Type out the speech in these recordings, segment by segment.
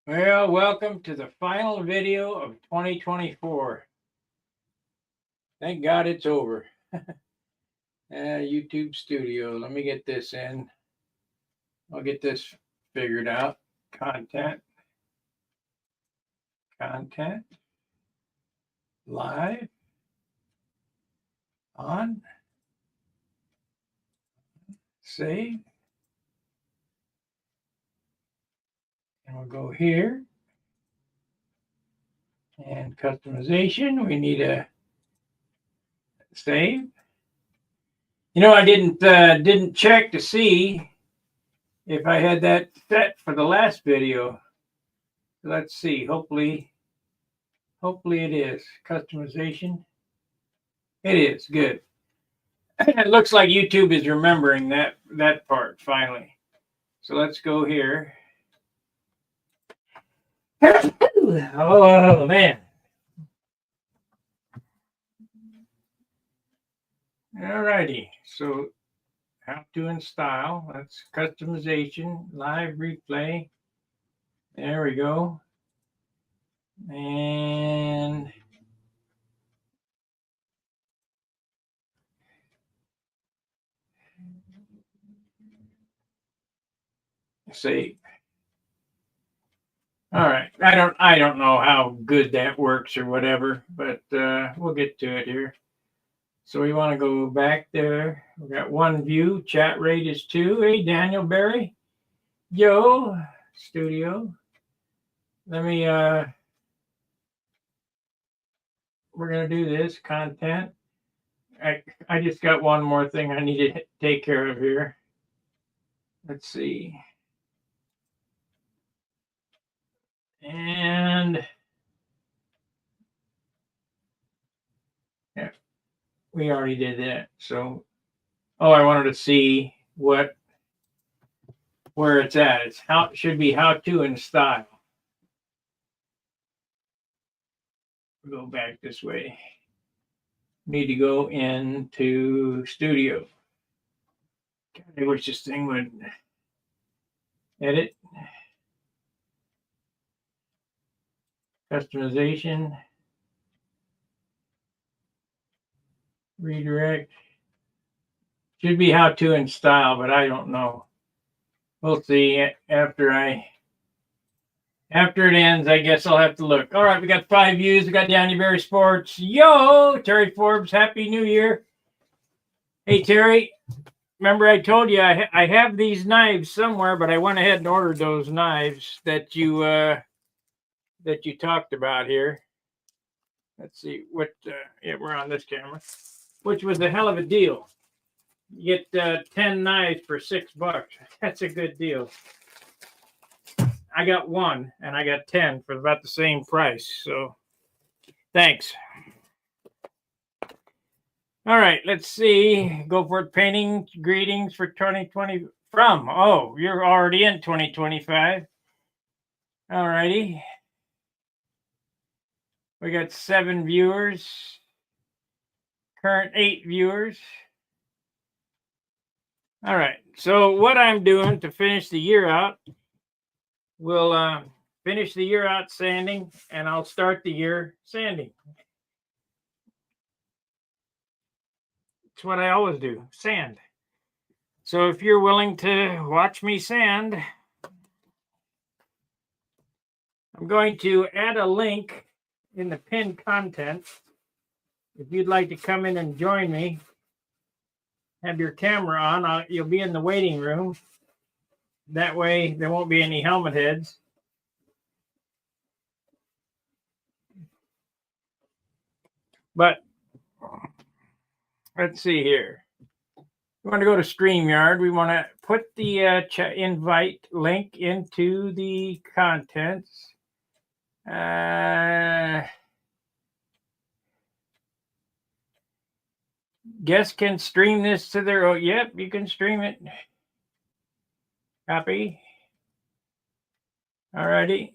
Well, welcome to the final video of 2024. Thank God it's over. YouTube Studio. Let me get this in. I'll get this figured out. Content. Live. On. Save. And we'll go here. And customization. We need a save. I didn't check to see if I had that set for the last video. Let's see. Hopefully it is. Customization. It is. Good. It looks like YouTube is remembering that part finally. So let's go here. Oh man. Alrighty. So how to install. That's customization, live replay. There we go. And save. All right. I don't know how good that works or whatever, but we'll get to it here. So we want to go back there. We got one view. Chat rate is 2. Hey, Daniel Berry. Yo, studio. Let me we're gonna do this content. I just got one more thing I need to take care of here. Let's see. And yeah, we already did that. So I wanted to see where it's at. It should be how to and style. We'll go back this way. Need to go into studio. I wish this thing would edit. Customization. Redirect. Should be how to and style, but I don't know. We'll see after it ends. I guess I'll have to look. All right, we got 5 views. We got Daniel Berry Sports. Yo, Terry Forbes. Happy New Year. Hey, Terry. Remember I told you I have these knives somewhere, but I went ahead and ordered those knives that you talked about here. Let's see what. Yeah, we're on this camera, which was a hell of a deal. You get 10 knives for $6. That's a good deal. I got one, and I got 10 for about the same price. So, thanks. All right, let's see. Go for it. Painting greetings for 2020 from. Oh, you're already in 2025. All righty. We got 7 viewers. Current 8 viewers. All right. So what I'm doing to finish the year out, we'll finish the year out sanding, and I'll start the year sanding. It's what I always do, sand. So if you're willing to watch me sand, I'm going to add a link in the pinned content. If you'd like to come in and join me, have your camera on, you'll be in the waiting room. That way there won't be any helmet heads. But let's see here. We want to go to StreamYard. We want to put the invite link into the contents. Guests can stream this to their own. Yep, you can stream it. Copy. Alrighty.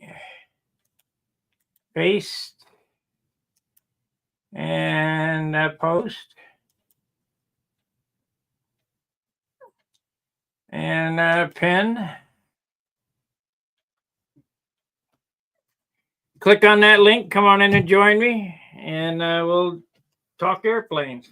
Paste. And post. And pin. click on that link, come on in and join me, and we'll talk airplanes.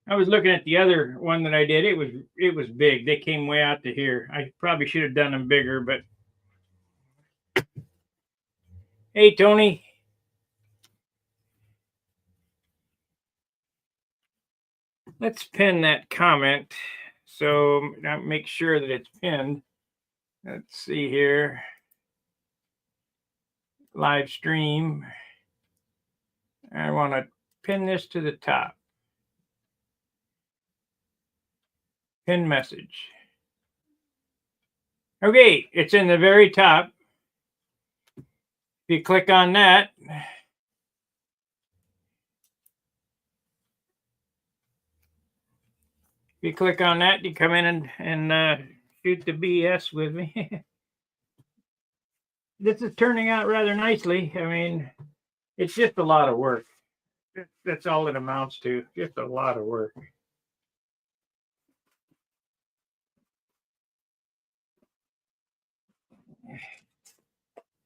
I was looking at the other one that I did. It was big. They came way out to here. I probably should have done them bigger, but hey, Tony. Let's pin that comment. So I'll make sure that it's pinned. Let's see here. Live stream. I want to pin this to the top. Pin message. Okay, it's in the very top. If you click on that, you come in and shoot the BS with me. This is turning out rather nicely. I mean, it's just a lot of work. That's all it amounts to, just a lot of work.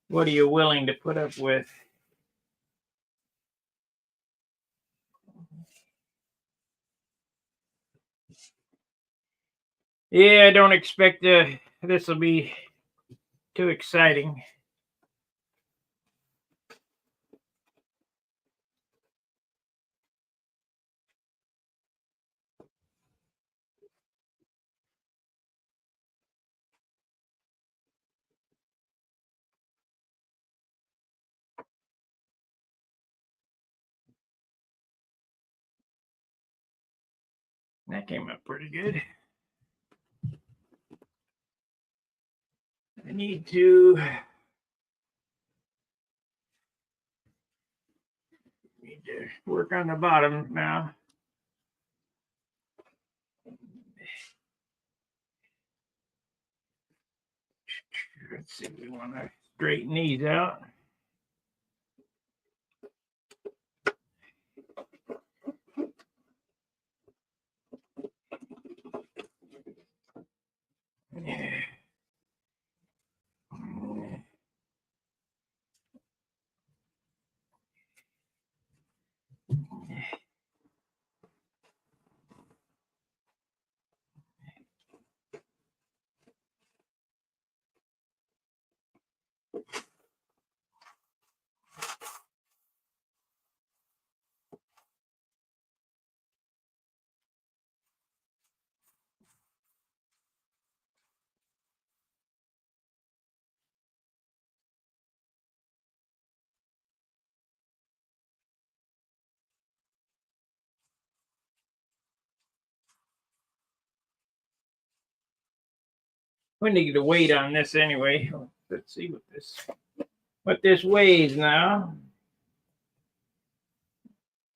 What are you willing to put up with? Yeah, I don't expect this will be too exciting. That came up pretty good. I need to work on the bottom now. Let's see, we want to straighten these out. Yeah. We need to weight on this anyway. Let's see what this weighs now.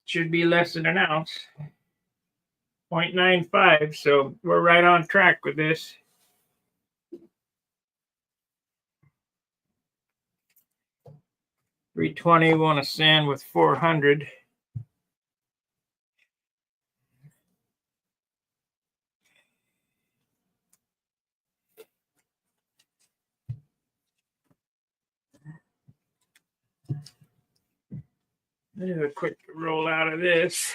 Should be less than an ounce. 0.95, so we're right on track with this. $320, want to sand with 400. do a quick roll out of this.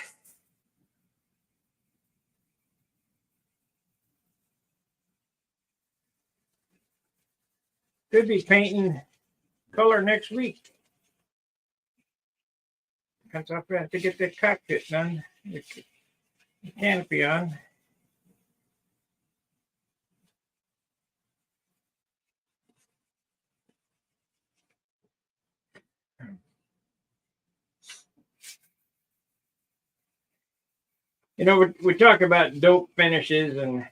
Could be painting color next week. Depends how fast to get that cockpit done. The canopy on. You know, we talk about dope finishes, and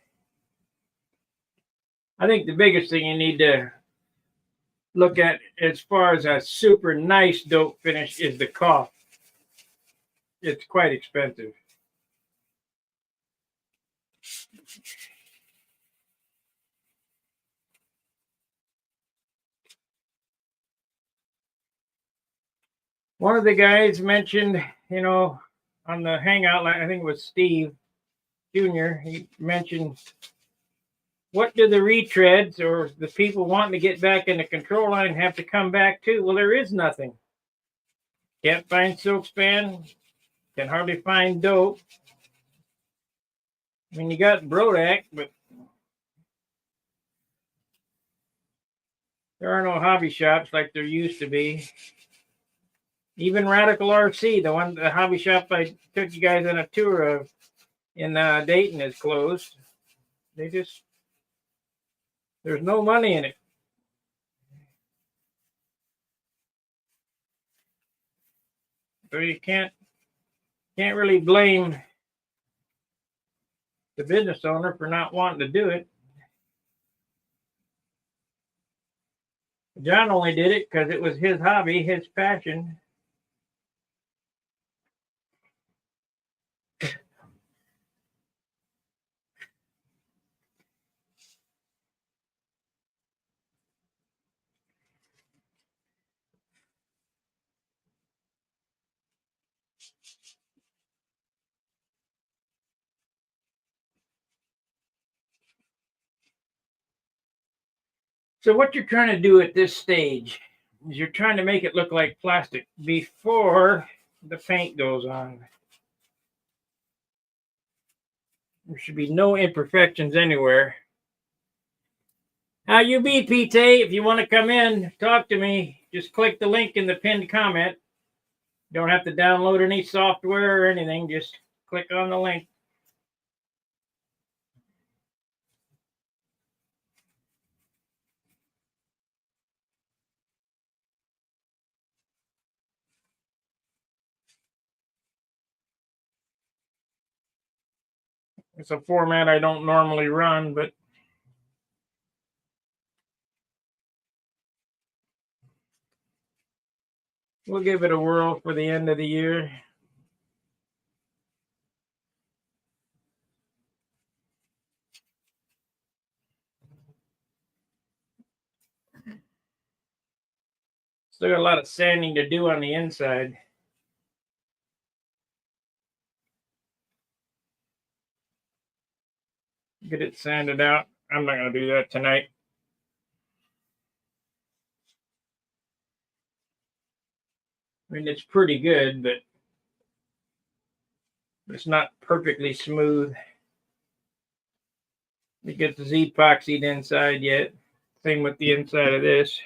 I think the biggest thing you need to look at as far as a super nice dope finish is the cost. It's quite expensive. One of the guys mentioned, you know, on the Hangout line, I think it was Steve Jr., he mentioned, what do the retreads or the people wanting to get back in the control line have to come back to? Well, there is nothing. Can't find silk span, can hardly find dope. I mean, you got Brodak, but there are no hobby shops like there used to be. Even Radical RC, the hobby shop I took you guys on a tour of in Dayton, is closed. There's no money in it. So you can't really blame the business owner for not wanting to do it. John only did it because it was his hobby, his passion. So what you're trying to do at this stage is you're trying to make it look like plastic before the paint goes on. There should be no imperfections anywhere. How you be, Pete? If you want to come in, talk to me. Just click the link in the pinned comment. Don't have to download any software or anything. Just click on the link. It's a format I don't normally run, but we'll give it a whirl for the end of the year. Still got a lot of sanding to do on the inside. Get it sanded out. I'm not going to do that tonight. I mean, it's pretty good, but it's not perfectly smooth. We get the epoxied inside yet. Same with the inside of this.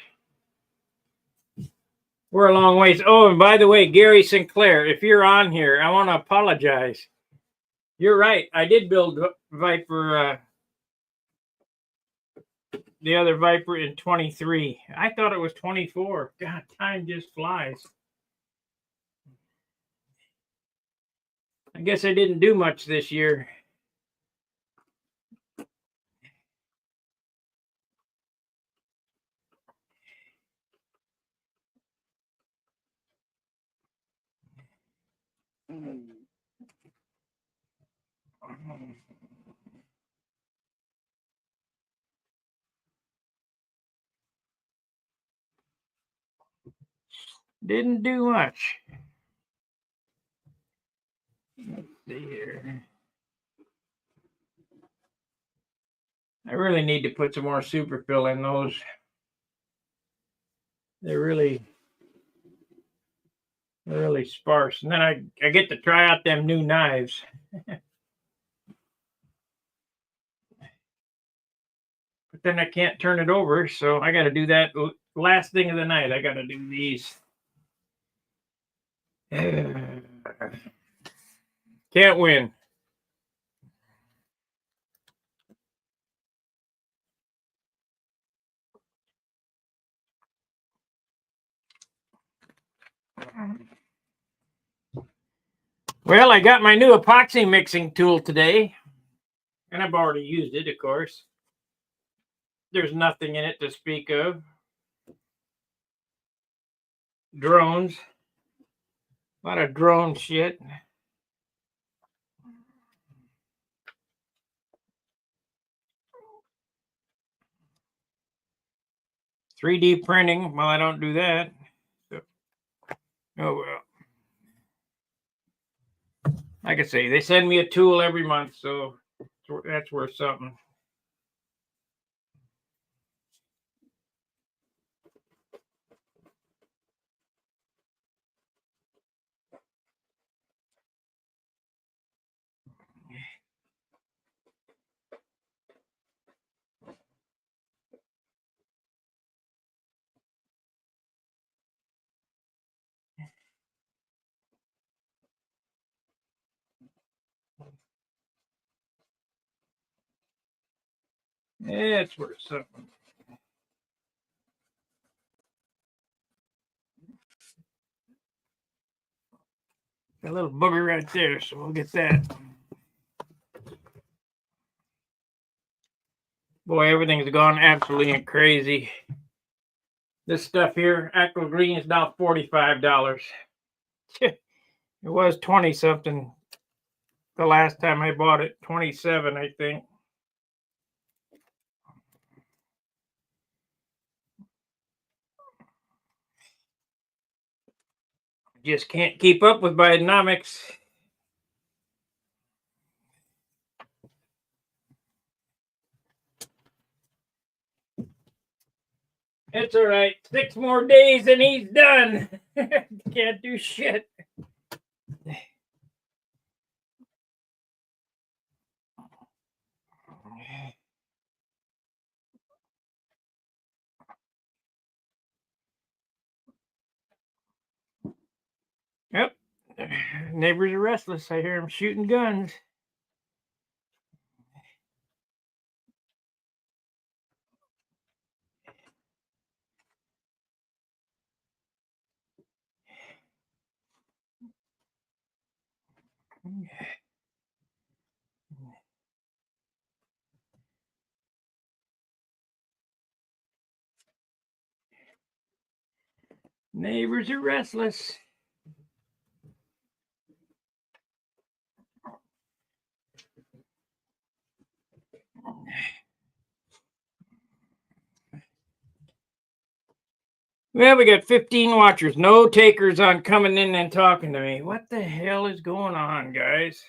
We're a long ways. Oh, and by the way, Gary Sinclair, if you're on here, I want to apologize. You're right. I did build Viper, the other Viper in 23. I thought it was 24. God, time just flies. I guess I didn't do much this year. Didn't do much. Let's see here. I really need to put some more superfill in those. They're really sparse. And then I get to try out them new knives. But then I can't turn it over, so I got to do that last thing of the night. I got to do these. Can't win. Well, I got my new epoxy mixing tool today, and I've already used it, of course. There's nothing in it to speak of. Drones. A lot of drone shit. $3D printing. Well, I don't do that. So, oh well. Like I say, they send me a tool every month, so that's worth something. Yeah, it's worth something. A little booger right there, so we'll get that. Boy, everything's gone absolutely crazy. This stuff here, Aqua Green, is now $45. It was 20 something the last time I bought it. 27, I think. Just can't keep up with Bidenomics. It's all right. 6 more days and he's done. Can't do shit. Yep. Neighbors are restless. I hear them shooting guns. Neighbors are restless. Well, we got 15 watchers. No takers on coming in and talking to me. What the hell is going on, guys?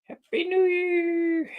Happy New Year.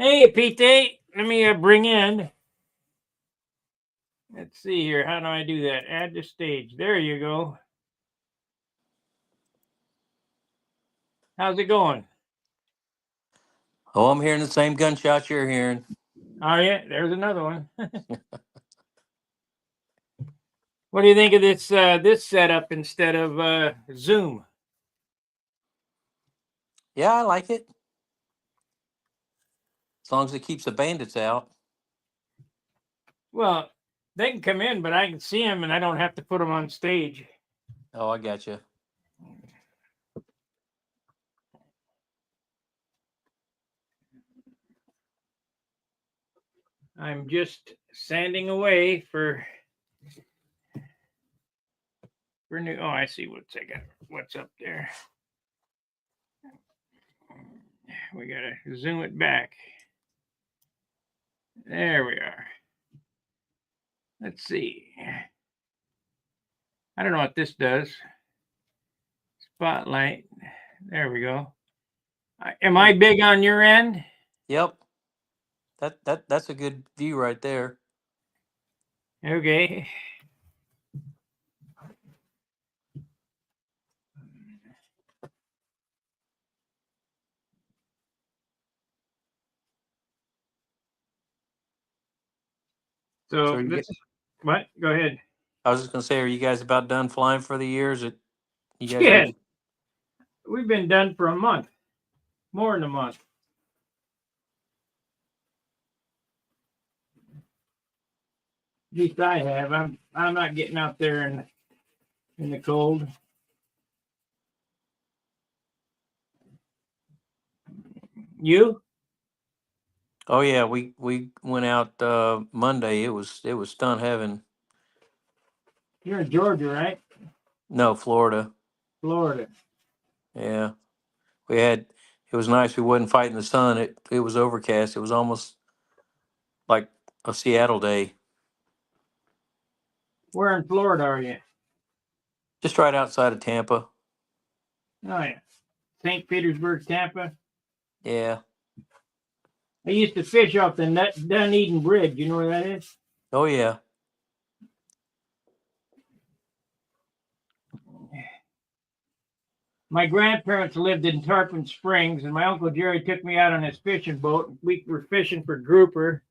Hey, Pete, let me bring in. Let's see here. How do I do that? Add to stage. There you go. How's it going? Oh, I'm hearing the same gunshots you're hearing. Oh, yeah, there's another one. What do you think of this setup instead of Zoom? Yeah, I like it. As long as it keeps the bandits out. Well, they can come in, but I can see them, and I don't have to put them on stage. Oh, I got you. I'm just sanding away for new. Oh, I see what's up there. We gotta zoom it back. There we are. Let's see. I don't know what this does. Spotlight. There we go. Am I big on your end? Yep. That's a good view right there. Okay. So what? Go ahead. I was just gonna say, are you guys about done flying for the year? Is it you guys Yeah. get We've been done for a month. More than a month. At least I have. I'm not getting out there in the cold. You? Oh yeah, we went out Monday. It was stunt heaven. You're in Georgia, right? No, Florida. Florida. Yeah. It was nice. We wasn't fighting the sun. It was overcast. It was almost like a Seattle day. Where in Florida are you? Just right outside of Tampa. Oh yeah. St. Petersburg, Tampa. Yeah. I used to fish off the Dunedin Bridge. You know where that is? Oh yeah. My grandparents lived in Tarpon Springs, and my Uncle Jerry took me out on his fishing boat. We were fishing for grouper.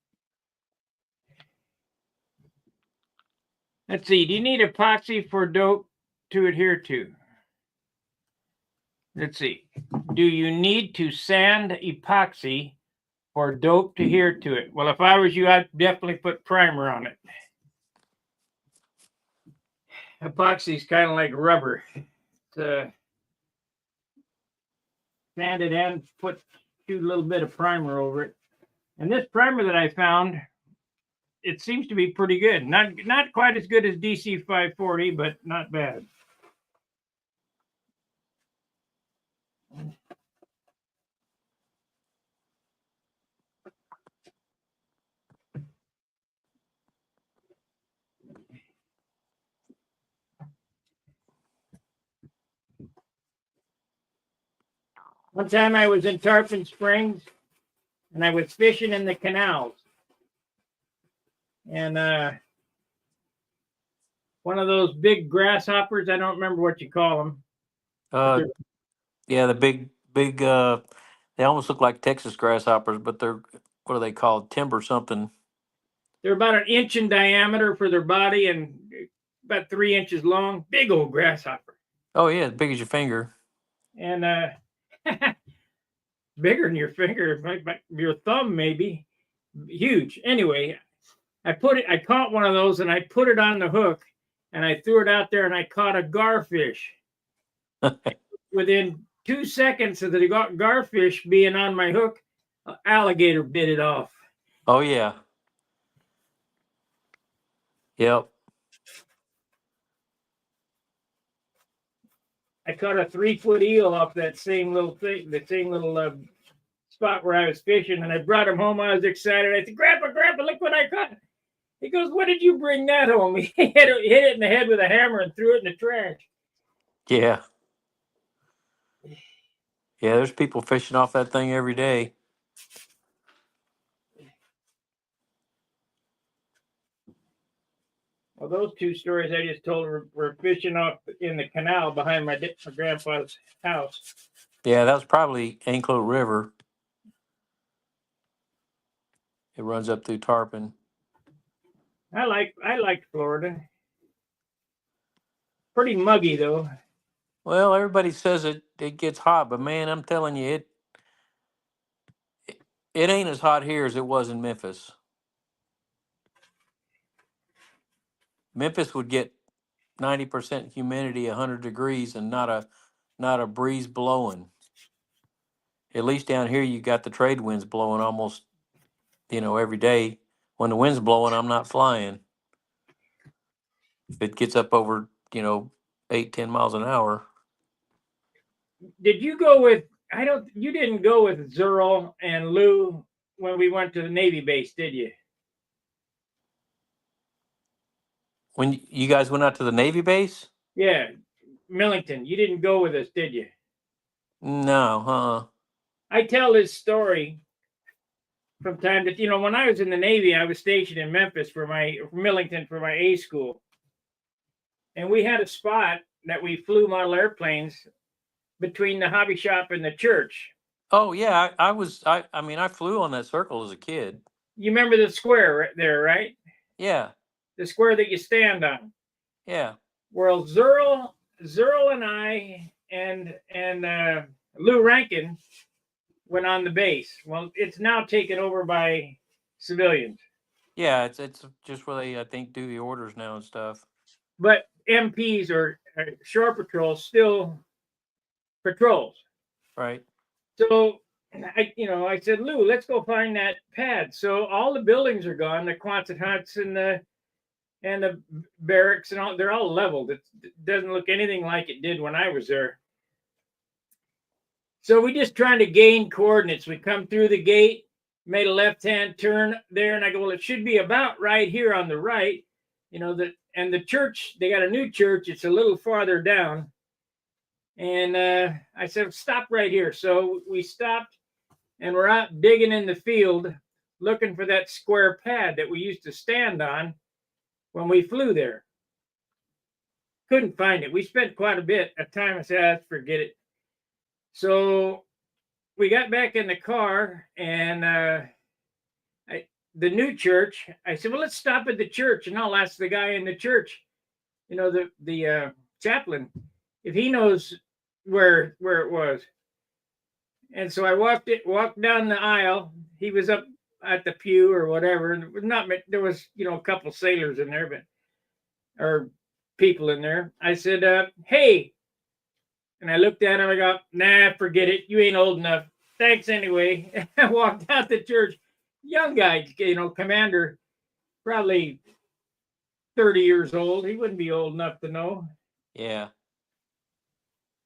Let's see. Do you need epoxy for dope to adhere to? Let's see. Do you need to sand epoxy for dope to adhere to it? Well, if I was you, I'd definitely put primer on it. Epoxy is kind of like rubber. It's sand it and shoot a little bit of primer over it. And this primer that I found, it seems to be pretty good. Not quite as good as DC 540, but not bad. One time I was in Tarpon Springs, and I was fishing in the canals. And one of those big grasshoppers, I don't remember what you call them. Yeah, the big they almost look like Texas grasshoppers, but they're what are they called? Timber something. They're about an inch in diameter for their body and about 3 inches long. Big old grasshopper. Oh yeah, as big as your finger. And bigger than your finger, like your thumb maybe. Huge. Anyway, I caught one of those and I put it on the hook and I threw it out there and I caught a garfish. Within 2 seconds of the garfish being on my hook, an alligator bit it off. Oh yeah. Yep. I caught a 3-foot eel off that same little thing, the same little spot where I was fishing, and I brought him home. I was excited. I said, Grandpa, look what I caught. He goes, what did you bring that home? He hit it in the head with a hammer and threw it in the trash. Yeah. Yeah, there's people fishing off that thing every day. Well, those two stories I just told were fishing off in the canal behind my grandpa's house. Yeah, that was probably Anclote River. It runs up through Tarpon. I like Florida. Pretty muggy though. Well, everybody says it gets hot, but man, I'm telling you, it ain't as hot here as it was in Memphis. Memphis would get 90% humidity, 100 degrees, and not a breeze blowing. At least down here, you got the trade winds blowing almost, every day. When the wind's blowing, I'm not flying. If it gets up over, 8, 10 miles an hour. Did you go with? You didn't go with Zerl and Lou when we went to the Navy base, did you? When you guys went out to the Navy base? Yeah, Millington. You didn't go with us, did you? No, huh? I tell this story from time to when I was in the Navy, I was stationed in Memphis for Millington for my A school, and we had a spot that we flew model airplanes between the hobby shop and the church. Oh yeah, I flew on that circle as a kid. You remember the square right there, right? Yeah, The square that you stand on. yeah. Well, Zerl and I and Lou Rankin went on the base. Well, it's now taken over by civilians. Yeah, it's just where they, I think, do the orders now and stuff. But MPs or shore patrol still patrols. Right. So I said, Lou, let's go find that pad. So all the buildings are gone, the Quonset huts and the barracks and all, they're all leveled. It doesn't look anything like it did when I was there. So we just trying to gain coordinates. We come through the gate, made a left-hand turn there, and I go, well, it should be about right here on the right. And the church, they got a new church. It's a little farther down. And I said, stop right here. So we stopped, and we're out digging in the field, looking for that square pad that we used to stand on when we flew there. Couldn't find it. We spent quite a bit of time. I said, forget it. So we got back in the car, and the new church, I said, well, let's stop at the church, and I'll ask the guy in the church, the chaplain, if he knows where it was. And so I walked down the aisle. He was up at the pew or whatever, and there was a couple sailors in there, or people in there. I said, hey, and I looked at him. I go, nah, forget it. You ain't old enough. Thanks anyway. I walked out the church. Young guy, commander, probably 30 years old. He wouldn't be old enough to know. Yeah.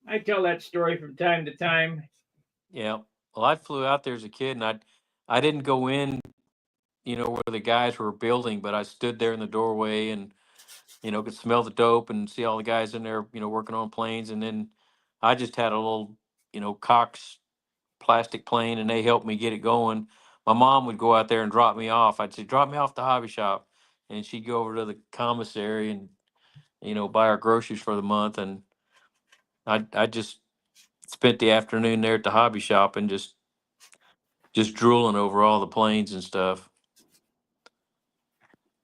I tell that story from time to time. Yeah. Well, I flew out there as a kid, and I didn't go in, where the guys were building, but I stood there in the doorway and, could smell the dope and see all the guys in there, working on planes. And then I just had a little, Cox plastic plane, and they helped me get it going. My mom would go out there and drop me off. I'd say, drop me off the hobby shop. And she'd go over to the commissary and, buy our groceries for the month. And I just spent the afternoon there at the hobby shop and just drooling over all the planes and stuff.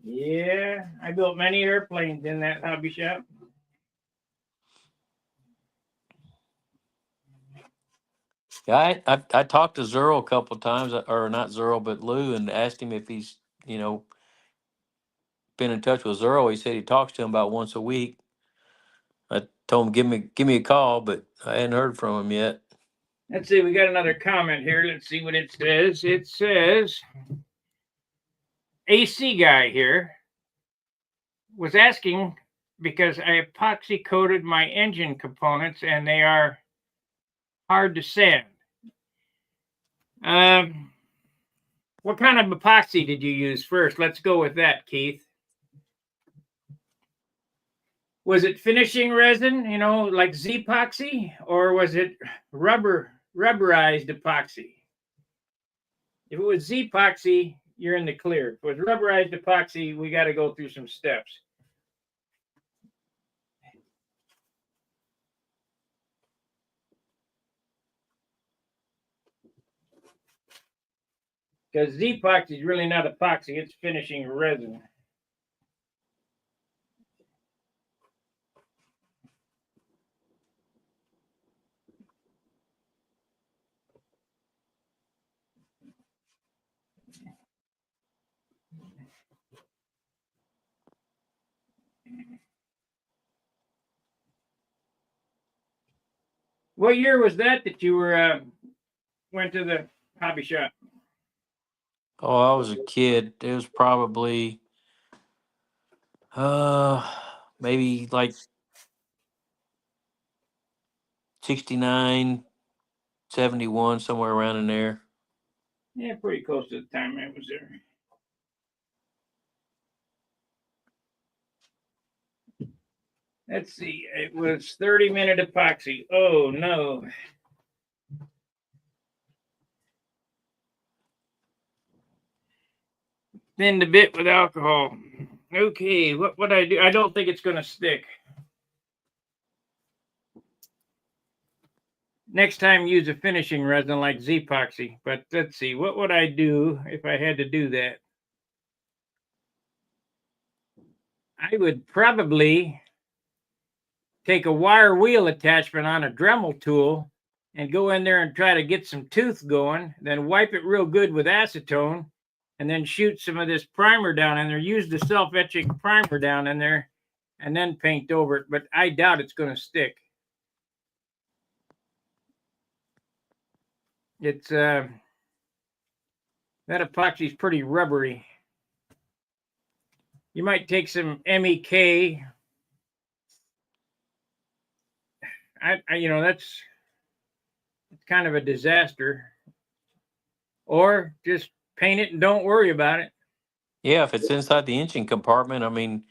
Yeah, I built many airplanes in that hobby shop. Yeah, I talked to Zerl a couple of times, or not Zerl, but Lou, and asked him if he's, been in touch with Zerl. He said he talks to him about once a week. I told him give me a call, but I hadn't heard from him yet. Let's see, we got another comment here. Let's see what it says. It says, AC guy here was asking because I epoxy coated my engine components and they are hard to sand. What kind of epoxy did you use first? Let's go with that, Keith. Was it finishing resin, like Z-epoxy, or was it rubberized epoxy? If it was Z-epoxy, you're in the clear. If it was rubberized epoxy, we got to go through some steps. Because Z-Epoxy is really not epoxy, it's finishing resin. What year was that you were went to the hobby shop? Oh, I was a kid. It was probably maybe like 69, 71, somewhere around in there. Yeah, pretty close to the time I was there. Let's see. It was 30-minute epoxy. Oh no. Thinned a bit with alcohol. Okay, what I do? I don't think it's gonna stick. Next time use a finishing resin like Z-Epoxy. But let's see, what would I do if I had to do that? I would probably take a wire wheel attachment on a Dremel tool and go in there and try to get some tooth going, then wipe it real good with acetone, and then shoot some of this primer down in there. Use the self-etching primer down in there and then paint over it, but I doubt it's going to stick. It's that epoxy is pretty rubbery. You might take some MEK. That's kind of a disaster. Or just paint it and don't worry about it. Yeah, if it's inside the engine compartment, I mean,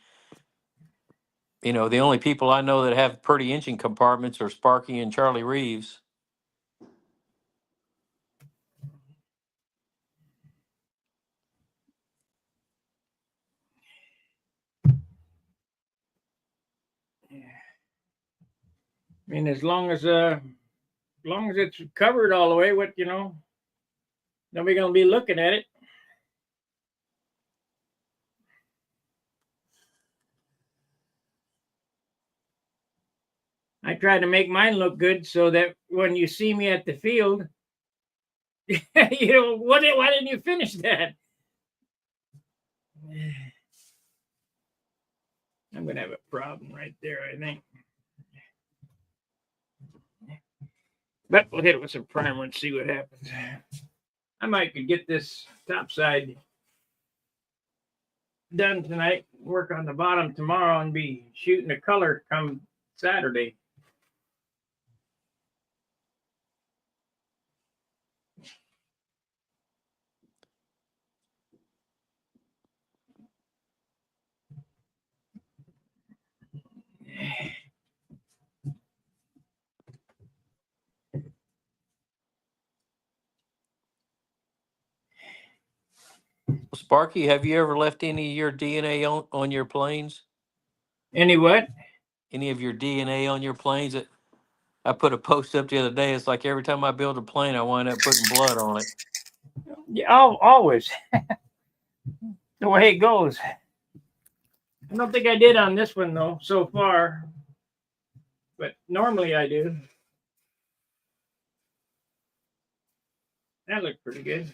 the only people I know that have pretty engine compartments are Sparky and Charlie Reeves. Yeah. I mean, as long as it's covered all the way, nobody gonna be looking at it. I try to make mine look good so that when you see me at the field, why didn't you finish that? I'm gonna have a problem right there, I think. But we'll hit it with some primer and see what happens. I might could get this top side done tonight, work on the bottom tomorrow, and be shooting the color come Saturday. Sparky, have you ever left any of your DNA on your planes? Any what? Any of your DNA on your planes? I put a post up the other day. It's like every time I build a plane, I wind up putting blood on it. Yeah, always. The way it goes. I don't think I did on this one though so far, but normally I do. That looked pretty good.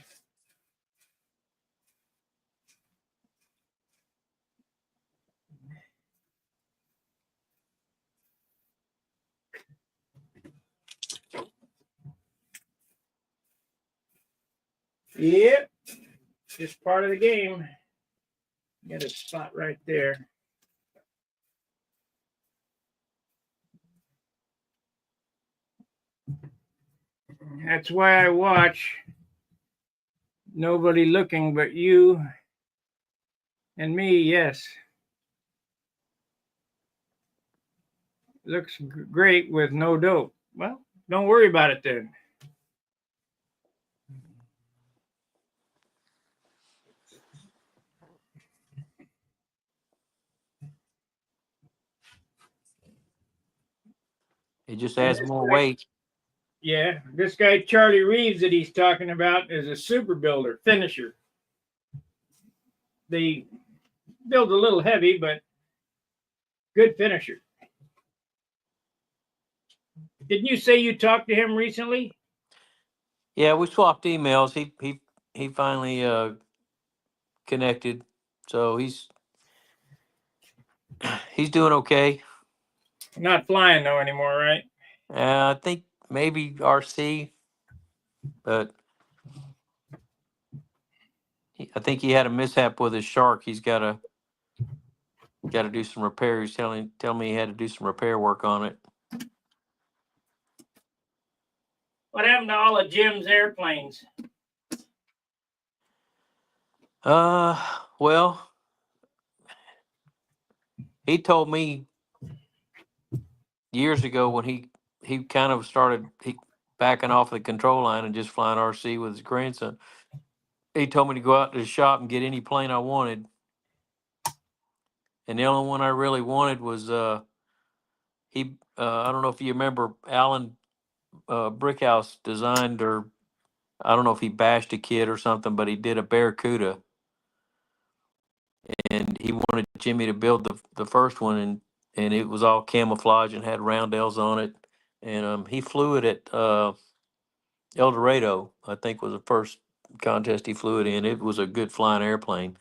Yep, just part of the game. Get a spot right there. That's why I watch. Nobody looking but you and me, yes. Looks great with no dope. Well, don't worry about it then. It just adds more weight. Yeah, this guy Charlie Reeves that he's talking about is a super builder, finisher. They build a little heavy, but good finisher. Didn't you say you talked to him recently? Yeah, we swapped emails. He finally connected, so he's doing okay. Not flying though anymore, right? I think maybe RC, but I think he had a mishap with his shark. He's got to do some repairs. Tell me he had to do some repair work on it. What happened to all of Jim's airplanes? Well, he told me years ago when he kind of started backing off the control line and just flying RC with his grandson. He told me to go out to the shop and get any plane I wanted. And the only one I really wanted was I don't know if you remember Alan Brickhouse designed, or I don't know if he bashed a kid or something, but he did a Barracuda, and he wanted Jimmy to build the first one, and it was all camouflage and had roundels on it, and he flew it at El Dorado. I think was the first contest he flew it in. It was a good flying airplane.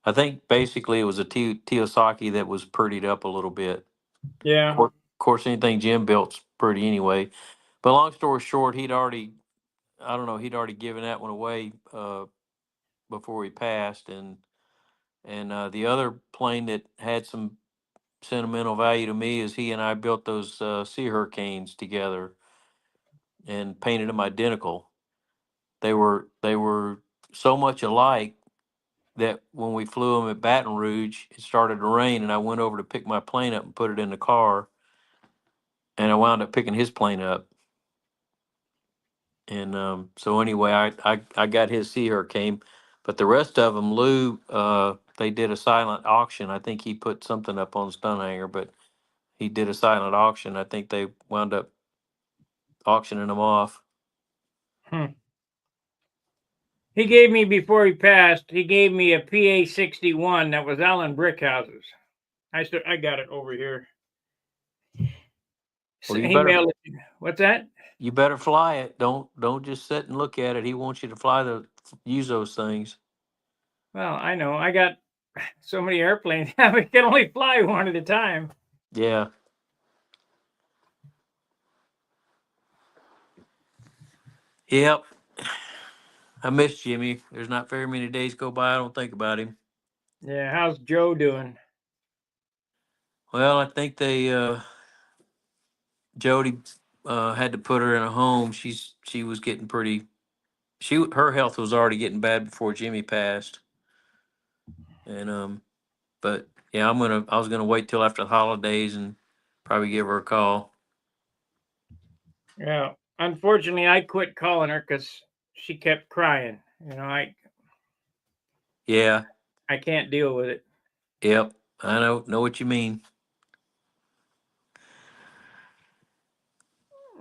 I think basically it was a Teosaki that was prettied up a little bit. Yeah. Of course, anything Jim built's pretty anyway. But long story short, he'd already given that one away before he passed, and the other plane that had some sentimental value to me is he and I built those Sea Hurricanes together and painted them identical. They were so much alike that when we flew them at Baton Rouge, it started to rain, and I went over to pick my plane up and put it in the car, and I wound up picking his plane up. And so anyway, I got his Sea Hurricane, but the rest of them, Lou, they did a silent auction. I think he put something up on Stunhanger, but he did a silent auction. I think they wound up auctioning them off. He gave me, before he passed, he gave me a PA-61 that was Alan Brickhouse's. I got it over here. Well, He mailed it. What's that? You better fly it. Don't just sit and look at it. He wants you to use those things. Well, I know. I got so many airplanes. I can only fly one at a time. Yeah. Yep. I miss Jimmy. There's not very many days go by I don't think about him. Yeah, how's Joe doing? Well, I think Jody had to put her in a home. She was getting her health was already getting bad before Jimmy passed. And but yeah, I was gonna wait till after the holidays and probably give her a call. Yeah, unfortunately, I quit calling her because she kept crying. Yeah. I can't deal with it. Yep. I know what you mean.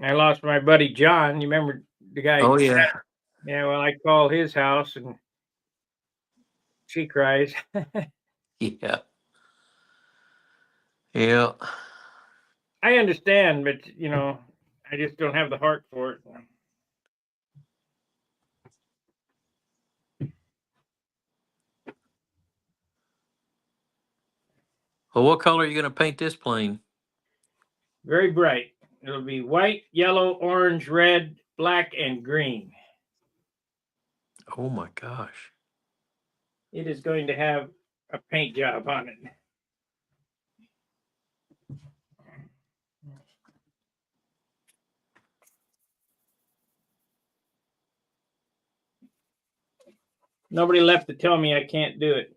I lost my buddy John. You remember the guy? Oh yeah. Yeah, well, I call his house and she cries. Yeah. Yeah. I understand, but I just don't have the heart for it. Well, what color are you going to paint this plane? Very bright. It'll be white, yellow, orange, red, black, and green. Oh my gosh. It is going to have a paint job on it. Nobody left to tell me I can't do it.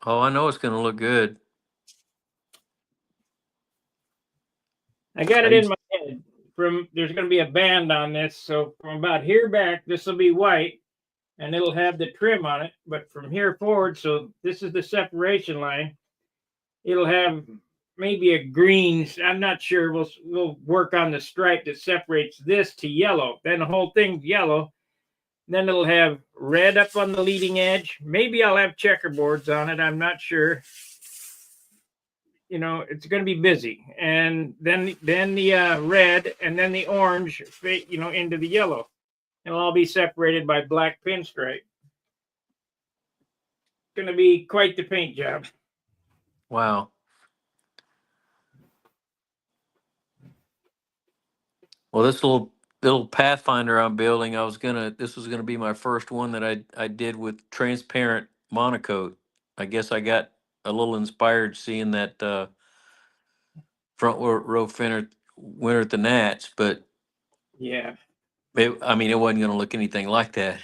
Oh, I know it's going to look good. I got it in my head. There's going to be a band on this, so from about here back, this will be white, and it'll have the trim on it. But from here forward, so this is the separation line. it'll have maybe a green. I'm not sure. We'll work on the stripe that separates this to yellow. Then the whole thing's yellow. Then it'll have red up on the leading edge. Maybe I'll have checkerboards on it. I'm not sure. You know, it's going to be busy. And then the red and then the orange, you know, into the yellow. It'll all be separated by black pinstripe. Going to be quite the paint job. Wow. Well, this little Pathfinder I'm building, this was gonna be my first one that I did with transparent monocoat. I guess I got a little inspired seeing that front row winner at the Nats, but Yeah. I mean, it wasn't gonna look anything like that.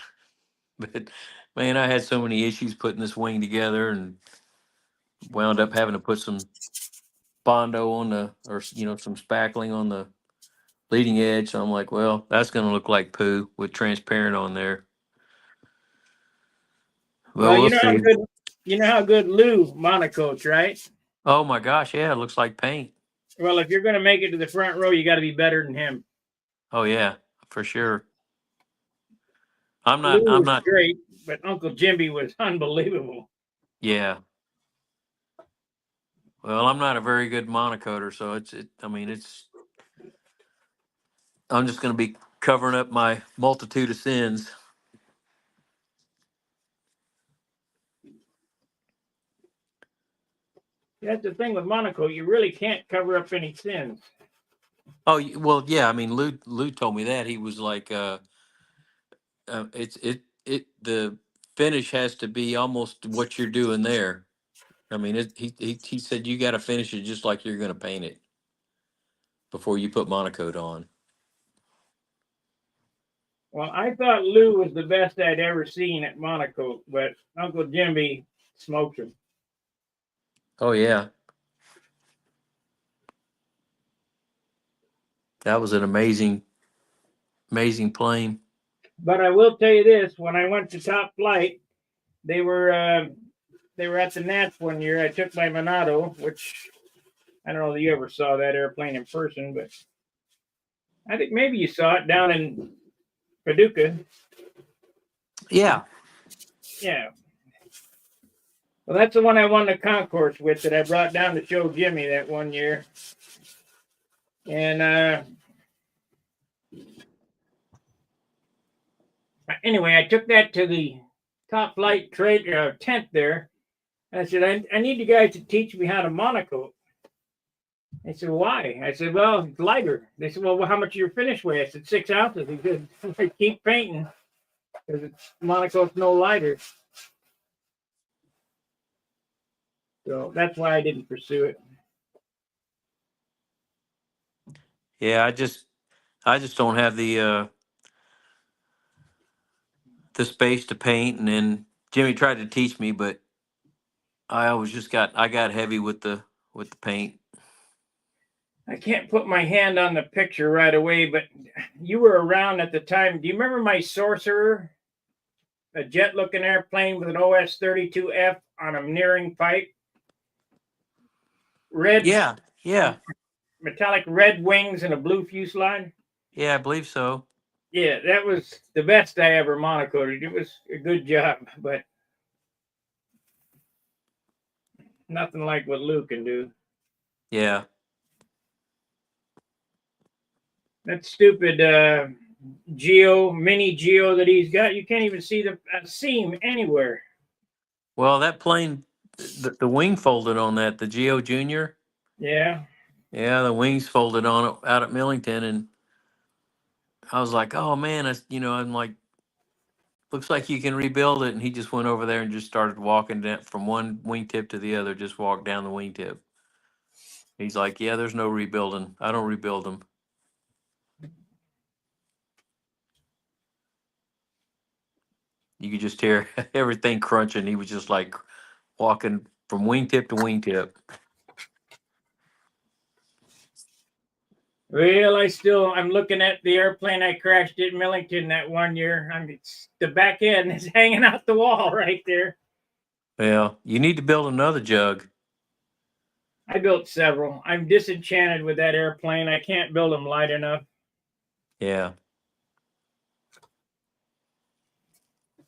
But man, I had so many issues putting this wing together, and wound up having to put some Bondo on some spackling on the leading edge. So I'm like, well, that's going to look like poo with transparent on there. Well, Well, we'll see. you know how good Lou monocoats, right? Oh my gosh, yeah, it looks like paint. Well, if you're going to make it to the front row, you got to be better than him. Oh yeah, for sure. Lou was great, but Uncle Jimmy was unbelievable. Yeah. Well, I'm not a very good monocoater, so I'm just going to be covering up my multitude of sins. That's the thing with monocoat. You really can't cover up any sins. Oh well, yeah. I mean, Lou told me that he was like, the finish has to be almost what you're doing there. I mean, he said you got to finish it just like you're going to paint it before you put monocoat on. Well, I thought Lou was the best I'd ever seen at monocoat, but Uncle Jimmy smoked him. Oh yeah, that was an amazing plane. But I will tell you this: when I went to Top Flight, they were at the Nats one year. I took my Monado, which I don't know if you ever saw that airplane in person, but I think maybe you saw it down in Paducah. Yeah. Yeah. Well, that's the one I won the concourse with that I brought down to show Jimmy that one year. And anyway, I took that to the Top Flight trade tent there. I said, I need you guys to teach me how to monocoat. They said, why? I said, well, it's lighter. They said, well, how much is your finish weigh? I said, 6 ounces. He said, I keep painting because monocoat's no lighter. So that's why I didn't pursue it. Yeah, I just don't have the space to paint, and then Jimmy tried to teach me, but I got heavy with the paint. I can't put my hand on the picture right away, but you were around at the time. Do you remember my Sorcerer? A jet-looking airplane with an OS-32F on a nearing pipe. Red. Yeah. Metallic red wings and a blue fuselage. Yeah, I believe so. Yeah, that was the best I ever monocoated. It was a good job, but nothing like what Lou can do. Yeah. That stupid mini Geo that he's got, you can't even see the seam anywhere. Well, that plane, the wing folded on that, the Geo Junior. Yeah. Yeah, the wings folded on it out at Millington, and I was like, oh man, I'm like, looks like you can rebuild it. And he just went over there and just started walking down from one wingtip to the other, just walked down the wingtip. He's like, yeah, there's no rebuilding. I don't rebuild them. You could just hear everything crunching. He was just like walking from wingtip to wingtip. Well, I'm looking at the airplane I crashed at Millington that one year. The back end is hanging out the wall right there. Well, you need to build another jug. I built several. I'm disenchanted with that airplane. I can't build them light enough. Yeah. I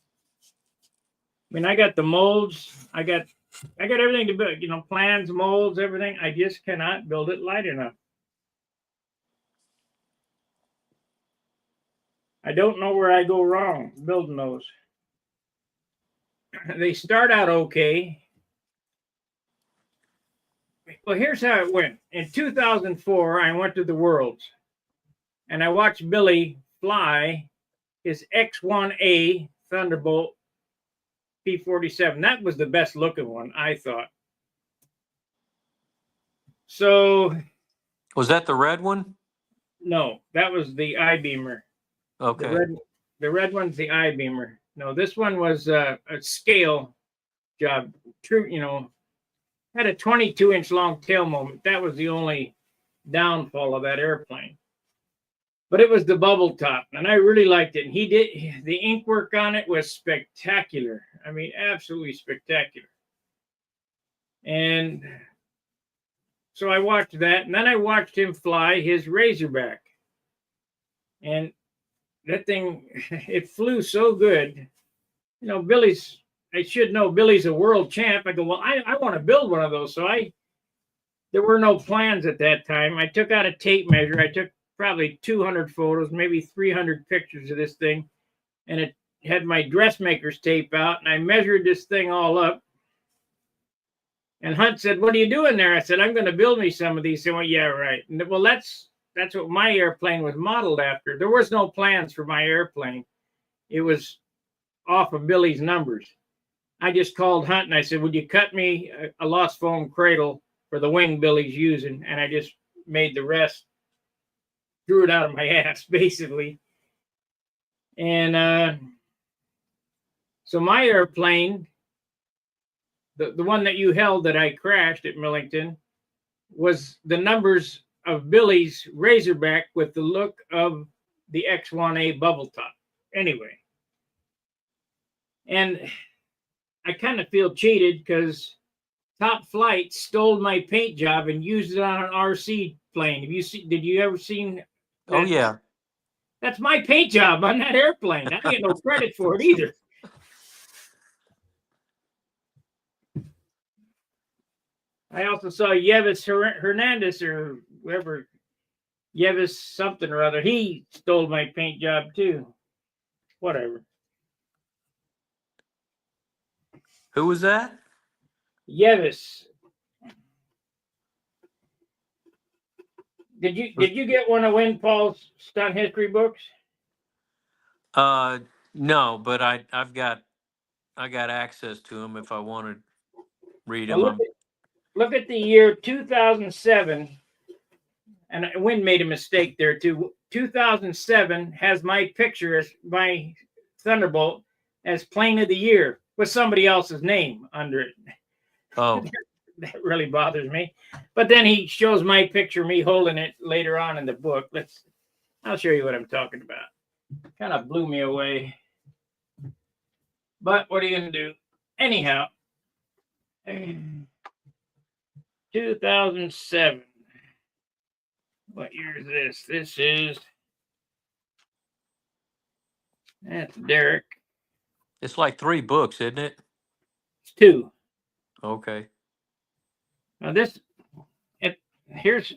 mean, I got the molds. I got everything to build. You know, plans, molds, everything. I just cannot build it light enough. I don't know where I go wrong building those. They start out okay. Well, here's how it went. In 2004, I went to the Worlds, and I watched Billy fly his X-1A Thunderbolt P-47. That was the best looking one, I thought. So, Was that the red one? no, that was the I-beamer. Okay. The red one's the I-beamer. No, this one was a scale job. True, you know, had a 22-inch long tail moment. That was the only downfall of that airplane. But it was the bubble top, and I really liked it. And the ink work on it was spectacular. I mean, absolutely spectacular. And so I watched that, and then I watched him fly his Razorback. And that thing, it flew so good. You know, I should know Billy's a world champ. I go, well, I want to build one of those. So there were no plans at that time. I took out a tape measure. I took probably 200 photos, maybe 300 pictures of this thing. And it had my dressmaker's tape out, and I measured this thing all up. And Hunt said, what are you doing there? I said, I'm going to build me some of these. He went, yeah, right. And, well, that's what my airplane was modeled after. There was no plans for my airplane. It was off of Billy's numbers. I just called Hunt and I said, would you cut me a lost foam cradle for the wing Billy's using? And I just made the rest, drew it out of my ass, basically. And so my airplane, the one that you held that I crashed at Millington, was the numbers of Billy's Razorback with the look of the X-1A bubble top. Anyway. And I kind of feel cheated because Top Flight stole my paint job and used it on an RC plane. Did you ever seen that? Oh, yeah. That's my paint job on that airplane. I get no credit for it either. I also saw Yevis Hernandez or whoever, Yevis something or other. He stole my paint job too. Whatever. Who was that? Yevis. Did you get one of Win Paul's stunt history books? No, but I got access to them if I want to read them. Well, look at the year 2007, and Win made a mistake there too. 2007 has my picture as my Thunderbolt as plane of the year with somebody else's name under it. Oh. That really bothers me. But then he shows my picture, me holding it later on in the book. I'll show you what I'm talking about. Kind of blew me away. But what are you going to do? Anyhow, 2007. What year is this? That's Derek. It's like 3 books, isn't it? It's 2. Okay. Now here's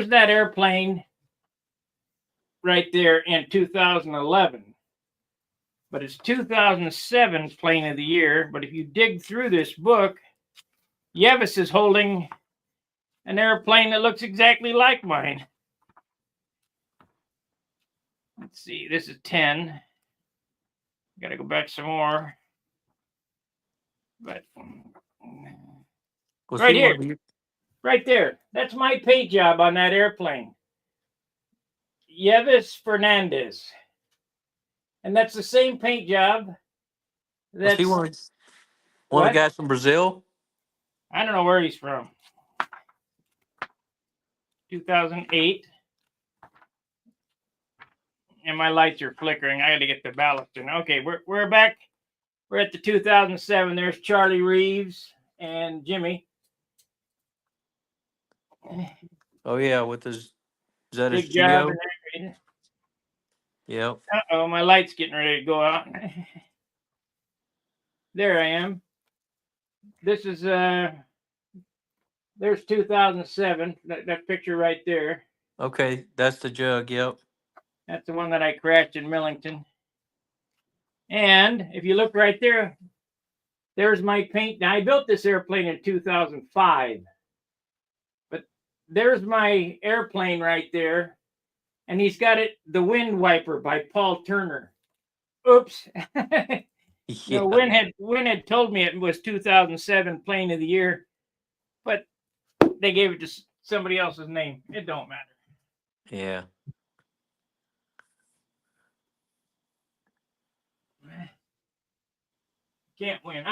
that airplane right there in 2011. But it's 2007 plane of the year. But if you dig through this book, Yevis is holding an airplane that looks exactly like mine. Let's see, this is 10. Got to go back some more. But right here, right there. That's my paint job on that airplane. Yevis Fernandez. And that's the same paint job. Was he one of the guys from Brazil? I don't know where he's from. 2008. And my lights are flickering. I got to get the ballast in. Okay, we're back. We're at the 2007. There's Charlie Reeves and Jimmy. Oh yeah, with his is that his Big job Geo? and everything. Yep. Uh-oh, my light's getting ready to go out. There I am. This is there's 2007. That picture right there. Okay, that's the Jug. Yep. That's the one that I crashed in Millington. And if you look right there, there's my paint. Now I built this airplane in 2005. But there's my airplane right there. And he's got it, The Wind Wiper by Paul Turner. Oops. Yeah. No, Win had told me it was 2007 plane of the year, but they gave it to somebody else's name. It don't matter. Yeah. Can't win.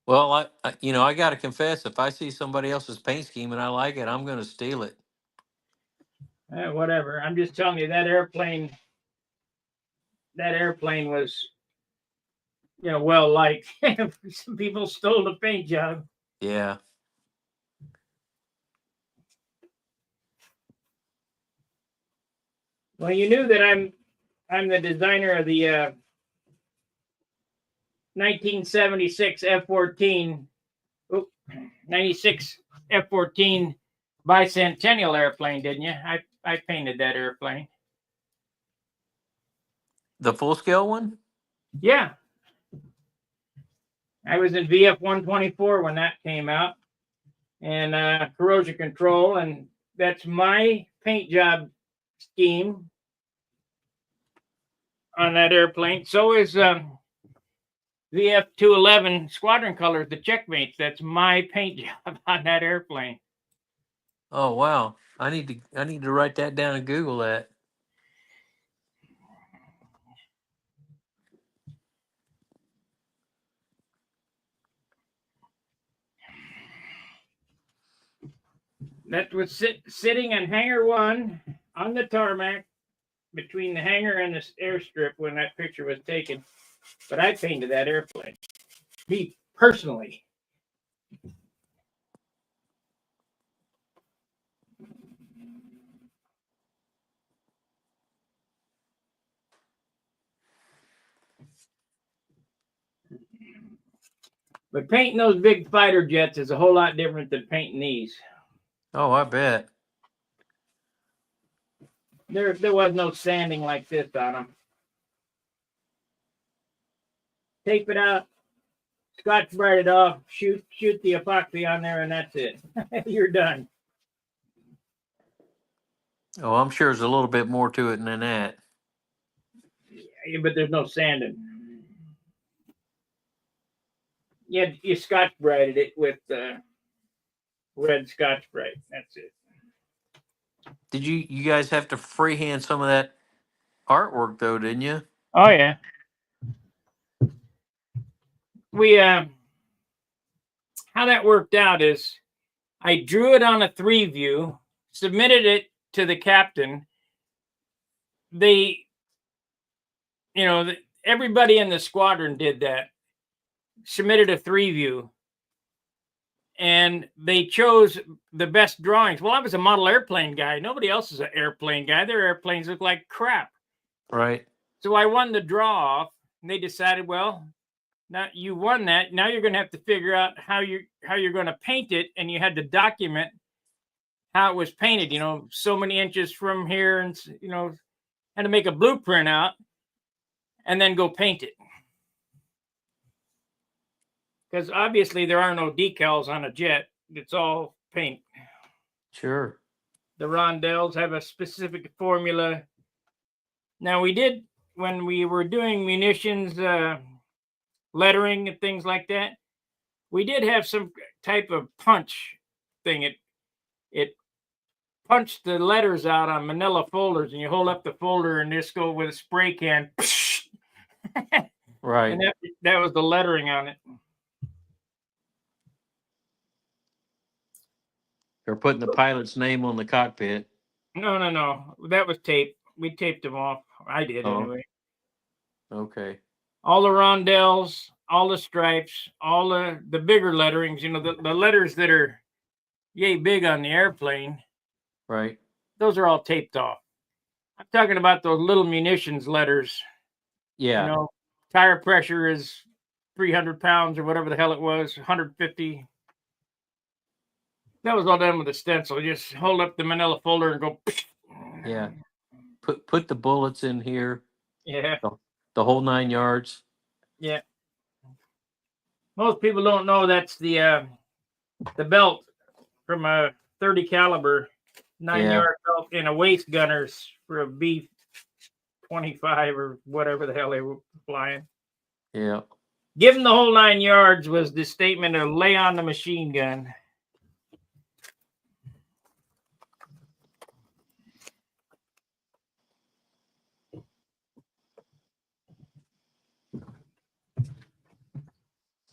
Well, I got to confess, if I see somebody else's paint scheme and I like it, I'm going to steal it. Whatever. I'm just telling you that airplane was, well liked. Some people stole the paint job. Yeah. Well, you knew that I'm the designer of the 1976 F-14, 96 F-14 bicentennial airplane, didn't you? I painted that airplane. The full scale one? Yeah. I was in VF 124 when that came out, and corrosion control, and that's my paint job scheme on that airplane. So is VF 211 Squadron Colors, the Checkmates. That's my paint job on that airplane. Oh wow. I need to write that down and Google that. That was sitting in hangar 1 on the tarmac between the hangar and the airstrip when that picture was taken. But I painted that airplane. Me personally. But painting those big fighter jets is a whole lot different than painting these. Oh, I bet. There was no sanding like this on them. Tape it out, Scotch-Brite it off, shoot the epoxy on there, and that's it. You're done. Oh, I'm sure there's a little bit more to it than that. Yeah, but there's no sanding. You Scotch-Brited it with red Scotch-Brite. That's it. Did you guys have to freehand some of that artwork though, didn't you? Oh yeah. We how that worked out is I drew it on a 3-view, submitted it to the captain. Everybody in the squadron did that. Submitted a 3-view. And they chose the best drawings. Well, I was a model airplane guy. Nobody else is an airplane guy. Their airplanes look like crap. Right. So I won the draw off, and they decided, well, now you won that. Now you're going to have to figure out how you're going to paint it, and you had to document how it was painted. So many inches from here, and had to make a blueprint out, and then go paint it. Because obviously there are no decals on a jet. It's all paint. Sure. The rondelles have a specific formula. Now we did, when we were doing munitions, lettering and things like that, we did have some type of punch thing. It punched the letters out on manila folders, and you hold up the folder and just go with a spray can. Right. And that was the lettering on it. They're putting the pilot's name on the cockpit. No. That was tape. We taped them off. I did anyway. Okay. All the rondelles, all the stripes, all the bigger letterings, the letters that are yay big on the airplane. Right. Those are all taped off. I'm talking about those little munitions letters. Yeah. You know, tire pressure is 300 pounds or whatever the hell it was, 150. That was all done with a stencil. You just hold up the manila folder and go. Yeah. Put the bullets in here. Yeah. The whole 9 yards. Yeah. Most people don't know that's the belt from a 30 caliber 9-yard belt in a waist gunners for a B-25 or whatever the hell they were flying. Yeah. Give them the whole 9 yards was the statement of lay on the machine gun.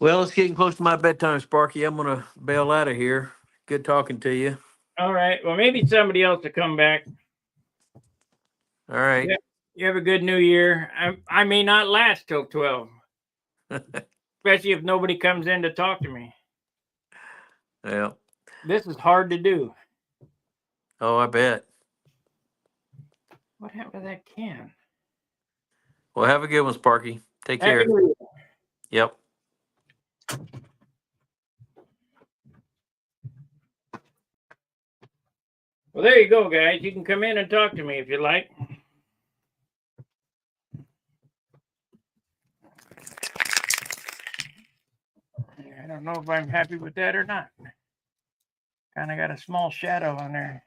Well, it's getting close to my bedtime, Sparky. I'm gonna bail out of here. Good talking to you. All right. Well, maybe somebody else will come back. All right. Yeah. You have a good new year. I may not last till 12, especially if nobody comes in to talk to me. Yeah. This is hard to do. Oh, I bet. What happened to that can? Well, have a good one, Sparky. Take care. Happy New Year. Yep. Well, there you go, guys. You can come in and talk to me if you like. I don't know if I'm happy with that or not. Kind of got a small shadow on there.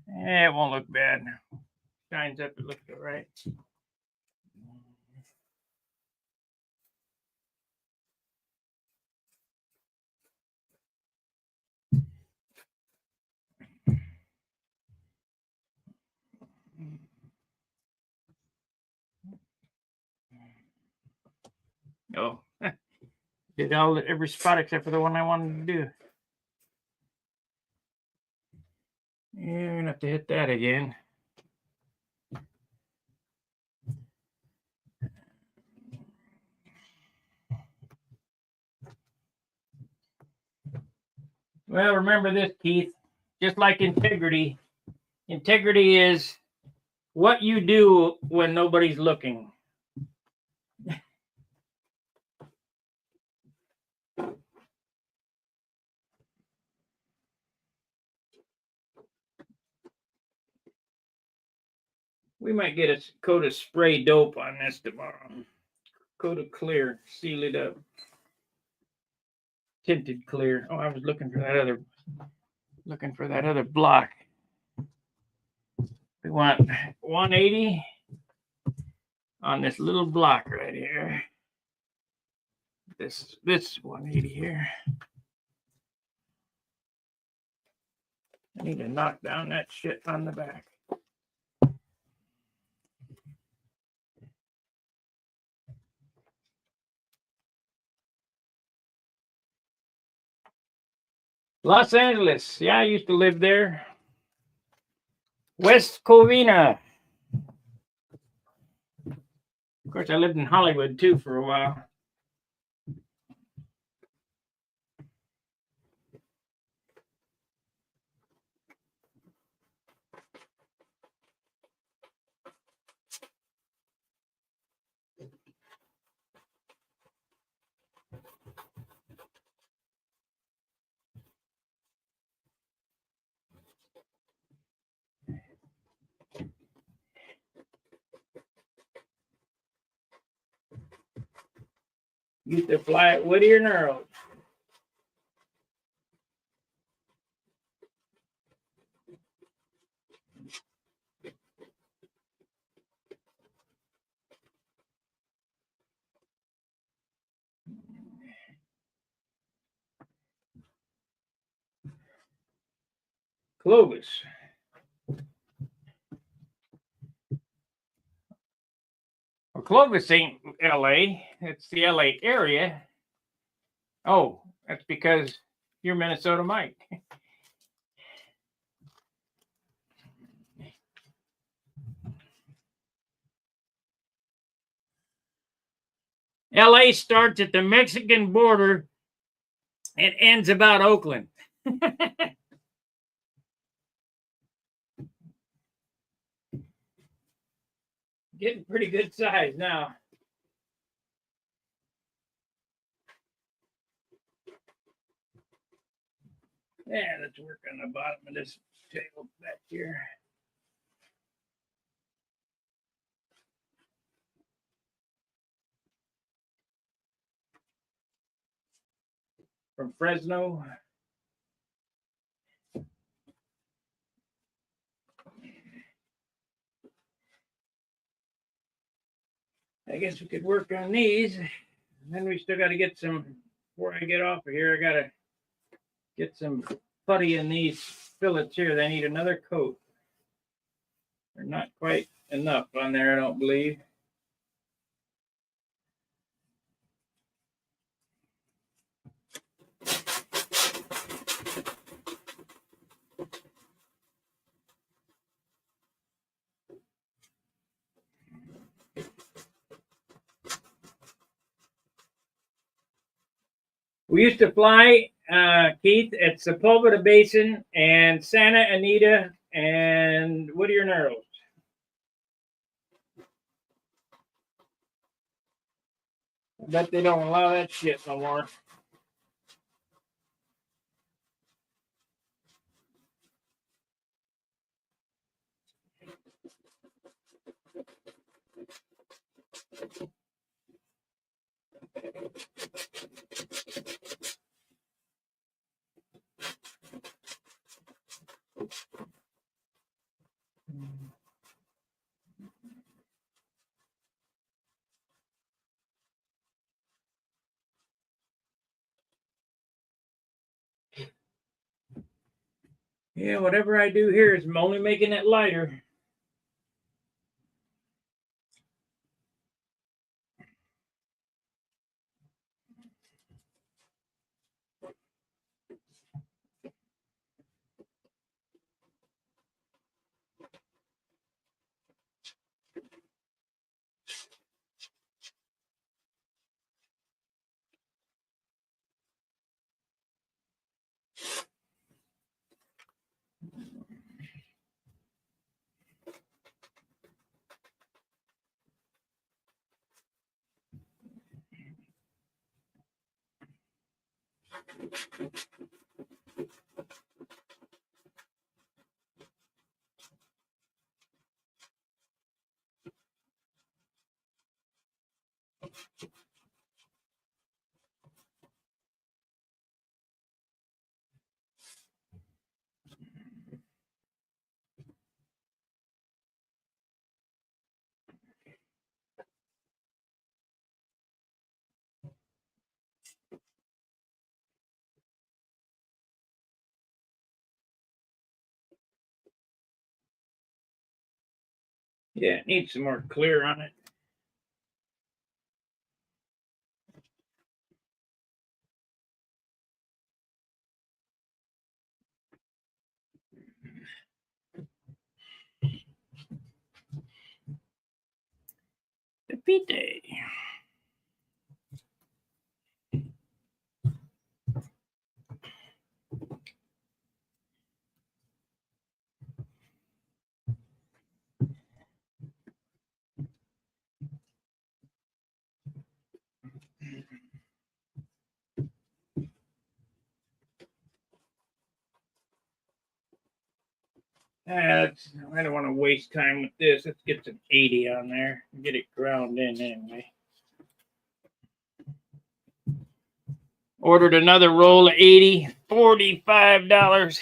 It won't look bad. Shines up, it looks all right. Oh, did every spot except for the one I wanted to do. Yeah, you're gonna have to hit that again. Well, remember this, Keith. Just like integrity, integrity is what you do when nobody's looking. We might get a coat of spray dope on this tomorrow. Coat of clear, seal it up. Tinted clear. Oh, I was looking for that other block. We want 180 on this little block right here. This 180 here. I need to knock down that shit on the back. Los Angeles. Yeah, I used to live there. West Covina. Of course, I lived in Hollywood too for a while. Used to fly at Whittier Narrows. Clovis. Well, Clovis ain't LA. It's the LA area. Oh, that's because you're Minnesota Mike. LA starts at the Mexican border and ends about Oakland. Getting pretty good size now. Yeah, let's work on the bottom of this table back here. From Fresno. I guess we could work on these. And then we still got to get some, before I get off of here, I got to get some putty in these fillets here. They need another coat. They're not quite enough on there, I don't believe. We used to fly, Keith, at Sepulveda Basin and Santa Anita and Whittier Narrows. I bet they don't allow that shit no more. Yeah, whatever I do here is only making it lighter. Yeah, it needs some more clear on it. Pete. I don't want to waste time with this. Let's get some 80 on there and get it ground in anyway. Ordered another roll of 80, $45.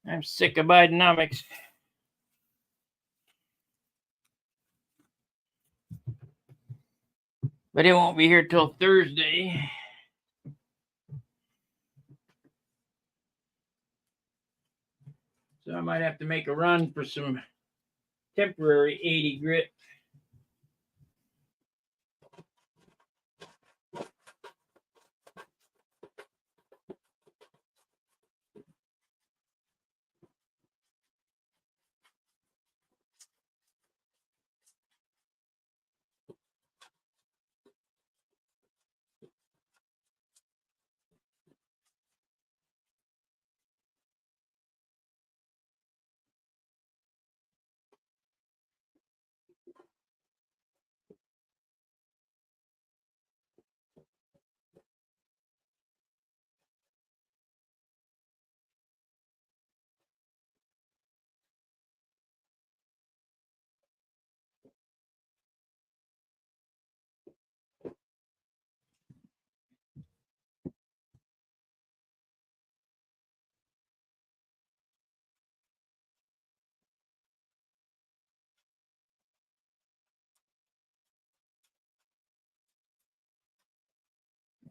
I'm sick of Bidenomics. But it won't be here till Thursday. So I might have to make a run for some temporary 80 grit.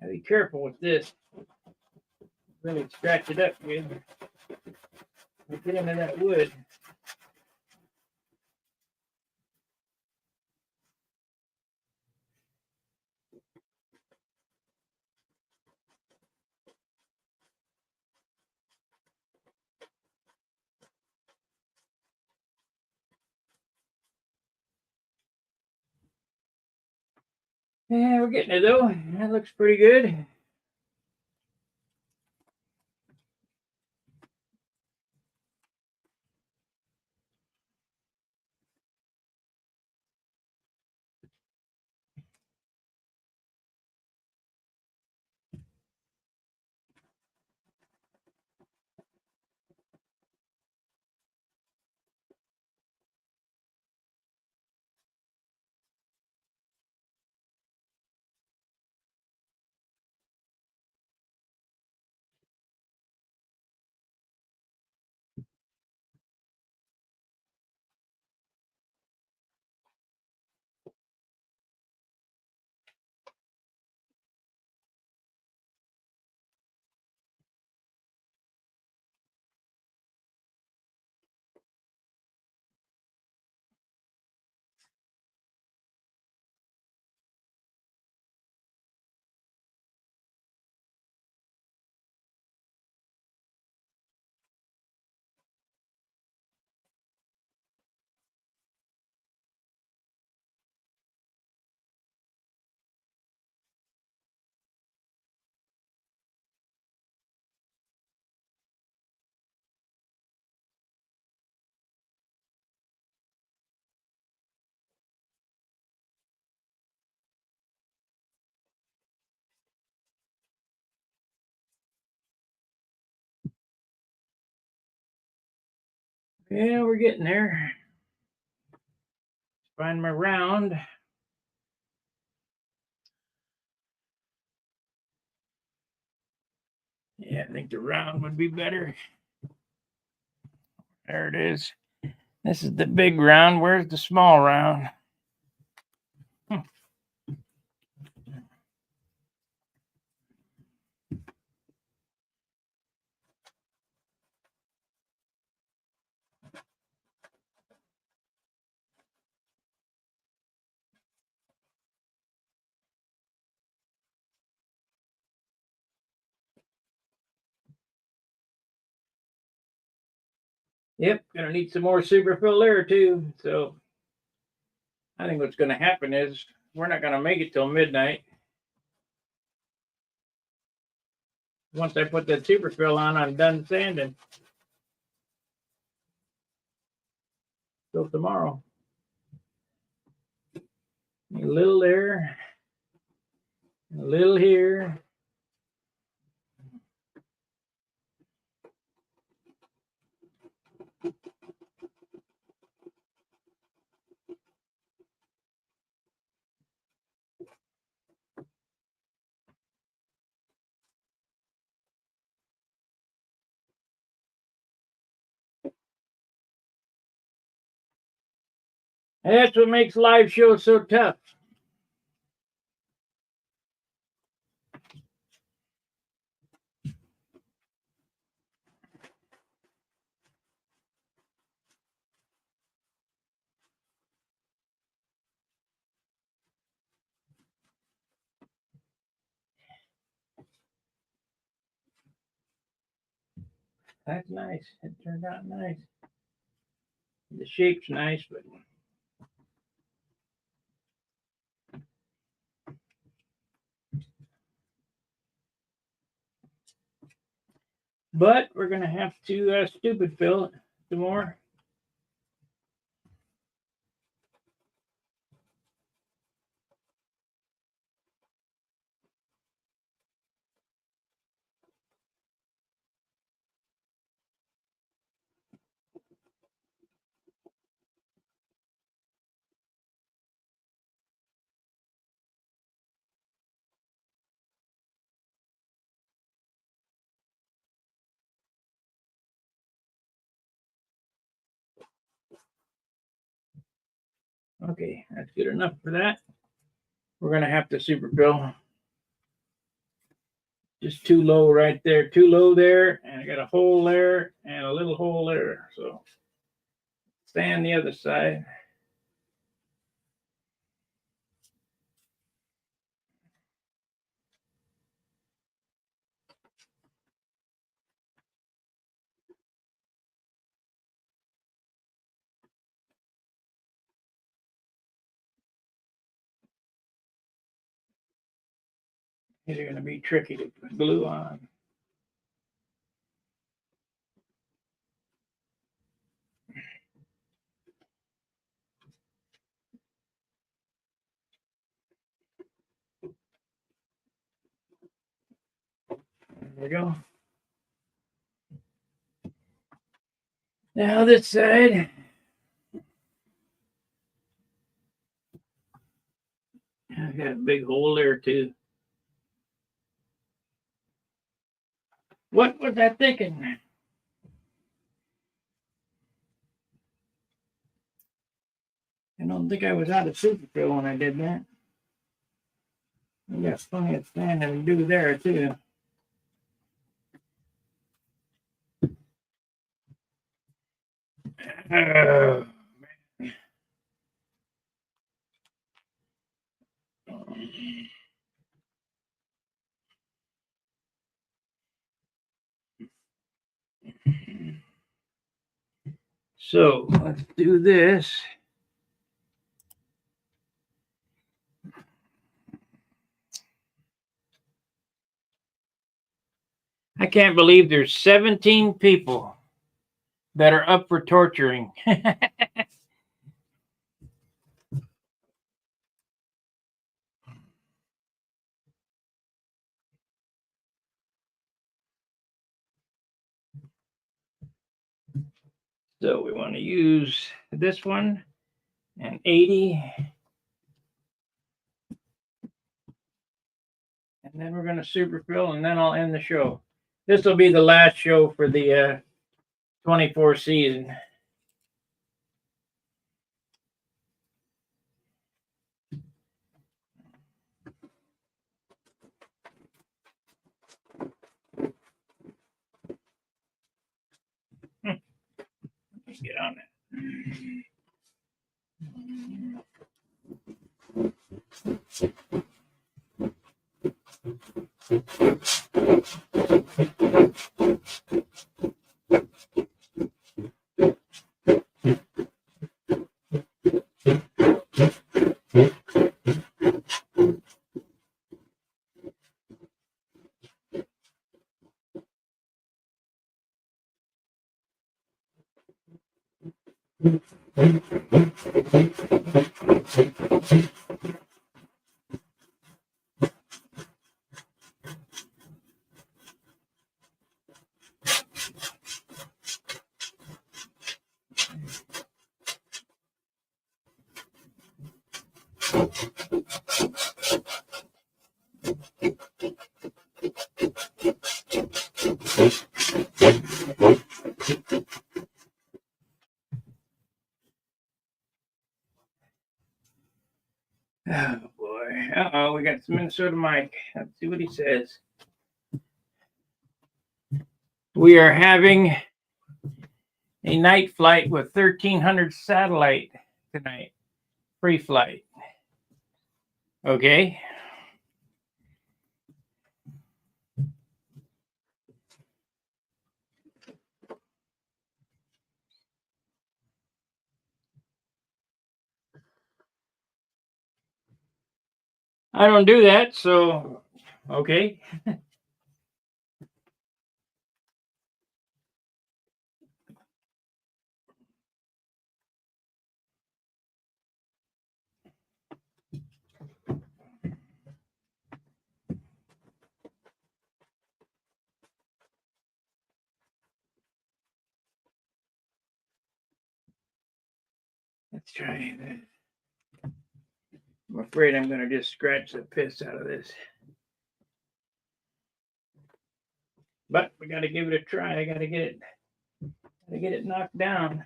Be careful with this. Really scratch it up good. Get into that wood. Yeah, we're getting it though. That looks pretty good. Yeah, we're getting there. Find my round. Yeah, I think the round would be better. There it is. This is the big round. Where's the small round? Yep, gonna need some more superfill there too. So I think what's gonna happen is we're not gonna make it till midnight. Once I put that superfill on, I'm done sanding. Till tomorrow. A little there, a little here. That's what makes live shows so tough. That's nice. It turned out nice. The shape's nice, but we're gonna have to stupid fill it some more. Okay, that's good enough for that. We're gonna have to superfill Just too low right there. Too low there. And I got a hole there and a little hole there. So stay on the other side. These are going to be tricky to put glue on. There we go. Now this side. I got a big hole there too. What was I thinking? I don't think I was out of superfill when I did that. I got plenty of sanding to do there too. So let's do this. I can't believe there's 17 people that are up for torturing. So we want to use this one and 80. And then we're going to superfill, and then I'll end the show. This will be the last show for the 24 season. Let's get on that. Oh boy. Uh-oh, we got some Minnesota Mike. Let's see what he says. We are having a night flight with 1300 satellite tonight. Free flight. Okay. I don't do that, so okay. Let's try this. I'm afraid I'm going to just scratch the piss out of this. But we got to give it a try. I got to get it knocked down.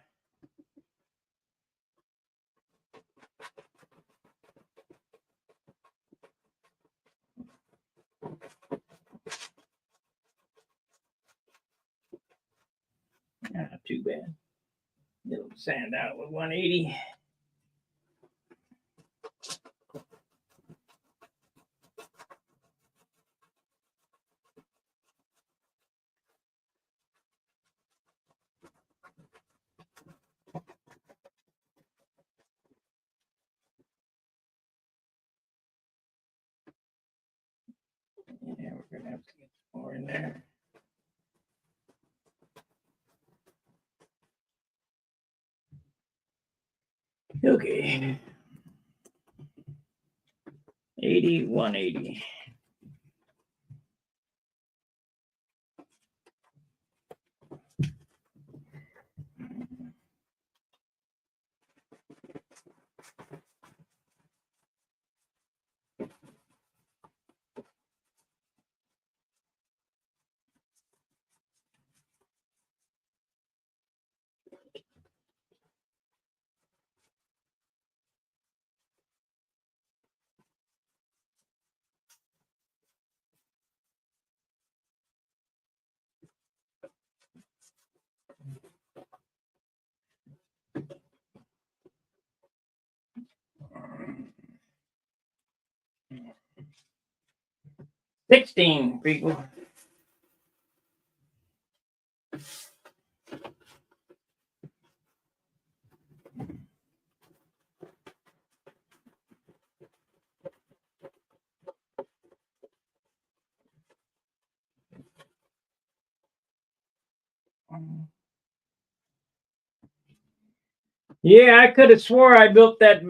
Not too bad. It'll sand out with 180. Yeah, we're gonna have to get some more in there. Okay. 80, 180. $16, people. Yeah, I could have swore I built that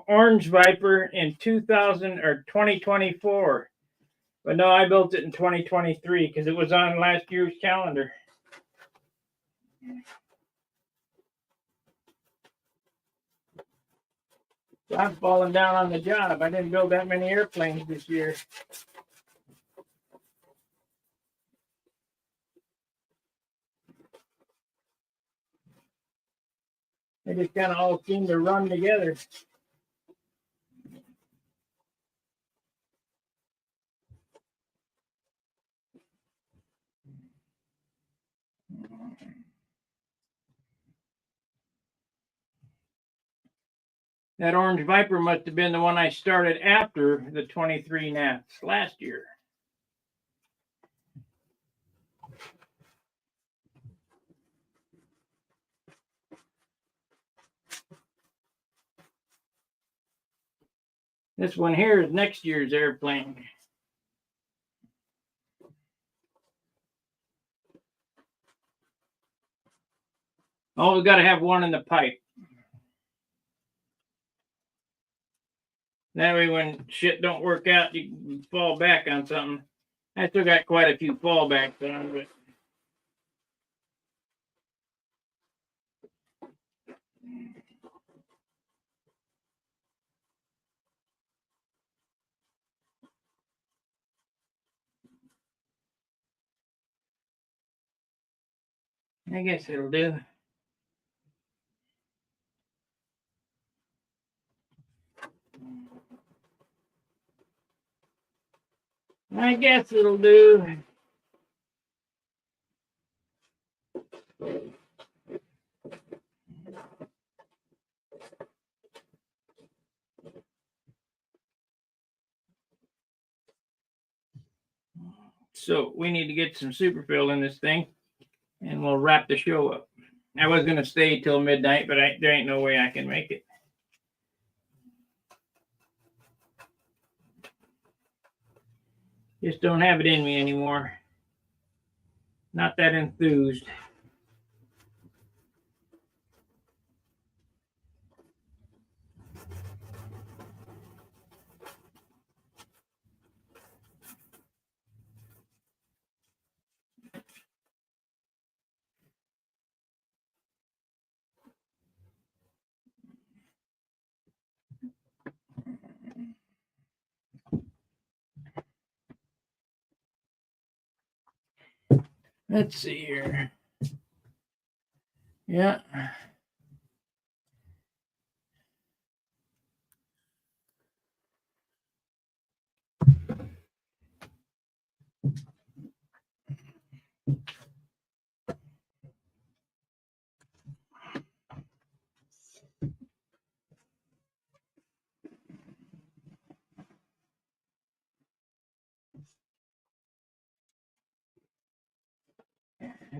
Orange Viper in 2000 or 2024, but no, I built it in 2023 because it was on last year's calendar. So I'm falling down on the job. I didn't build that many airplanes this year. They just kind of all seem to run together. That Orange Viper must have been the one I started after the 23 Nats last year. This one here is next year's airplane. Oh, we got to have one in the pipe. That way when shit don't work out, you can fall back on something. I still got quite a few fallbacks on, but I guess it'll do. I guess it'll do. So we need to get some superfill in this thing, and we'll wrap the show up. I was gonna stay till midnight, but there ain't no way I can make it. Just don't have it in me anymore. Not that enthused. Let's see here. Yeah.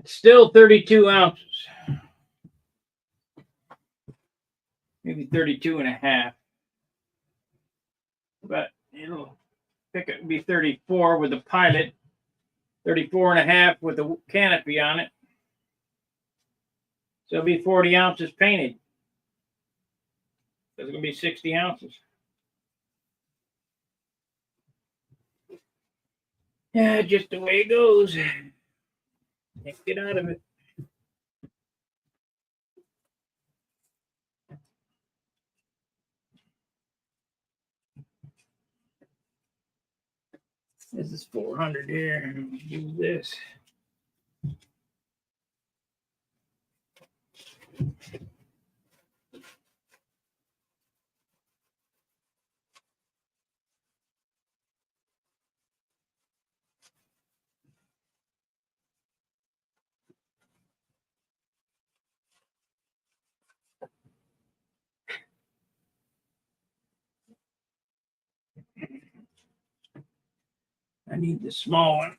It's still 32 ounces. Maybe 32 and a half. But it'll pick it be 34 with the pilot, 34 and a half with the canopy on it. So it'll be 40 ounces painted. So it's going to be 60 ounces. Yeah, just the way it goes. Can't get out of it. This is 400 here. Use this. I need the small one.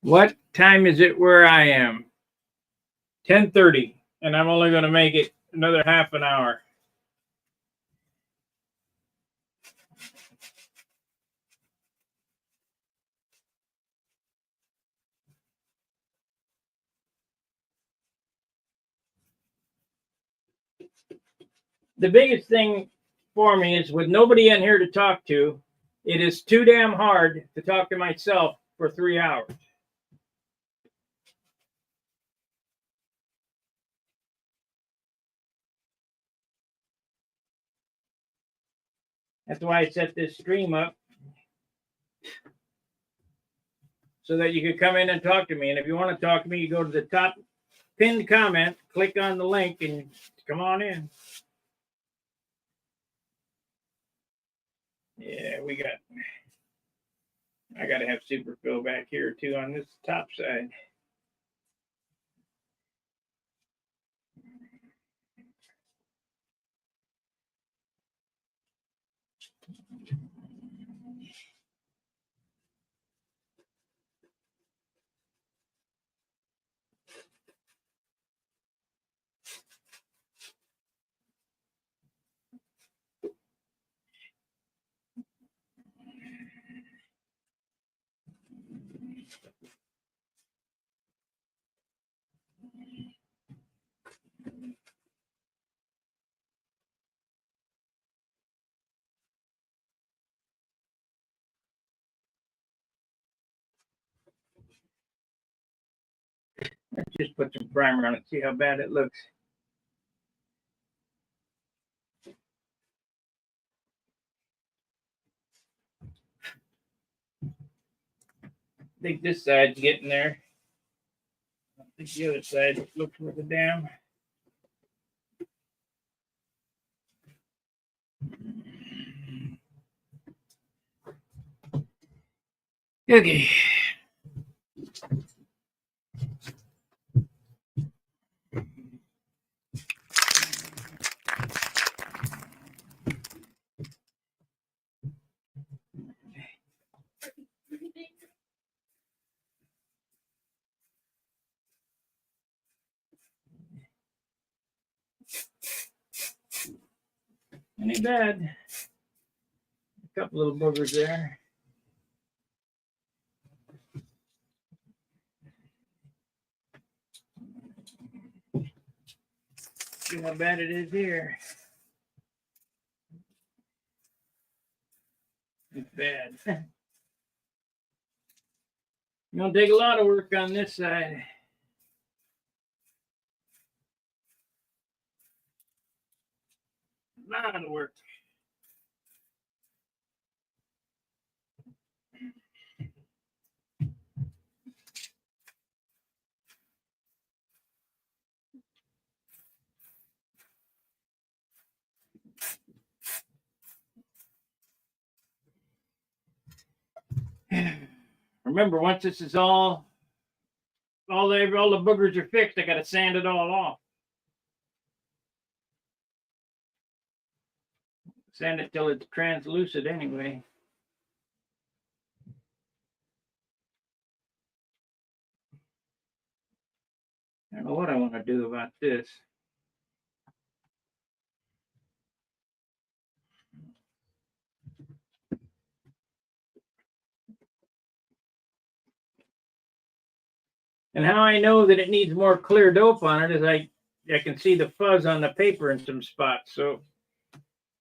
What time is it where I am? 10:30, and I'm only going to make it another half an hour. The biggest thing for me is with nobody in here to talk to, it is too damn hard to talk to myself for 3 hours. That's why I set this stream up so that you could come in and talk to me. And if you want to talk to me, you go to the top pinned comment, click on the link, and come on in. Yeah, I got to have superfill back here too on this top side. Let's just put some primer on it, see how bad it looks. I think this side's getting there. I think the other side looks like a damn. Okay. Ain't bad. A couple little boogers there. See how bad it is here. It's bad. It's gonna take a lot of work on this side. A lot of work. Remember, once this is all the boogers are fixed, I got to sand it all off. Sand it till it's translucent anyway. I don't know what I want to do about this. And how I know that it needs more clear dope on it is I can see the fuzz on the paper in some spots. So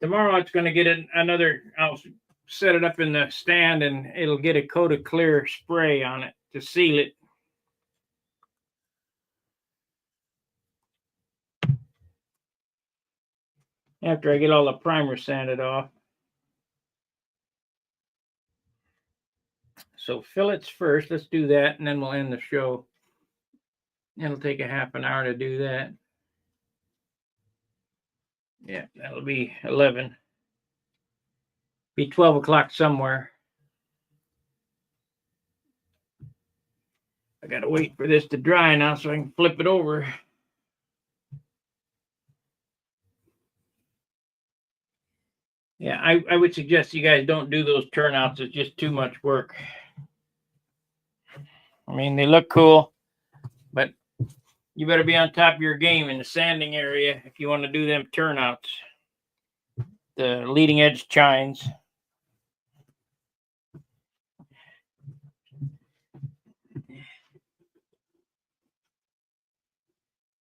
tomorrow it's going to get another, I'll set it up in the stand and it'll get a coat of clear spray on it to seal it. After I get all the primer sanded off. So fillets first, let's do that, and then we'll end the show. It'll take a half an hour to do that. Yeah, that'll be 11. Be 12 o'clock somewhere. I gotta wait for this to dry now so I can flip it over. Yeah, I would suggest you guys don't do those turnouts. It's just too much work. I mean, they look cool, but you better be on top of your game in the sanding area if you want to do them turnouts. The leading edge chines.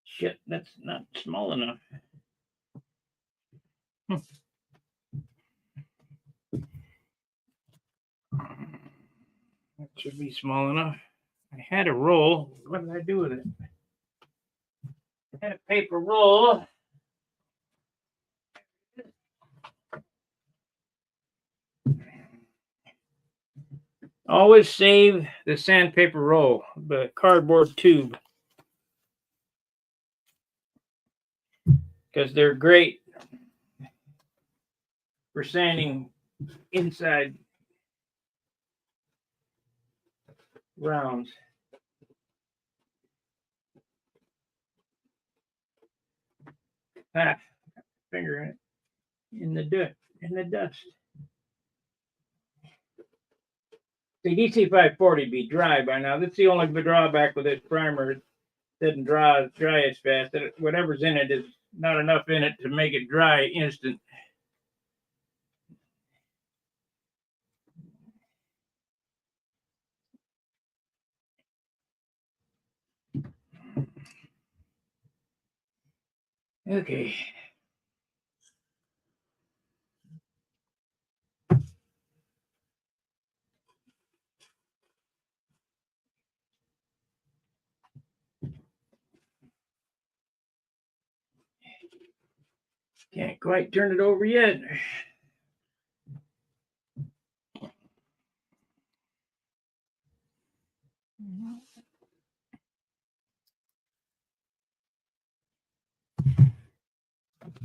Shit, that's not small enough. That should be small enough. I had a roll. What did I do with it? I had a paper roll. Always save the sandpaper roll, the cardboard tube, because they're great for sanding inside rounds. Finger in it, in the dust. The DC 540 be dry by now. That's the only drawback with this primer. It doesn't dry as fast. Whatever's in it is not enough in it to make it dry instant. Okay. Can't quite turn it over yet.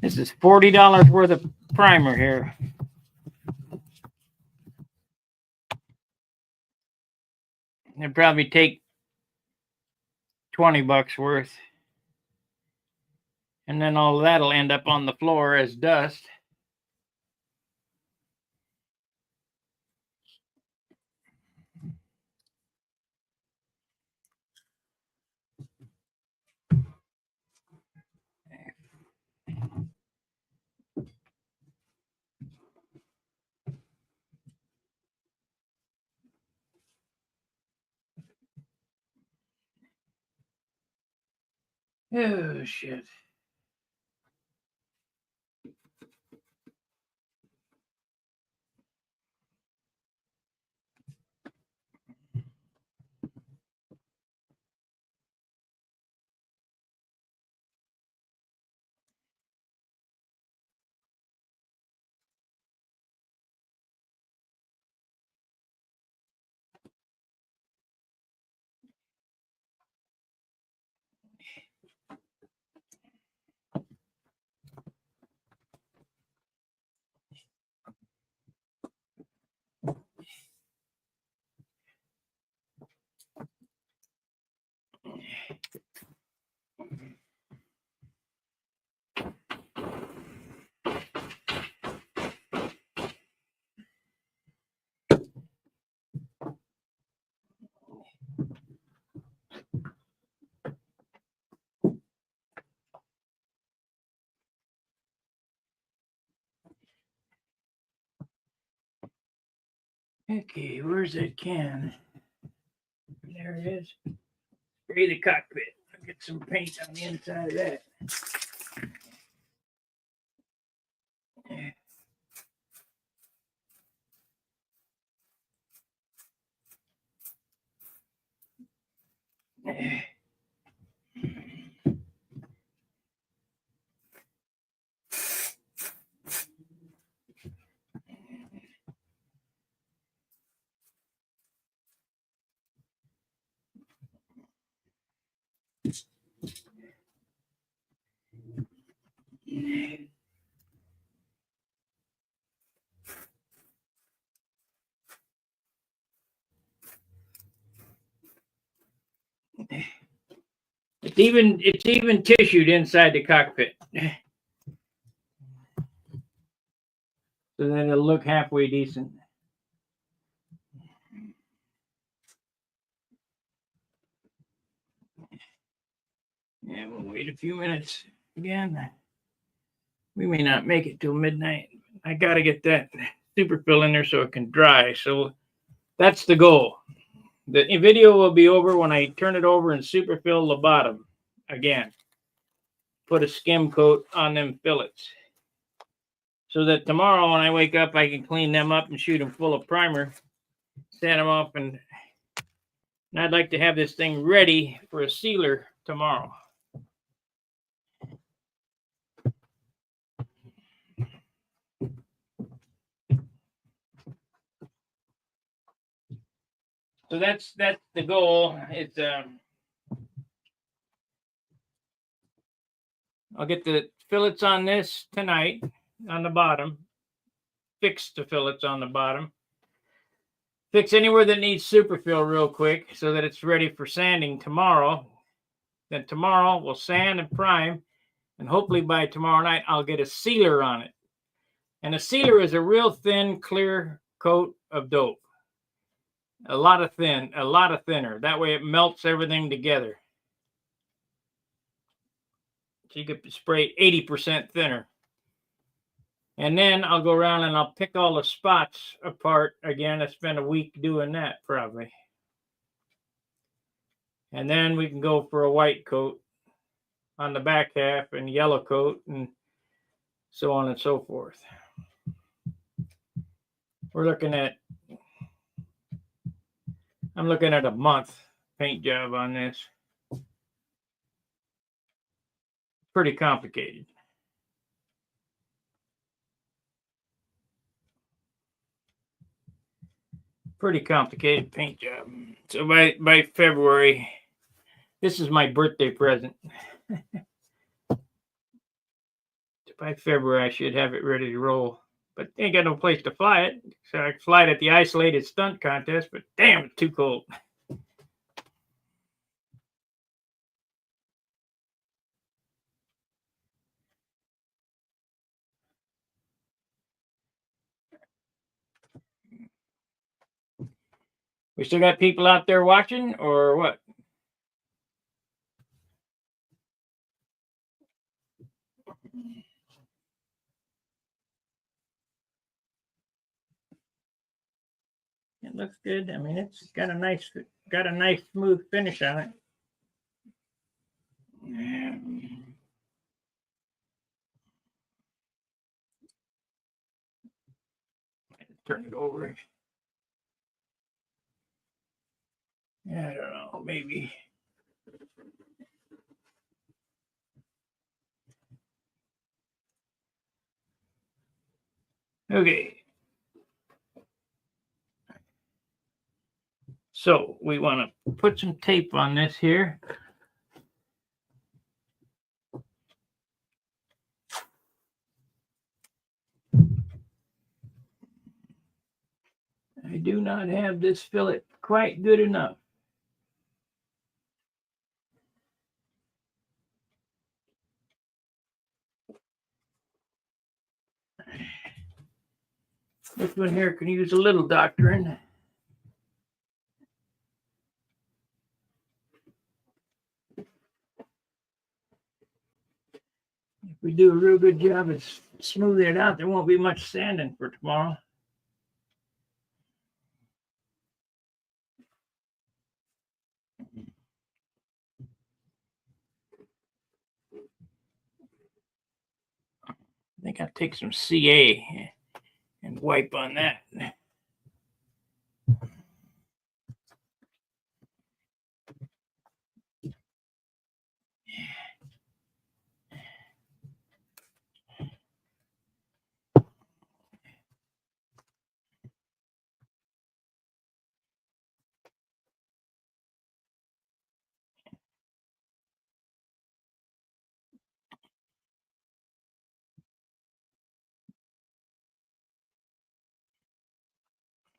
This is $40 worth of primer here. It'd probably take 20 bucks worth. And then all of that'll end up on the floor as dust. Oh, shit. Okay, where's that can? There it is. Spray the cockpit. I'll get some paint on the inside of that. It's even tissued inside the cockpit. So then it'll look halfway decent. Yeah, we'll wait a few minutes again. We may not make it till midnight. I got to get that superfill in there so it can dry. So that's the goal. The video will be over when I turn it over and superfill the bottom again. Put a skim coat on them fillets so that tomorrow when I wake up, I can clean them up and shoot them full of primer, sand them off, and I'd like to have this thing ready for a sealer tomorrow. So that's the goal. It's I'll get the fillets on this tonight on the bottom. Fix the fillets on the bottom. Fix anywhere that needs superfill real quick so that it's ready for sanding tomorrow. Then tomorrow we'll sand and prime, and hopefully by tomorrow night I'll get a sealer on it. And a sealer is a real thin, clear coat of dope. A lot thinner. That way it melts everything together. So you could spray 80% thinner. And then I'll go around and I'll pick all the spots apart again. I spend a week doing that probably. And then we can go for a white coat on the back half and yellow coat and so on and so forth. I'm looking at a month paint job on this. Pretty complicated. Pretty complicated paint job. So by February, this is my birthday present. By February, I should have it ready to roll. But they ain't got no place to fly it. So I fly it at the isolated stunt contest, but damn, it's too cold. We still got people out there watching, or what? It looks good. I mean, it's got a nice smooth finish on it. Yeah. Turn it over. Yeah, I don't know, maybe. Okay. So we want to put some tape on this here. I do not have this fillet quite good enough. This one here can use a little doctoring. If we do a real good job of smoothing it out, there won't be much sanding for tomorrow. I think I'll take some CA and wipe on that.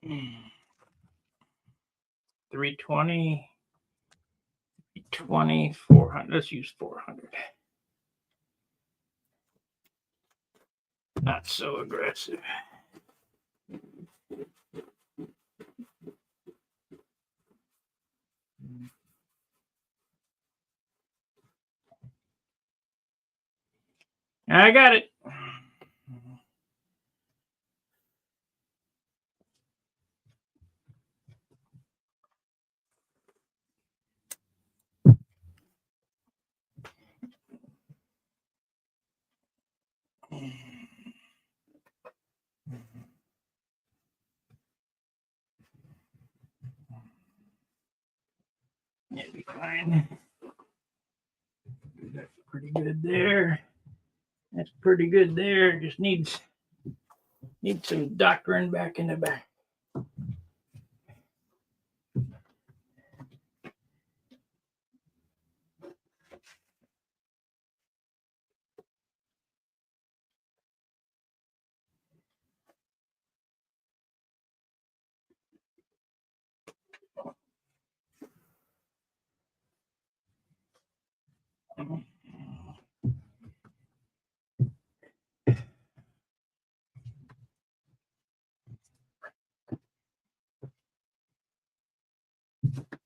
Mm. 320, 20, 400. Let's use 400. Not so aggressive. I got it. It'll be fine. That's pretty good there. That's pretty good there. Just needs some doctoring back in the back.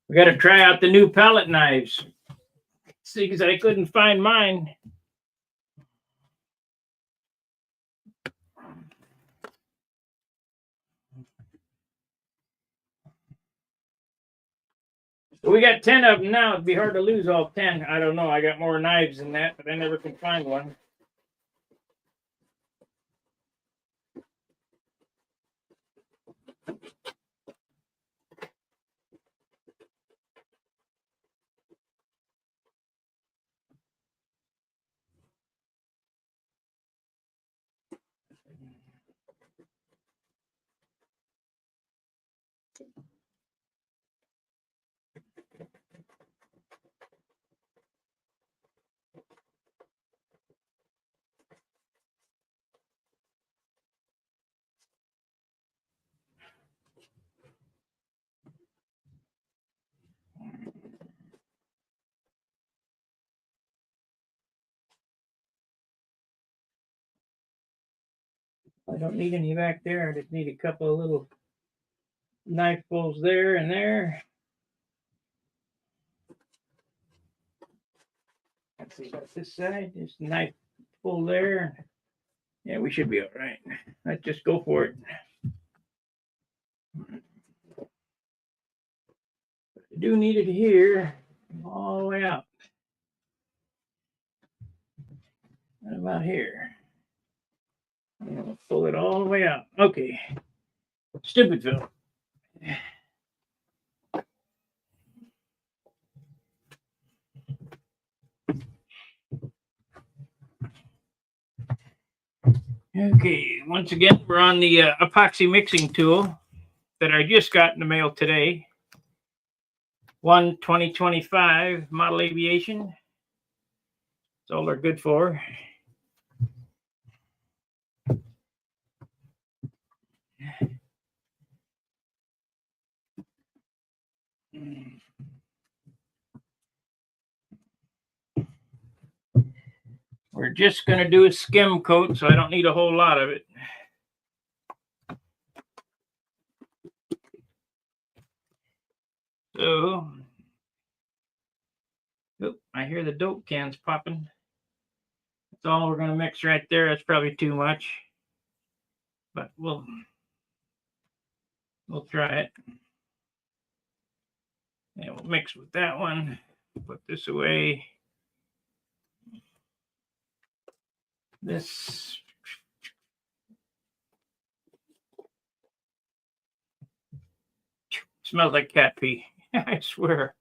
We got to try out the new palette knives. See, because I couldn't find mine. So we got 10 of them now. It'd be hard to lose all 10. I don't know. I got more knives than that, but I never can find one. I don't need any back there. I just need a couple of little knife-fuls there and there. Let's see about this side. Just a knife full there. Yeah, we should be all right. Let's just go for it. I do need it here, all the way out. What about here? I'm gonna pull it all the way out. Okay. Stupidville. Okay, once again, we're on the epoxy mixing tool that I just got in the mail today. 2025 model aviation. That's all they're good for. We're just going to do a skim coat, so I don't need a whole lot of it. So, oop, I hear the dope cans popping. That's all we're going to mix right there. That's probably too much, but we'll try it. And we'll mix with that one. Put this away. This smells like cat pee. I swear.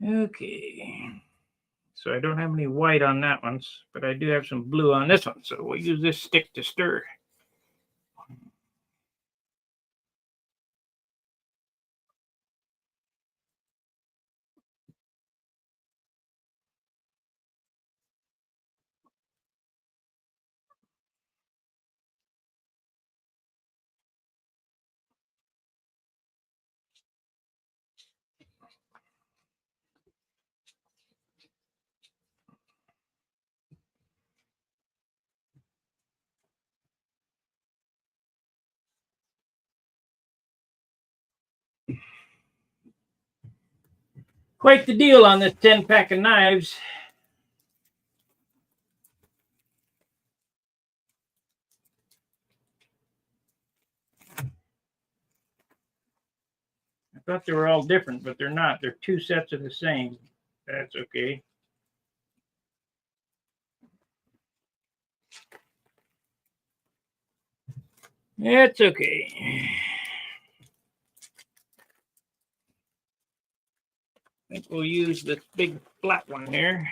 Okay. So I don't have any white on that one, but I do have some blue on this one. So we'll use this stick to stir. Quite the deal on this 10-pack of knives. I thought they were all different, but they're not. They're two sets of the same. That's okay. It's okay. I think we'll use this big flat one here.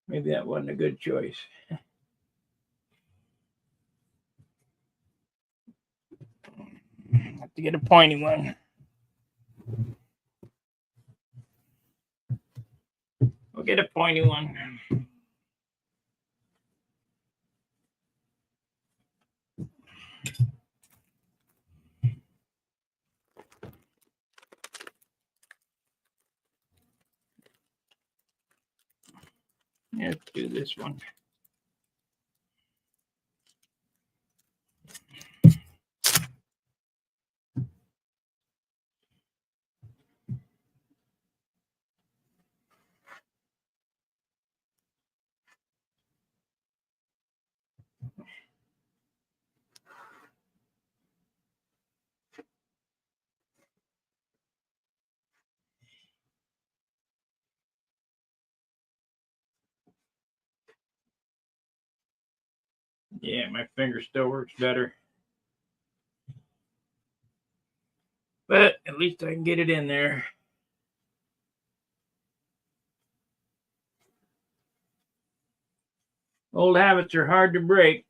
Maybe that wasn't a good choice. Have to get a pointy one. We'll get a pointy one. Let's do this one. Yeah, my finger still works better. But at least I can get it in there. Old habits are hard to break.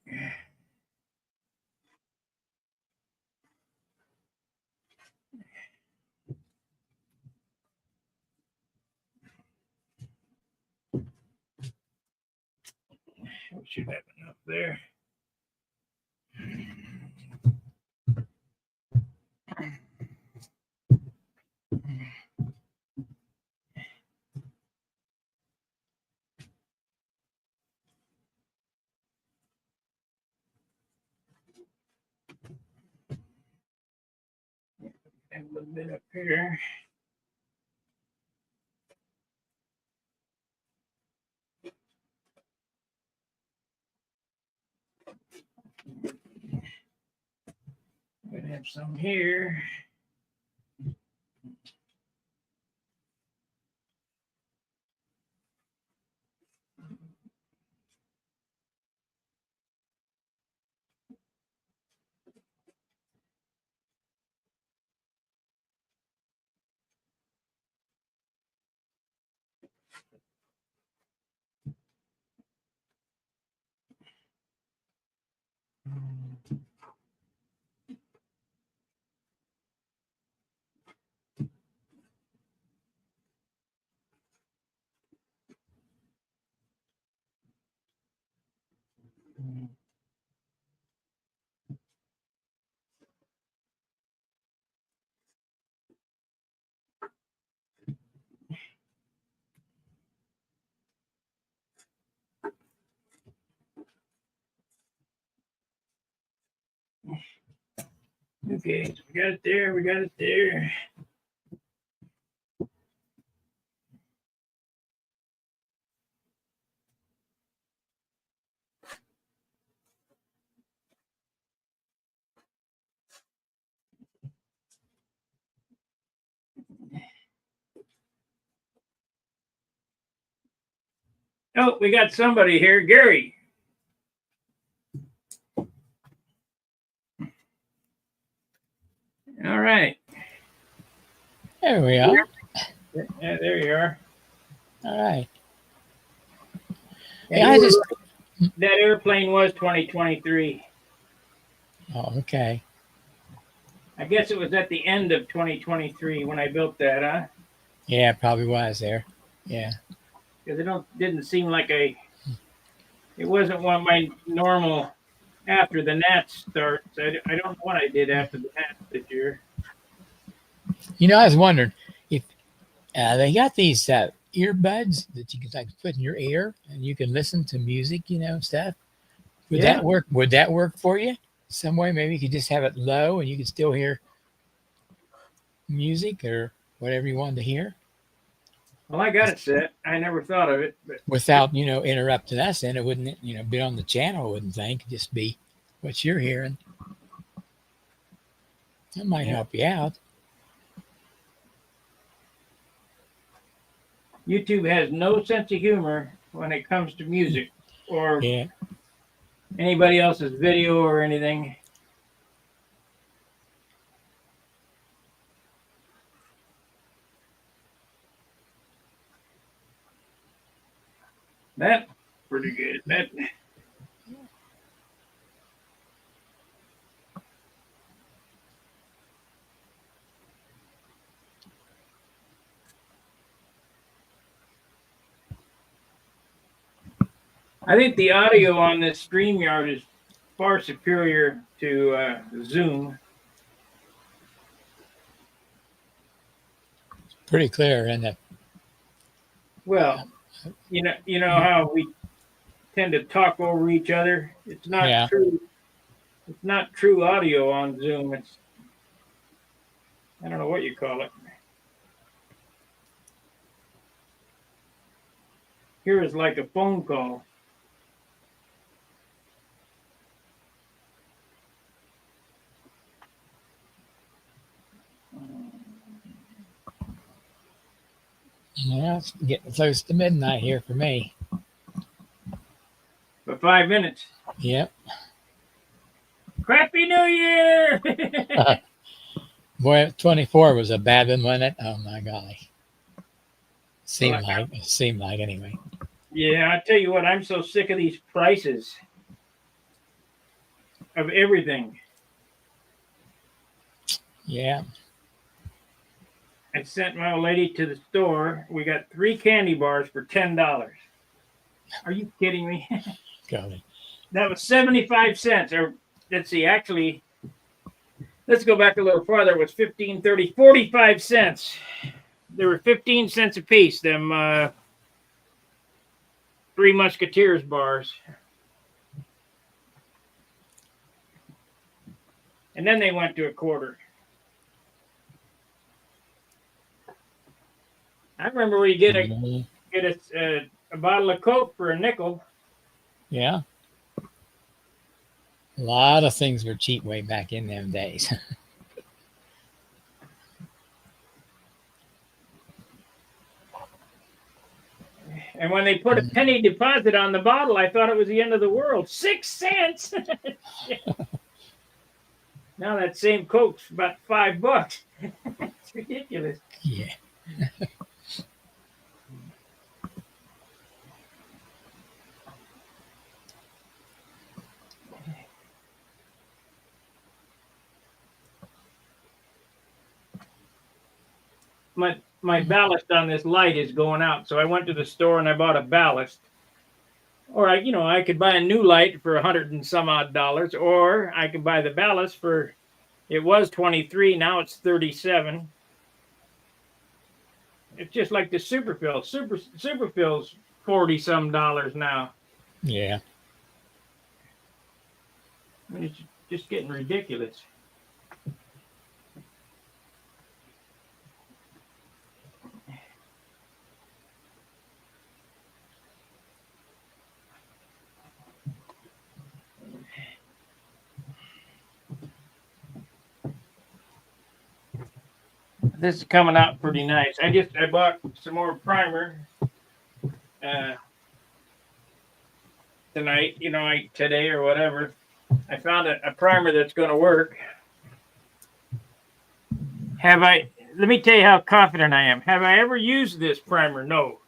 We should have enough there. A little bit up here. I'm gonna have some here. Okay, so we got it there. We got it there. Oh, we got somebody here, Gary. All right. There we are. Yeah, there you are. All right. And Yeah, I just. that airplane was 2023. Oh, okay. I guess it was at the end of 2023 when I built that, huh? Yeah, it probably was there. Yeah. Because didn't seem like it wasn't one of my normal after the Nats starts. I don't know what I did after the Nats this year. You know, I was wondering if they got these earbuds that you can like put in your ear and you can listen to music, stuff. Would Yeah. that work? Would that work for you? Some way, maybe you could just have it low and you could still hear music or whatever you wanted to hear Well, I got it set. I never thought of it, but without, interrupting us. And it wouldn't, be on the channel. I wouldn't think. It'd just be what you're hearing. That might help you out. YouTube has no sense of humor when it comes to music or Yeah. anybody else's video or anything. That's pretty good. I think the audio on this StreamYard is far superior to Zoom. Pretty clear, isn't it? Well, you know how we tend to talk over each other. It's not true. It's not true audio on Zoom. It's I don't know what you call it. Here is like a phone call. Yeah, it's getting close to midnight here for me. For 5 minutes. Yep. Crappy New Year! Boy, 24 was a bad one, wasn't it? Oh my golly. Seemed like anyway. Yeah, I tell you what, I'm so sick of these prices of everything. Yeah. I sent my old lady to the store. We got 3 candy bars for $10. Are you kidding me? Golly. That was 75 cents. Or let's see, actually, let's go back a little farther. It was 15, 30, 45 cents. They were 15 cents a piece, them 3 Musketeers bars. And then they went to a quarter. I remember we get a bottle of Coke for a nickel. Yeah. A lot of things were cheap way back in them days. And when they put a penny deposit on the bottle, I thought it was the end of the world. 6 cents. Now that same Coke's about $5. It's ridiculous. Yeah. my ballast on this light is going out. So I went to the store and I bought a ballast. Or I could buy a new light for $100 and some odd, or I could buy the ballast for, it was 23, now it's 37. It's just like the Superfill. Superfill's 40 some dollars now. Yeah. I mean, it's just getting ridiculous. This is coming out pretty nice. I bought some more primer tonight, today or whatever. I found a primer that's going to work. Let me tell you how confident I am. Have I ever used this primer? No.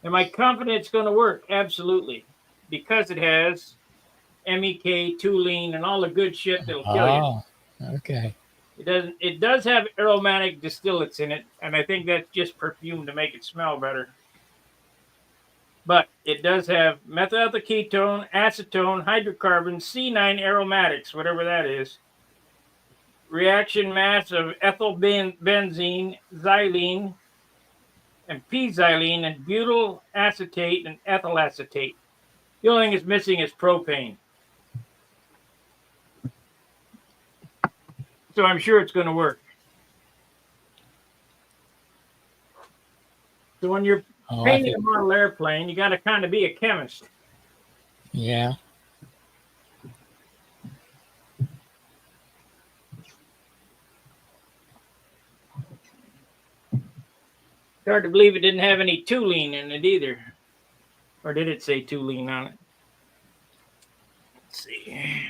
Am I confident it's going to work? Absolutely. Because it has MEK, toluene, and all the good shit that'll kill you. Oh, okay. It does have aromatic distillates in it, and I think that's just perfume to make it smell better. But it does have methylketone, acetone, hydrocarbons, C9 aromatics, whatever that is. Reaction mass of ethyl benzene, xylene, and p-xylene, and butyl acetate and ethyl acetate. The only thing it's missing is propane. So I'm sure it's going to work. So when you're painting a model airplane, you got to kind of be a chemist. Yeah. It's hard to believe it didn't have any toluene in it either. Or did it say toluene on it? Let's see.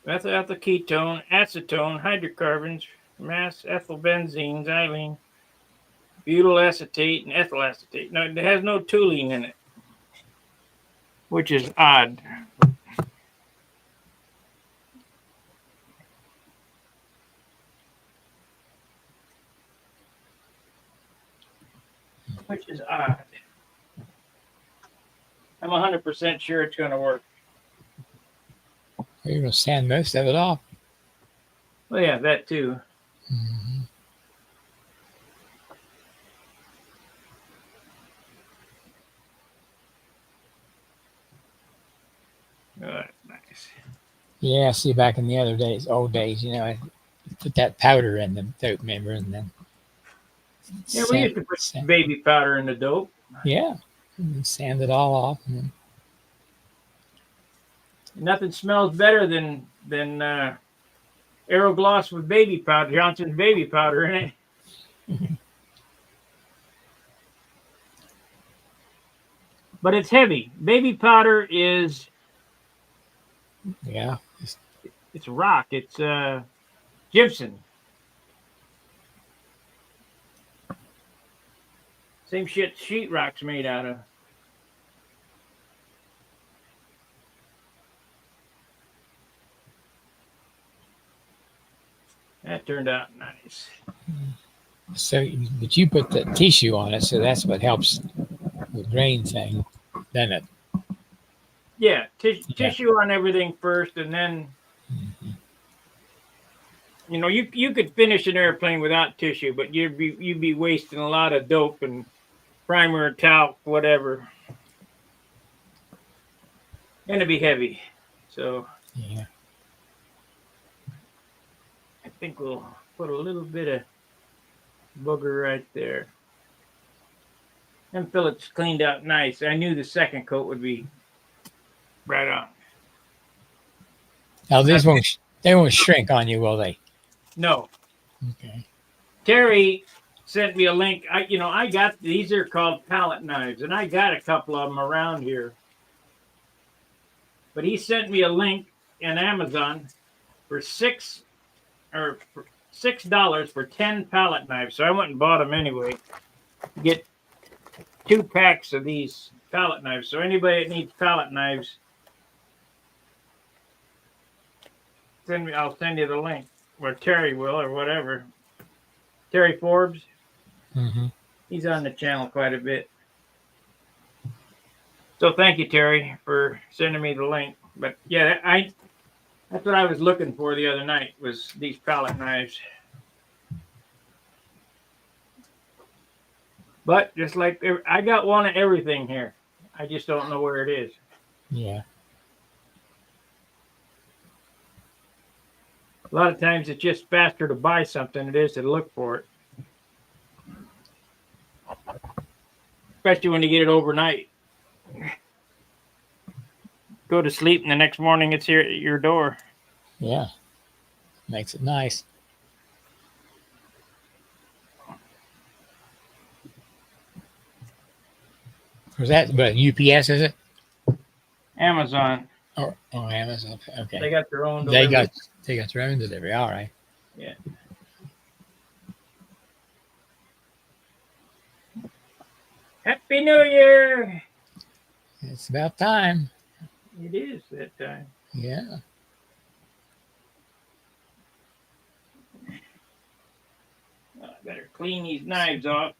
Methylketone, acetone, hydrocarbons, mass ethylbenzene, xylene, butyl acetate, and ethyl acetate. No, it has no toluene in it, which is odd. Which is odd. I'm 100% sure it's going to work. You're going to sand most of it off. Well, yeah, that too. Mm-hmm. Oh, that's nice. Yeah, see, back in the old days, I put that powder in the dope, remember, and then yeah, we used to put baby powder in the dope. Yeah, and sand it all off. And nothing smells better than Aerogloss with baby powder, Johnson's baby powder in it. But it's heavy. Baby powder is it's rock. It's gypsum. Same shit sheetrock's made out of. That turned out nice. So, but you put the tissue on it, so that's what helps the grain thing, doesn't it? Yeah, tissue on everything first, and then you could finish an airplane without tissue, but you'd be wasting a lot of dope and primer, talc, whatever, and it'd be heavy. So yeah, I think we'll put a little bit of booger right there. Until it's cleaned out nice. I knew the second coat would be right on. Now they won't shrink on you, will they? No. Okay. Terry sent me a link. I got these are called palette knives, and I got a couple of them around here. But he sent me a link in Amazon for $6 for 10 palette knives. So I went and bought them anyway. Get 2 packs of these palette knives. So anybody that needs palette knives, I'll send you the link, or Terry will, or whatever. Terry Forbes. Mm-hmm. He's on the channel quite a bit. So thank you, Terry, for sending me the link. But yeah, that's what I was looking for the other night, was these palette knives. But just like I got one of everything here. I just don't know where it is. Yeah. A lot of times it's just faster to buy something than it is to look for it. Especially when you get it overnight. Go to sleep and the next morning it's here at your door. Yeah. Makes it nice. Was that, but UPS, is it? Amazon. Or Amazon? Okay. They got their own They delivery. got their own delivery. All right. Yeah. Happy New Year! It's about time. It is that time. Yeah. I better clean these knives off.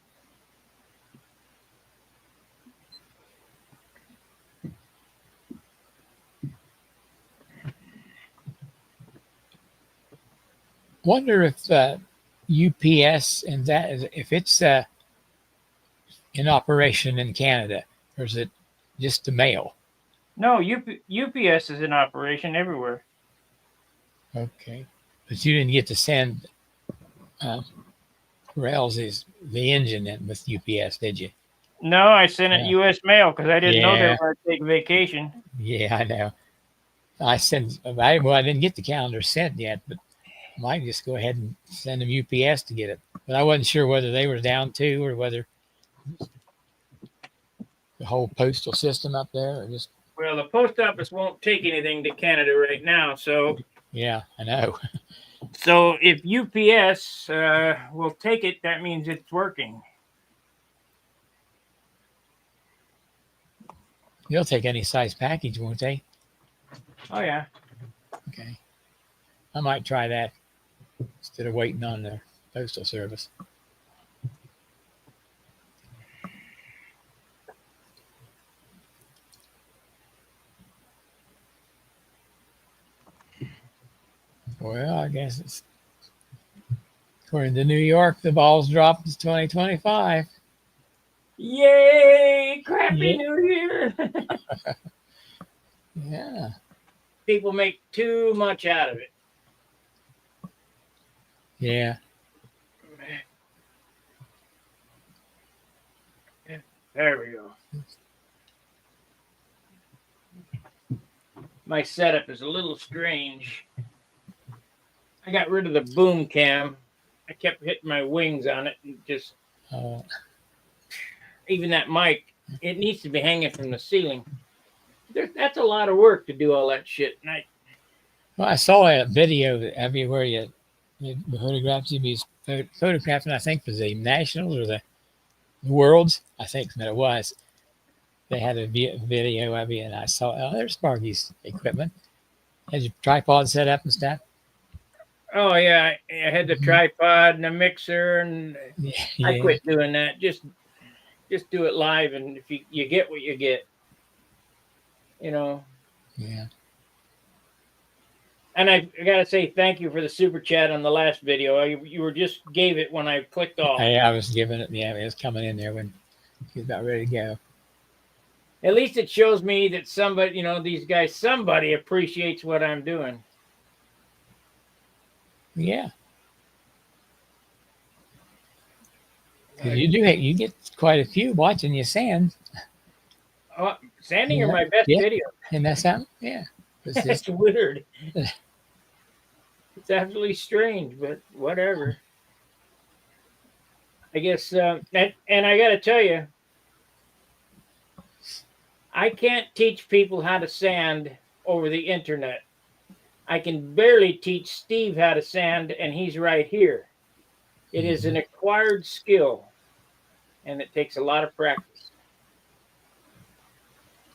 Wonder if UPS and that is, if it's in operation in Canada, or is it just the mail? No, UPS is in operation everywhere. Okay, but you didn't get to send Rails' the engine in with UPS, did you? No, I sent it Yeah. U.S. mail because I didn't know they Yeah. were going to take vacation. Yeah, I know. I didn't get the calendar sent yet, but I might just go ahead and send them UPS to get it. But I wasn't sure whether they were down too, or whether the whole postal system up there, or just, Well, the post office won't take anything to Canada right now, so yeah, I know. so if UPS will take it, that means it's working. They'll take any size package, won't they? Oh yeah. Okay. I might try that instead of waiting on the postal service. Well, I guess it's according to New York, the ball's dropped. It's 2025. Yay! Crappy Yeah. New Year. Yeah. People make too much out of it. Yeah. There we go. My setup is a little strange. I got rid of the boom cam. I kept hitting my wings on it and just even that mic, it needs to be hanging from the ceiling. That's a lot of work to do all that shit. And Well, I saw a video everywhere you photographs you was photographing. I think for the Nationals or the Worlds. I think that it was. They had a video of you, and I saw, oh, there's Sparky's equipment. Had your tripod set up and stuff. oh yeah, I had the tripod and a mixer, and Yeah. I quit doing that. Just do it live, and if you get what you get, you know. Yeah. And I gotta say thank you for the super chat on the last video. You were just gave it when I clicked off. I was giving it. Yeah, it was coming in there when he was about ready to go. At least it shows me that somebody, you know, these guys, somebody appreciates what I'm doing. Yeah. You get quite a few watching you sand. Oh, sanding Yeah, are my best yeah. video. And that's something? Yeah. It's It's just, weird. It's absolutely strange, but whatever. I guess, and I got to tell you, I can't teach people how to sand over the internet. I can barely teach Steve how to sand, and he's right here. It is an acquired skill, and it takes a lot of practice.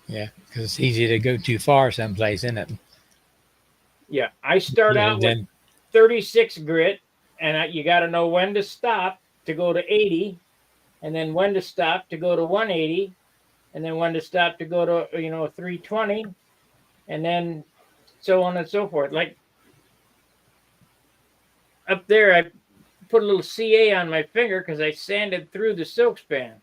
yeah, because it's easy to go too far someplace, isn't it? Yeah, I start Yeah, out with then 36 grit, and you got to know when to stop to go to 80, and then when to stop to go to 180, and then when to stop to go to 320, and then so on and so forth. Like up there, I put a little CA on my finger because I sanded through the silk span.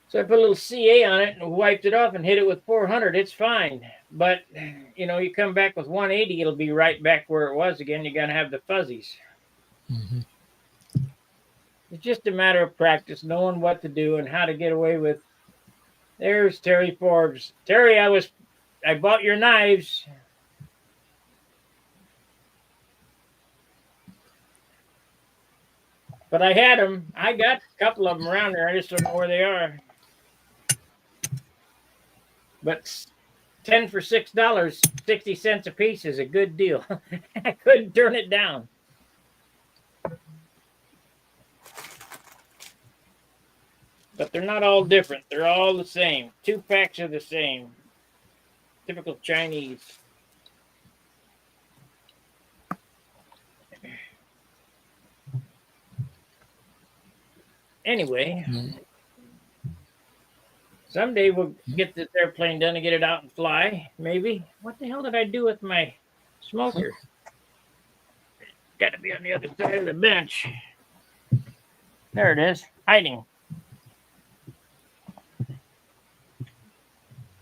So I put a little CA on it and wiped it off and hit it with 400. It's fine. But, you come back with 180, it'll be right back where it was again. You're going to have the fuzzies. mhm. It's just a matter of practice, knowing what to do and how to get away with. There's Terry Forbes. Terry, I bought your knives. But I had them. I got a couple of them around there. I just don't know where they are. But 10 for $6, 60 cents a piece is a good deal. I couldn't turn it down. But they're not all different. They're all the same. 2 packs are the same. Typical Chinese. Anyway, someday we'll get this airplane done and get it out and fly. Maybe. What the hell did I do with my smoker? Got to be on the other side of the bench. There it is, hiding.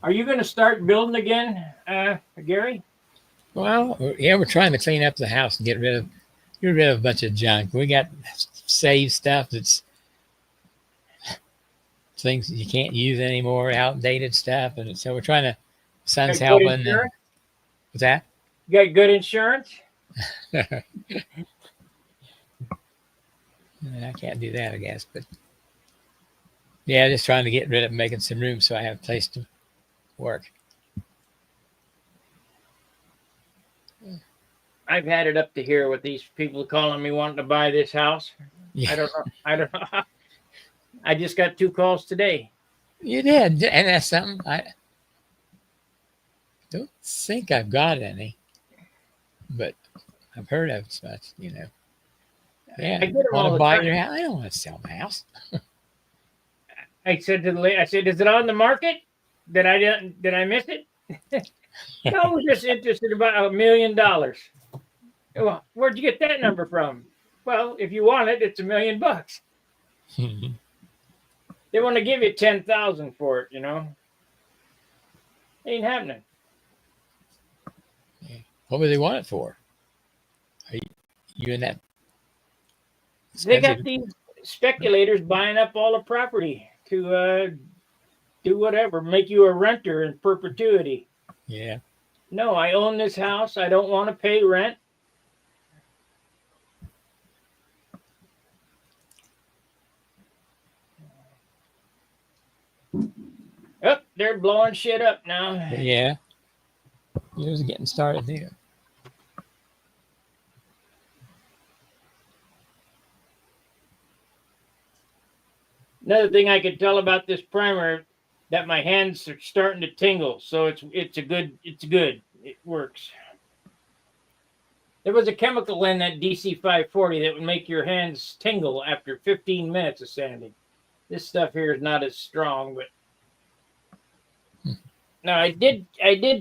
Are you going to start building again, Gary? Well, yeah, we're trying to clean up the house and get rid of a bunch of junk. We got saved stuff that's things you can't use anymore, outdated stuff, and so we're trying to. Son's Got good helping. insurance? What's that? You got good insurance? I can't do that, I guess, but yeah, just trying to get rid of making some room so I have a place to work. I've had it up to here with these people calling me wanting to buy this house. Yeah. I don't know. I just got 2 calls today. You did, and that's something I don't think I've got any, but I've heard of it much, Yeah, I get them all want to the buy time. your house? I don't want to sell my house. I said to the lady, is it on the market? Did I miss it? No, I was just interested about $1 million. Well, where'd you get that number from? Well, if you want it, it's $1 million. They want to give you 10,000 for it, Ain't happening. What would they want it for? Are you in that? They got these speculators buying up all the property to do whatever, make you a renter in perpetuity. Yeah. No, I own this house. I don't want to pay rent. Oh, they're blowing shit up now. Yeah. Yours is getting started there. Another thing I could tell about this primer, that my hands are starting to tingle. So it's good. It works. There was a chemical in that DC 540 that would make your hands tingle after 15 minutes of sanding. This stuff here is not as strong, but no, I did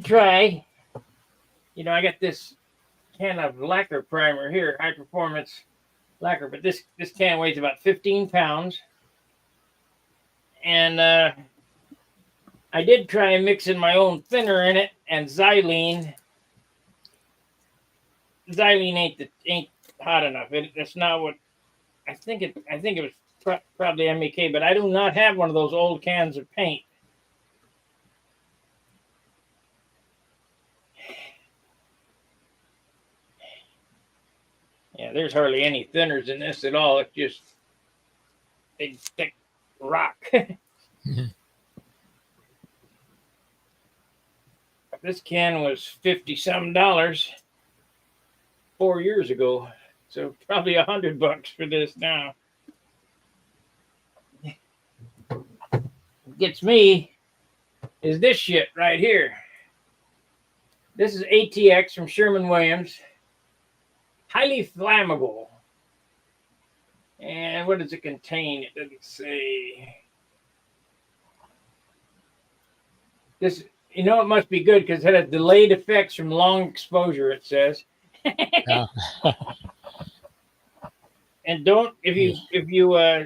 try. I got this can of lacquer primer here, high performance lacquer, but this can weighs about 15 pounds. And I did try mixing my own thinner in it and xylene. Xylene ain't hot enough. That's not what I think it. I think it was probably MEK, but I do not have one of those old cans of paint. Yeah, there's hardly any thinners in this at all. It's just big, thick rock. This can was $50-some 4 years ago, so probably $100 for this now. Gets me is this shit right here. This is ATX from Sherwin-Williams. Highly flammable. And what does it contain? It doesn't say. This, you know, it must be good because it has delayed effects from long exposure, it says. Oh. And don't, if you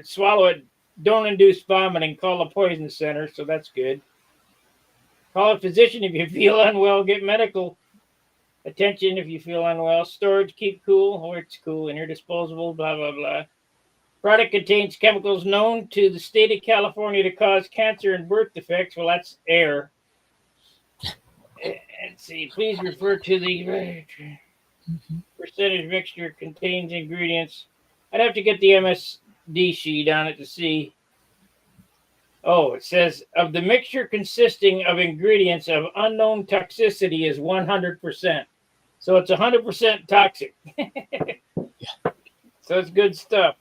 swallow it, don't induce vomiting. Call the poison center. So that's good. Call a physician if you feel unwell. Get medical attention if you feel unwell. Storage, keep cool. Or it's cool and you're disposable. Blah blah blah. Product contains chemicals known to the state of California to cause cancer and birth defects. Well, that's air. And see, please refer to the percentage mixture contains ingredients. I'd have to get the MSD sheet on it to see. Oh, it says of the mixture consisting of ingredients of unknown toxicity is 100%. So it's 100% toxic. Yeah. So it's good stuff.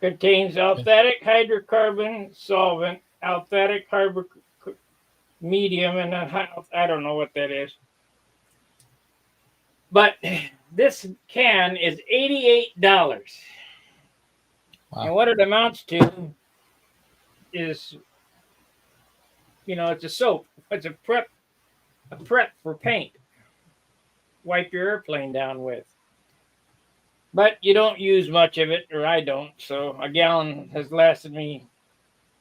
Contains alphatic hydrocarbon solvent, alphatic medium, and I don't know what that is. But this can is $88. Wow. And what it amounts to is, you know, it's a soap. It's a prep for paint. Wipe your airplane down with. But you don't use much of it, or I don't. So a gallon has lasted me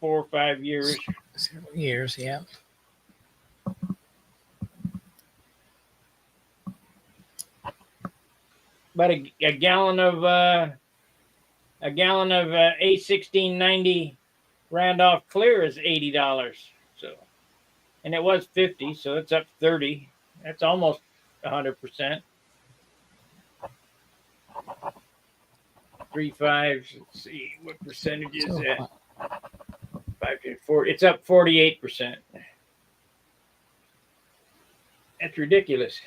4 or 5 years. Several years, yeah. But a gallon of A1690 Randolph Clear is $80. So, and it was 50, so it's up 30. That's almost 100%. 3.5. Let's see what percentage is that. 5 to 4. It's up 48%. That's ridiculous.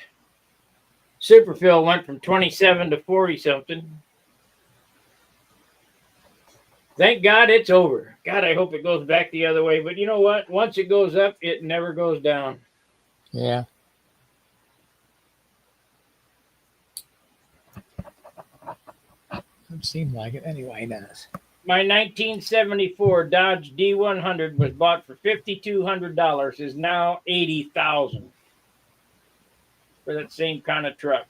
Superfill went from 27 to 40 something. Thank God it's over. God, I hope it goes back the other way. But you know what? Once it goes up, it never goes down. Yeah. It seemed like it anyway, does. My 1974 Dodge D100 was bought for $5,200. Is now $80,000 for that same kind of truck.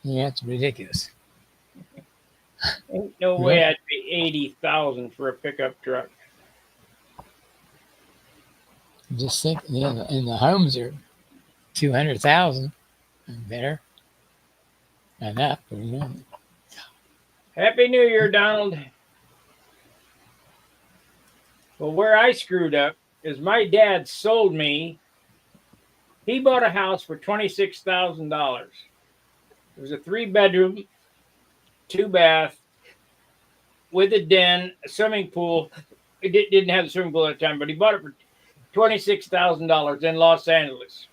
Yeah, it's ridiculous. Ain't no way I'd pay $80,000 for a pickup truck. Just think, yeah, and the homes are 200,000 and better. Enough, but you know. Happy New Year, Donald. Well, where I screwed up is my dad sold me. He bought a house for $26,000. It was a 3-bedroom, 2-bath with a den, a swimming pool. It didn't have a swimming pool at the time, but he bought it for $26,000 in Los Angeles.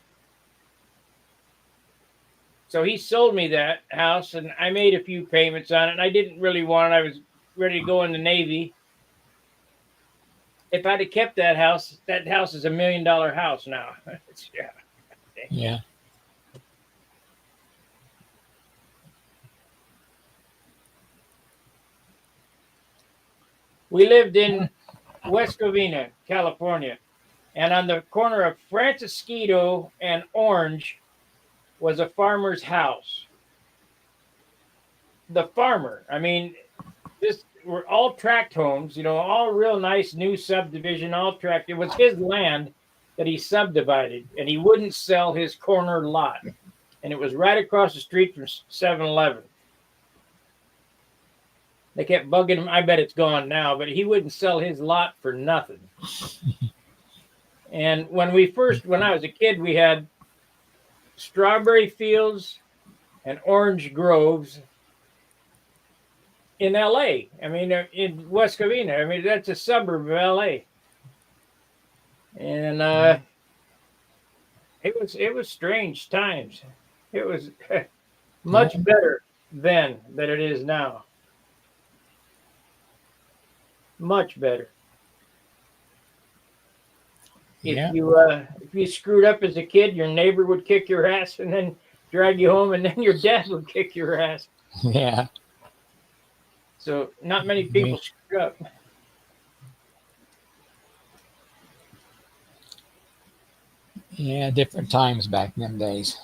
So he sold me that house, and I made a few payments on it. And I didn't really want it. I was ready to go in the Navy. If I'd have kept that house is $1 million house now. Yeah. Yeah. We lived in West Covina, California, and on the corner of Francisquito and Orange was a farmer's house. The farmer, I mean, this were all tract homes, you know, all real nice new subdivision, all tract. It was his land that he subdivided, and he wouldn't sell his corner lot. And it was right across the street from 7-Eleven. They kept bugging him. I bet it's gone now, but he wouldn't sell his lot for nothing. And when I was a kid, we had strawberry fields and orange groves in LA. I mean, in West Covina. I mean, that's a suburb of LA. And it was strange times. It was much better then than it is now. Much better. Yeah. If you screwed up as a kid, your neighbor would kick your ass and then drag you home, and then your dad would kick your ass. Yeah. So not many people screw up. Yeah. Different times back in them days.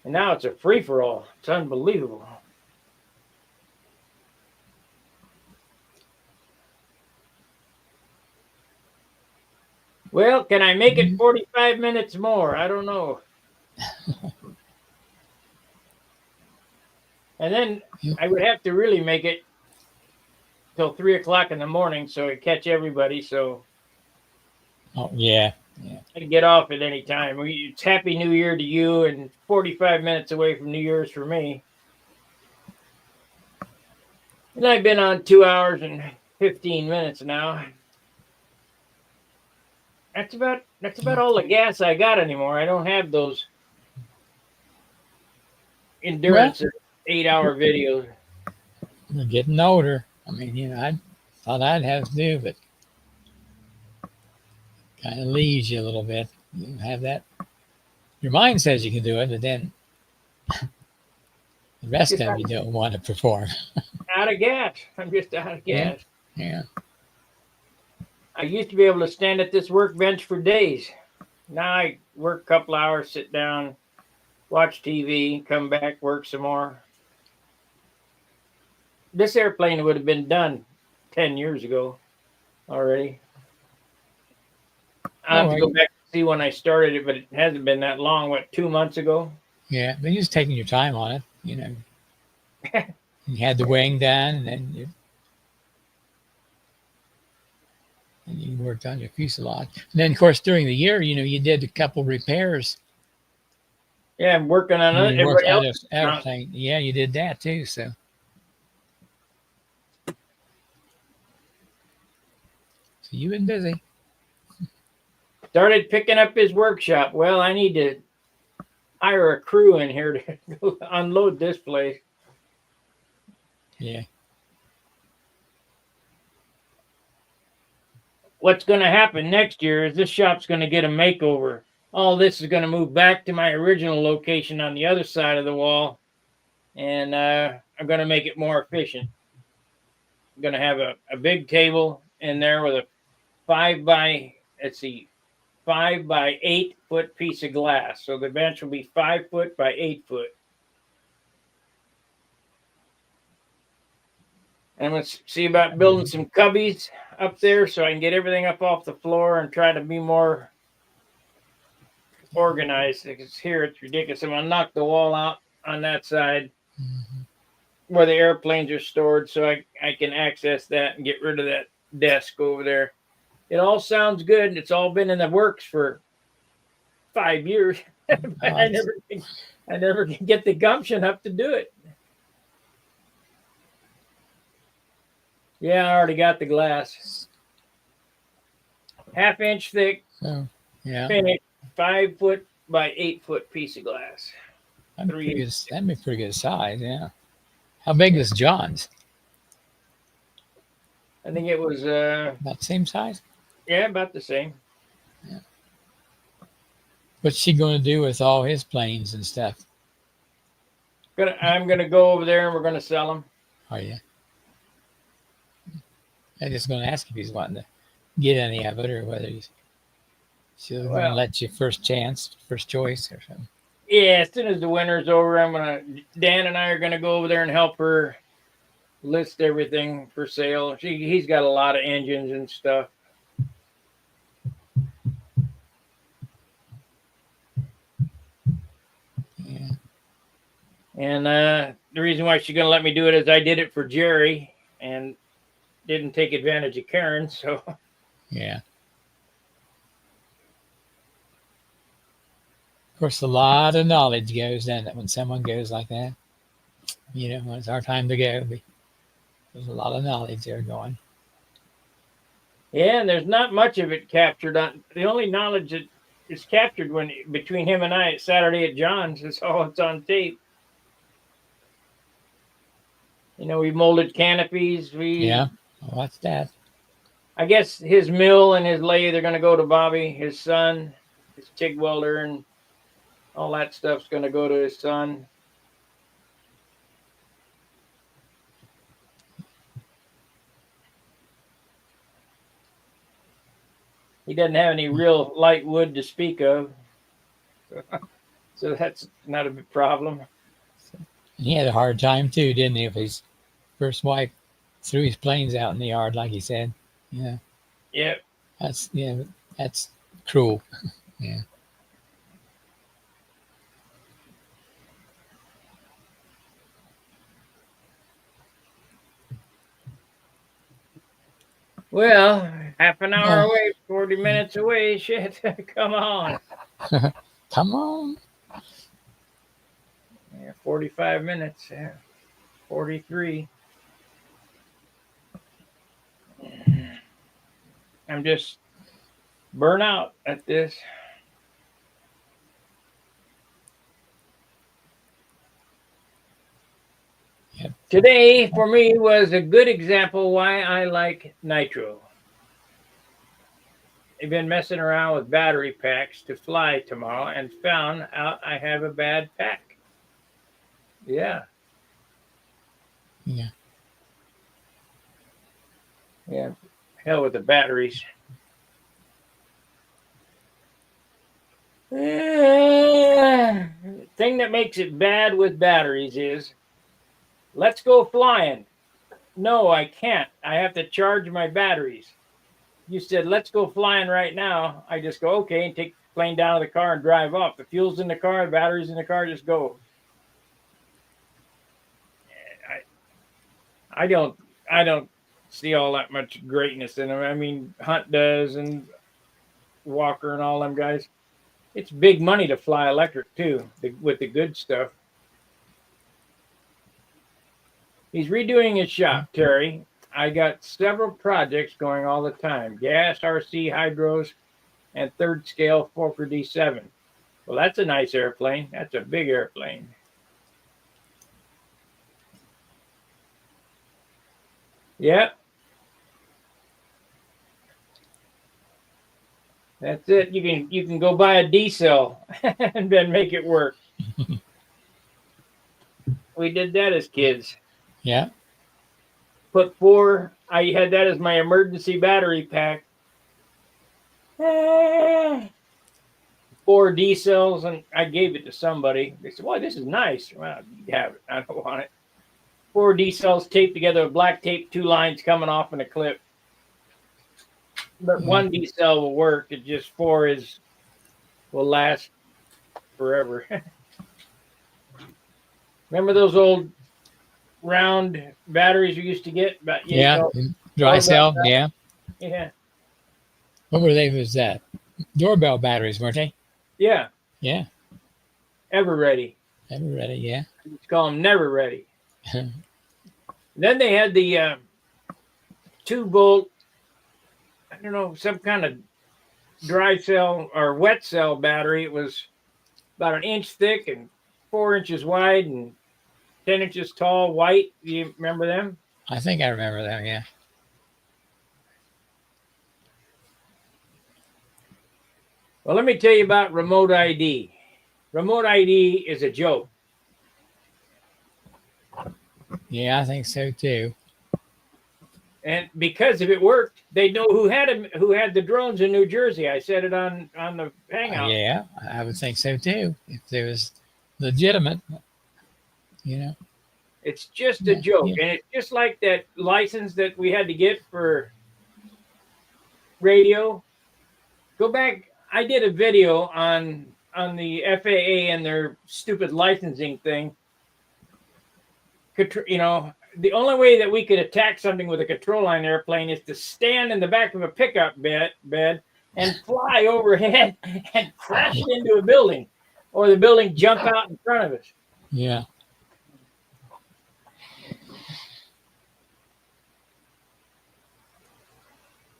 And now it's a free for all. It's unbelievable. Well, can I make it 45 minutes more? I don't know. And then I would have to really make it till 3 o'clock in the morning so I catch everybody. So Oh, yeah. I can get off at any time. It's Happy New Year to you, and 45 minutes away from New Year's for me. And I've been on 2 hours and 15 minutes now. That's about all the gas I got anymore. I don't have those endurance 8-hour videos. You're getting older. I mean, I thought I'd have to do, but kind of leaves you a little bit. You have that. Your mind says you can do it, but then the rest of you don't want to perform. Out of gas. I'm just out of gas. Yeah. I used to be able to stand at this workbench for days. Now I work a couple hours, sit down, watch TV, come back, work some more. This airplane would have been done 10 years ago already. I have to go back and see when I started it, but it hasn't been that long. What, 2 months ago? Yeah, but you're just taking your time on it, You had the wing done, and then you worked on your fuselage. And then, of course, during the year, you did a couple repairs. Yeah, I'm working on it. Everybody else airplane. Yeah, you did that too. So you've been busy. Started picking up his workshop. Well, I need to hire a crew in here to go unload this place. Yeah. What's going to happen next year is this shop's going to get a makeover. All this is going to move back to my original location on the other side of the wall, and I'm going to make it more efficient. I'm going to have a big table in there with a 5 by 8 foot piece of glass. So the bench will be 5 foot by 8 foot. And let's see about building some cubbies up there so I can get everything up off the floor and try to be more organized. Because here it's ridiculous. I'm going to knock the wall out on that side where the airplanes are stored so I can access that and get rid of that desk over there. It all sounds good. It's all been in the works for 5 years. I never can get the gumption up to do it. Yeah, I already got the glass. 1/2 inch thick. So, yeah. Finished 5 foot by 8 foot piece of glass. That'd be pretty good size, yeah. How big is John's? I think it was about the same size? Yeah, about the same. Yeah. What's she going to do with all his planes and stuff? I'm gonna go over there and we're gonna sell them. Oh yeah. I'm just going to ask if he's wanting to get any of it or whether she's going to let you first choice or something. Yeah, as soon as the winter's over, Dan and I are gonna go over there and help her list everything for sale. He's got a lot of engines and stuff. Yeah. And the reason why she's gonna let me do it is I did it for Jerry and didn't take advantage of Karen, so yeah. Of course, a lot of knowledge goes down that when someone goes like that. When it's our time to go, there's a lot of knowledge there going. Yeah, and there's not much of it captured on. The only knowledge that is captured between him and I Saturday at John's is all it's on tape. We molded canopies. We What's that? I guess his mill and his lathe are going to go to Bobby, his son, his TIG welder, and all that stuff's going to go to his son. He doesn't have any real light wood to speak of. So that's not a big problem. And he had a hard time too, didn't he? If his first wife threw his planes out in the yard, like he said. Yeah. Yeah. That's cruel. Yeah. Well, half an hour Yeah. away, 40 minutes away. Shit, come on. Come on. Yeah, 45 minutes. Yeah, 43. I'm just burnt out at this. Yep. Today, for me, was a good example why I like nitro. I've been messing around with battery packs to fly tomorrow and found out I have a bad pack. Yeah. Yeah. Yeah. Hell with the batteries. Thing that makes it bad with batteries is, let's go flying. No, I can't. I have to charge my batteries. You said, let's go flying right now. I just go, okay, and take the plane down to the car and drive off. The fuel's in the car, the batteries in the car, just go. I don't see all that much greatness in them. I mean, Hunt does, and Walker and all them guys. It's big money to fly electric too, with the good stuff. He's redoing his shop, Terry. I got several projects going all the time. Gas, RC, hydros, and third scale Fokker D7. Well, that's a nice airplane. That's a big airplane. Yeah. That's it. You can go buy a diesel and then make it work. We did that as kids. Yeah. Put 4. I had that as my emergency battery pack. 4 D cells, and I gave it to somebody. They said, "Well, this is nice." Well, you have it. I don't want it. 4 D cells taped together with black tape, 2 lines coming off in a clip. But 1 D cell will work. It just 4 will last forever. Remember those old round batteries you used to get? Yeah. Dry cell. Yeah. Yeah. What were they? Was that doorbell batteries, weren't they? Yeah. Yeah. Ever ready. Ever ready? Yeah. Let's call them never ready. Then they had the 2-volt, I don't know, some kind of dry cell or wet cell battery. It was about 1 inch thick and 4 inches wide and 10 inches tall, white. Do you remember them? I think I remember them. Yeah. Well, let me tell you about remote ID. Remote ID is a joke. Yeah, I think so too. And because if it worked, they'd know who had the drones in New Jersey. I said it on the Hangout. Yeah, I would think so too. If there was legitimate, It's just a joke. Yeah. And it's just like that license that we had to get for radio. Go back. I did a video on the FAA and their stupid licensing thing. The only way that we could attack something with a control line airplane is to stand in the back of a pickup bed and fly overhead and crash into a building, or the building jump out in front of us. Yeah.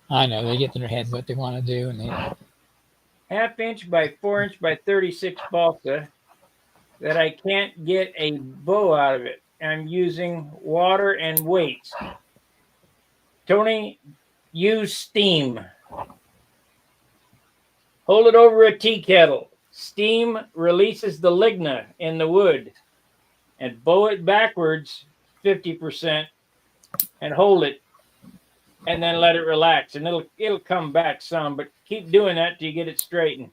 I know they get in their head what they want to do, and they 1/2 inch by 4 inch by 36 balsa that I can't get a bow out of it. I'm using water and weights. Tony, use steam. Hold it over a tea kettle. Steam releases the lignin in the wood, and bow it backwards 50% and hold it, and then let it relax, and it'll come back some, but keep doing that till you get it straightened.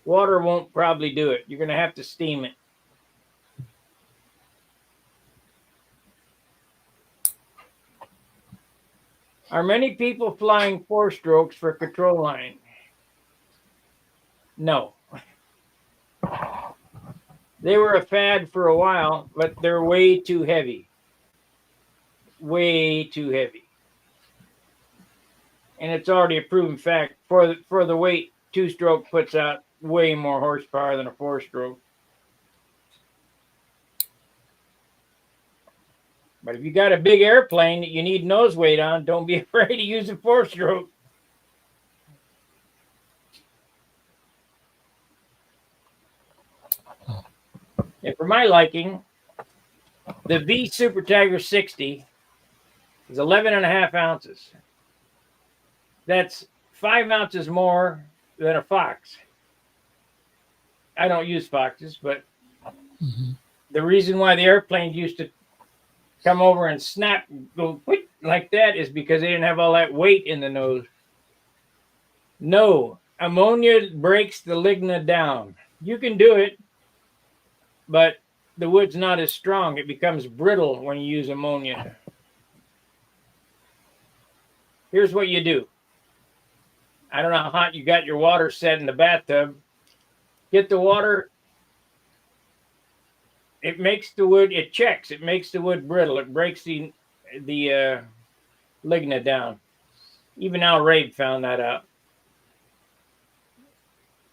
Water won't probably do it. You're going to have to steam it. Are many people flying 4-strokes for control line? No. They were a fad for a while, but they're way too heavy. Way too heavy. And it's already a proven fact. For the weight, 2-stroke puts out way more horsepower than a 4-stroke. But if you got a big airplane that you need nose weight on, don't be afraid to use a 4-stroke. And for my liking, the V Super Tiger 60 is 11.5 ounces. That's 5 ounces more than a Fox. I don't use Foxes, but the reason why the airplanes used to come over and snap, go quick like that, is because they didn't have all that weight in the nose. No, ammonia breaks the lignin down. You can do it, but the wood's not as strong. It becomes brittle when you use ammonia. Here's what you do. I don't know how hot you got your water set in the bathtub. Get the water. It makes the wood, it checks. It makes the wood brittle. It breaks the lignin down. Even Al Rabe found that out.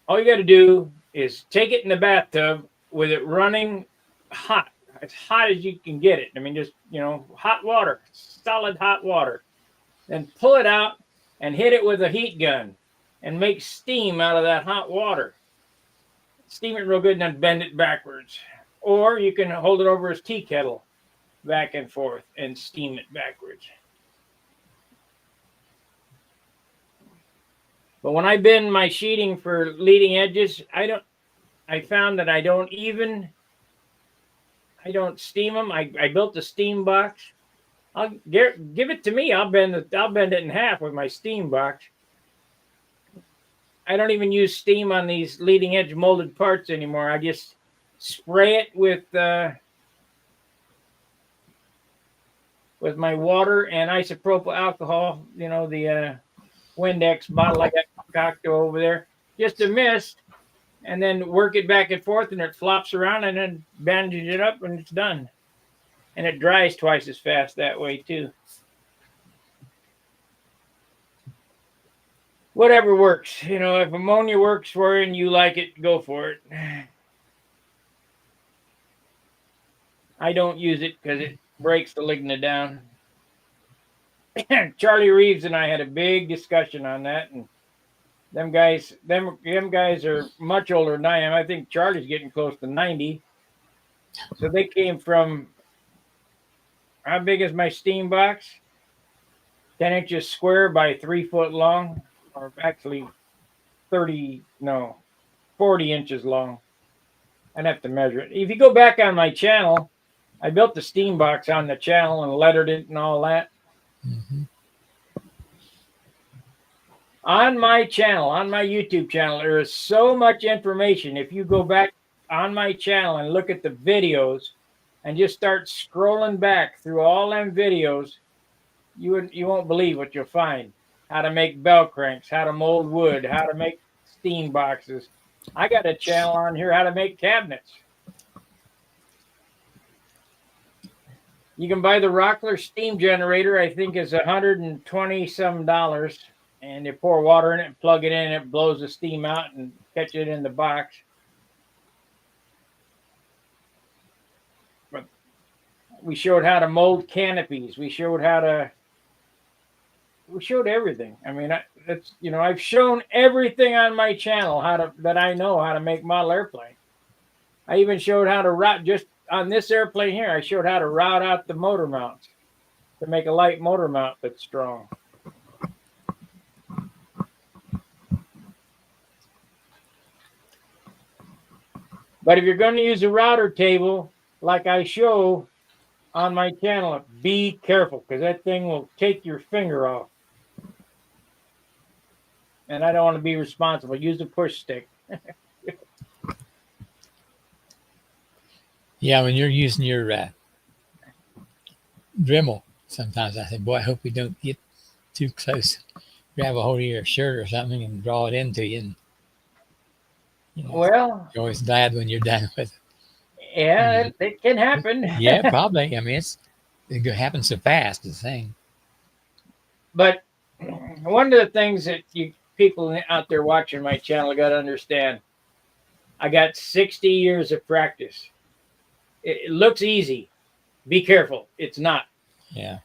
All you got to do is take it in the bathtub with it running hot, as hot as you can get it. I mean, just, hot water, solid hot water. Then pull it out and hit it with a heat gun and make steam out of that hot water. Steam it real good and then bend it backwards. Or you can hold it over his tea kettle back and forth and steam it backwards. But when I bend my sheeting for leading edges, I found that I don't steam them. I built a steam box. Give it to me. I'll bend it in half with my steam box. I don't even use steam on these leading edge molded parts anymore. I just spray it with my water and isopropyl alcohol. The Windex bottle I got cocked over there. Just a mist, and then work it back and forth, and it flops around, and then bandage it up, and it's done. And it dries twice as fast that way too. Whatever works. If ammonia works for you and you like it, go for it. I don't use it because it breaks the lignin down. Charlie Reeves and I had a big discussion on that, and them guys are much older than I am. I think Charlie's getting close to 90. So they came from, how big is my steam box? 10 inches square by 3 foot long, or actually 40 inches long. I'd have to measure it. If you go back on my channel, I built the steam box on the channel and lettered it and all that. On my channel, on my YouTube channel, there is so much information. If you go back on my channel and look at the videos and just start scrolling back through all them videos, you won't believe what you'll find. How to make bell cranks, how to mold wood, how to make steam boxes. I got a channel on here how to make cabinets. You can buy the Rockler steam generator. I think is $120 some, and you pour water in it, and plug it in, and it blows the steam out and catch it in the box. But we showed how to mold canopies. We showed everything. I mean, I've shown everything on my channel that I know how to make model airplane. I even showed how to route, just on this airplane here, I showed how to route out the motor mounts to make a light motor mount that's strong. But if you're going to use a router table, like I show on my channel, be careful because that thing will take your finger off. And I don't want to be responsible. Use a push stick. Yeah, when you're using your Dremel, sometimes I think, boy, I hope we don't get too close. Grab a hold of your shirt or something and draw it into you. And, you know, Well, you're always glad when you're done with it. yeah, it can happen. Yeah, probably. I mean, it happens so fast, the thing. But one of the things that you people out there watching my channel got to understand, I got 60 years of practice. It looks easy. Be careful. It's not. Yeah.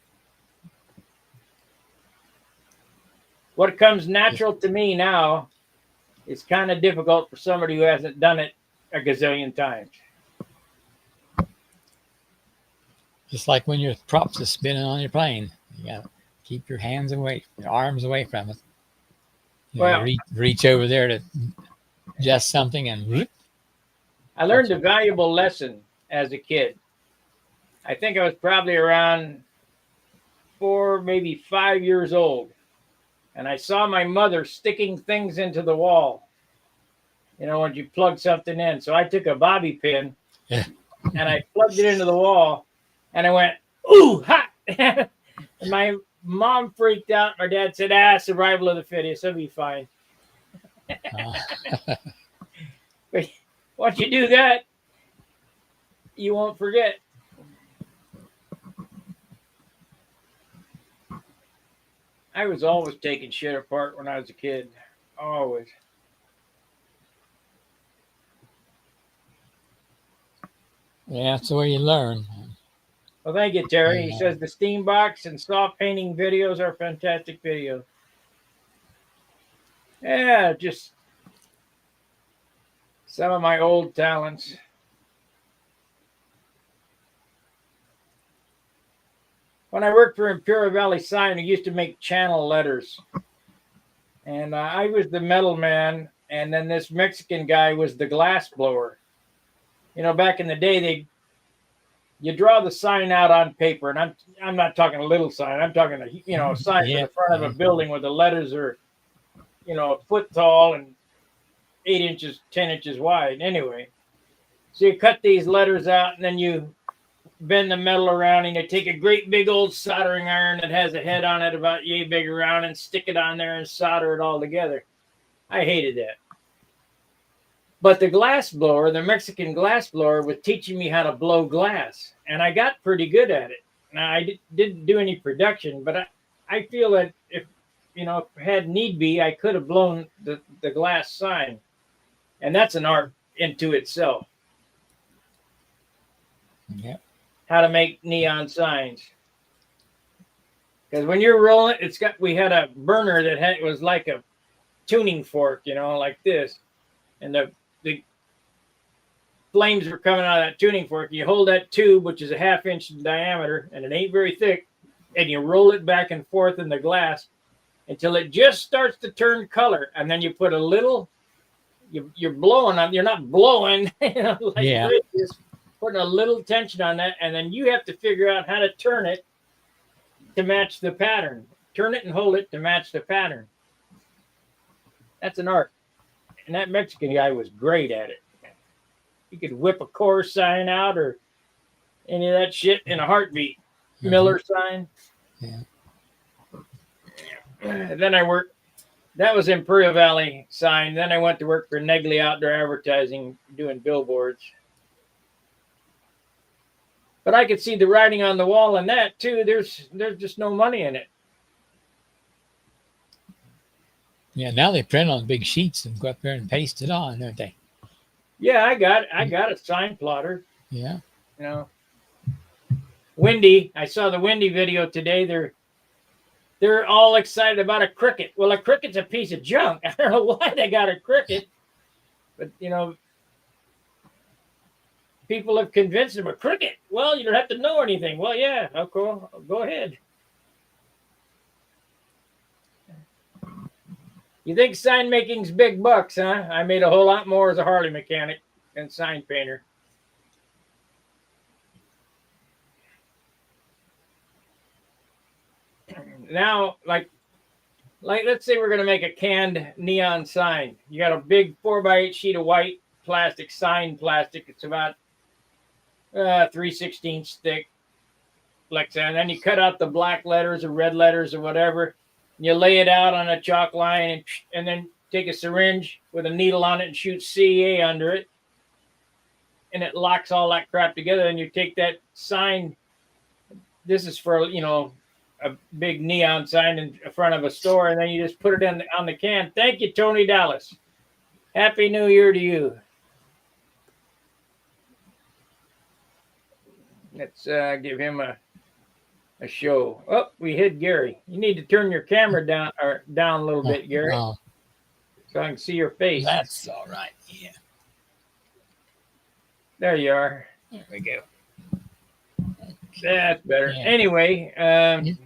What comes natural to me now is kind of difficult for somebody who hasn't done it a gazillion times. Just like when your props are spinning on your plane, you got to keep your hands away, your arms away from it. You know, Well, reach over there to adjust something and whoop. I learned a valuable lesson as a kid. I think I was probably around 4, maybe 5 years old. And I saw my mother sticking things into the wall. You know, when you plug something in. So I took a bobby pin and I plugged it into the wall. And I went, ooh, hot. And my mom freaked out. My dad said, survival of the fittest. It'll be fine. But once you do that, you won't forget. I was always taking shit apart when I was a kid. Always. Yeah, that's the way you learn. Well, thank you, Terry. He says the steam box and saw painting videos are fantastic videos. Yeah, just some of my old talents. When I worked for Imperial Valley Sign, we used to make channel letters. And I was the metal man, and then this Mexican guy was the glass blower. You know, back in the day, you draw the sign out on paper, and I'm not talking a little sign. I'm talking a sign for the front of a building where the letters are, a foot tall and 8 inches, 10 inches wide. Anyway, so you cut these letters out, and then you bend the metal around, and you take a great big old soldering iron that has a head on it about yay big around, and stick it on there and solder it all together. I hated that. But the glass blower, the Mexican glass blower, was teaching me how to blow glass, and I got pretty good at it. Now, I didn't do any production, but I feel that if had need be, I could have blown the glass sign, and that's an art into itself. Yeah. How to make neon signs. Because when you're rolling, we had a burner that was like a tuning fork, like this, and the flames were coming out of that tuning fork. You hold that tube, which is a 1/2 inch in diameter, and it ain't very thick, and you roll it back and forth in the glass until it just starts to turn color, and then you put a little. You're blowing on. You're not blowing, just putting a little tension on that, and then you have to figure out how to turn it to match the pattern. Turn it and hold it to match the pattern. That's an art, and that Mexican guy was great at it. He could whip a Coors sign out or any of that shit in a heartbeat. Mm-hmm. Miller sign. Yeah. Then I worked. That was Imperial Valley Sign. Then I went to work for Negley Outdoor Advertising, doing billboards. But I could see the writing on the wall in that too. There's just no money in it. Yeah, now they print on big sheets and go up there and paste it on, don't they? Yeah, I got a sign plotter. Yeah. Windy. I saw the Windy video today. They're all excited about a cricket. Well, a cricket's a piece of junk. I don't know why they got a cricket, but people have convinced them a cricket. Well, you don't have to know anything. Well, yeah, okay, go ahead. You think sign making's big bucks, huh? I made a whole lot more as a Harley mechanic. and sign painter. Now, like let's say we're going to make a canned neon sign. You got a big 4x8 sheet of white plastic, sign plastic. It's about 3/16 thick, like that. And then you cut out the black letters or red letters or whatever. And you lay it out on a chalk line, and then take a syringe with a needle on it and shoot CA under it. And it locks all that crap together. And you take that sign. This is for, a big neon sign in front of a store, and then you just put it on the can. Thank you, Tony Dallas. Happy New Year to you. Let's give him a show. Oh, we hid Gary. You need to turn your camera down a little bit, Gary, so I can see your face. That's all right. Yeah. There you are. There we go. That's better. Yeah. Anyway, and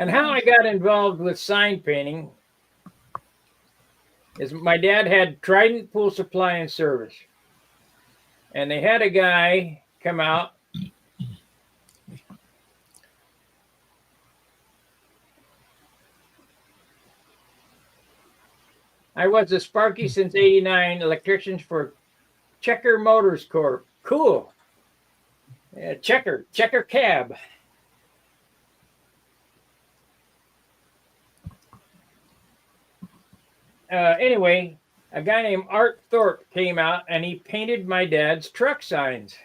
how I got involved with sign painting is my dad had Trident Pool Supply and Service. And they had a guy come out. I was a Sparky since '89, electricians for Checker Motors Corp. Cool. Yeah, Checker cab. Anyway, a guy named Art Thorpe came out and he painted my dad's truck signs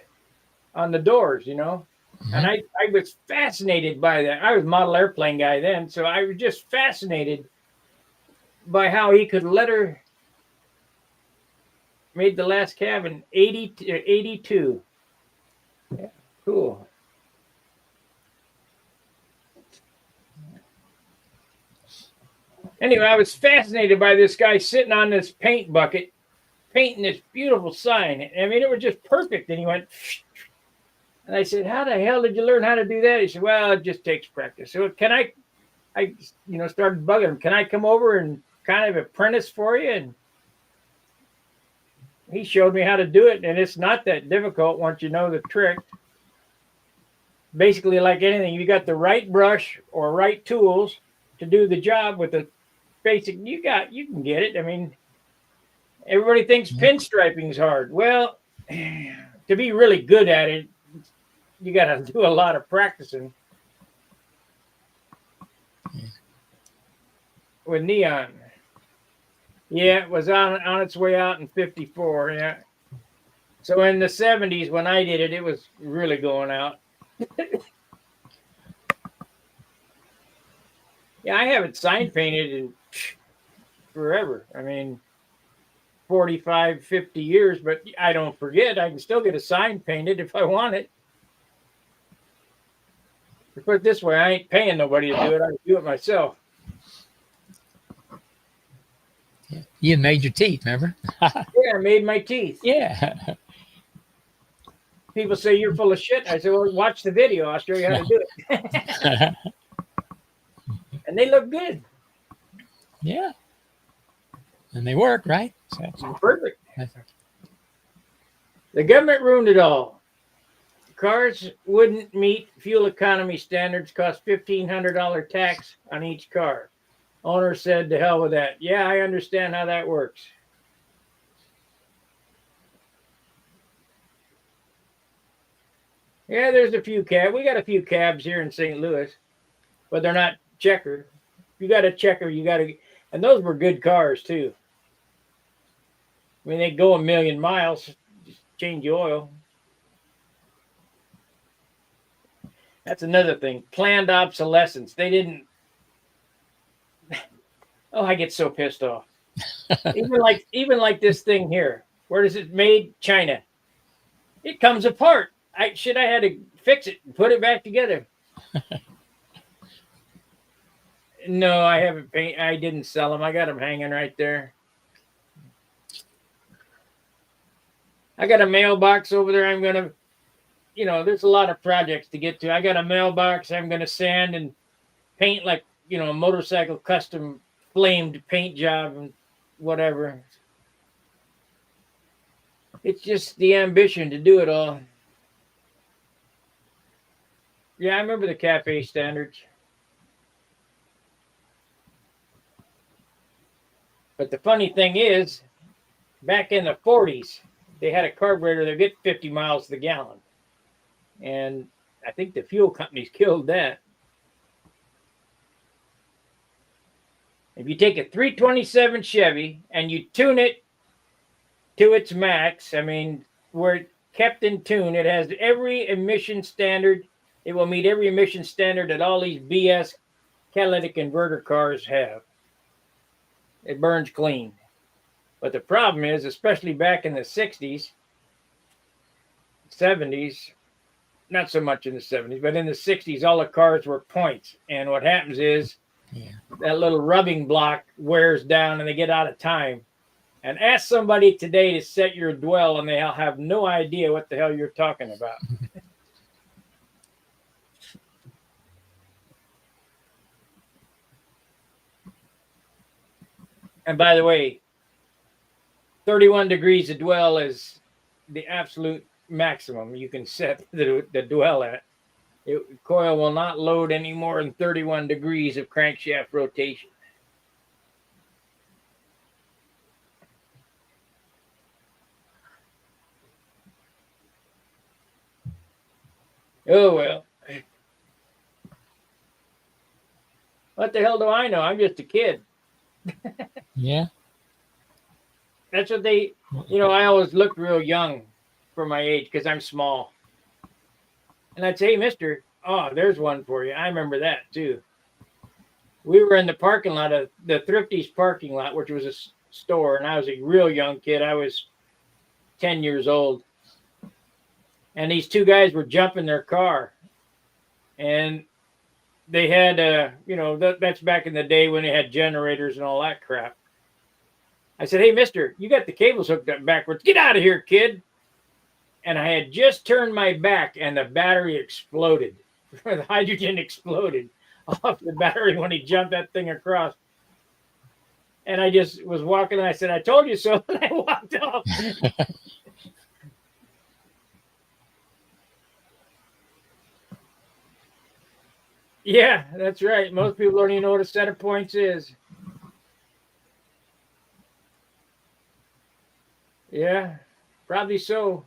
on the doors, Mm-hmm. And I was fascinated by that. I was a model airplane guy then, so I was just fascinated by how he could made the last cab in 82. Yeah, cool. Anyway, I was fascinated by this guy sitting on this paint bucket, painting this beautiful sign. I mean, it was just perfect. And he went, and I said, "How the hell did you learn how to do that?" He said, "Well, it just takes practice." So can I started bugging him. Can I come over and kind of apprentice for you? And he showed me how to do it. And it's not that difficult once you know the trick. Basically, like anything, you got the right brush or right tools to do the job with the basic, you can get it. I mean, everybody thinks pinstriping is hard. Well, to be really good at it, you got to do a lot of practicing. With neon. Yeah, it was on its way out in 54. Yeah. So in the 70s, when I did it, it was really going out. Yeah, I haven't sign painted in forever. I mean, 45, 50 years, but I don't forget. I can still get a sign painted if I want it. To put it this way, I ain't paying nobody to do it. I do it myself. You made your teeth, remember? Yeah, I made my teeth. Yeah. People say you're full of shit. I said, well, watch the video. I'll show you how to do it. And they look good. Yeah. And they work, right? So, Perfect. The government ruined it all. Cars wouldn't meet fuel economy standards, cost $1,500 tax on each car. Owner said, to hell with that. Yeah, I understand how that works. Yeah, there's a few cabs. We got a few cabs here in St. Louis, but they're not Checker. If you got a Checker, you got to, and those were good cars too. I mean, they go a million miles, just change the oil. That's another thing. Planned obsolescence. They didn't. Oh, I get so pissed off. even like this thing here. Where is it made? China. It comes apart. I had to fix it and put it back together. No, I haven't paint. I didn't sell them. I got them hanging right there. I got a mailbox over there. I'm gonna, there's a lot of projects to get to. I got a mailbox. I'm gonna sand and paint like, a motorcycle custom flamed paint job and whatever. It's just the ambition to do it all. Yeah, I remember the cafe standards. But the funny thing is, back in the 40s, they had a carburetor that get 50 miles to the gallon. And I think the fuel companies killed that. If you take a 327 Chevy and you tune it to its max, I mean, where it kept in tune, it has every emission standard. It will meet every emission standard that all these BS catalytic converter cars have. It burns clean. But the problem is, especially back in the 60s, 70s, not so much in the 70s, but in the 60s, all the cars were points. And what happens is that little rubbing block wears down and they get out of time. And ask somebody today to set your dwell and they'll have no idea what the hell you're talking about. And by the way, 31 degrees of dwell is the absolute maximum you can set the dwell at. Coil will not load any more than 31 degrees of crankshaft rotation. Oh, well. What the hell do I know? I'm just a kid. Yeah. That's what they, I always looked real young for my age because I'm small. And I'd say, hey, mister, oh, there's one for you. I remember that too. We were in the parking lot of the Thrifty's parking lot, which was a store. And I was a real young kid. I was 10 years old. And these two guys were jumping their car. And they had, that's back in the day when they had generators and all that crap. I said, hey, mister, you got the cables hooked up backwards. Get out of here, kid. And I had just turned my back and the battery exploded. The hydrogen exploded off the battery when he jumped that thing across. And I just was walking and I said, I told you so. And I walked off. Yeah, that's right. Most people don't even know what a center points is. Yeah, probably so.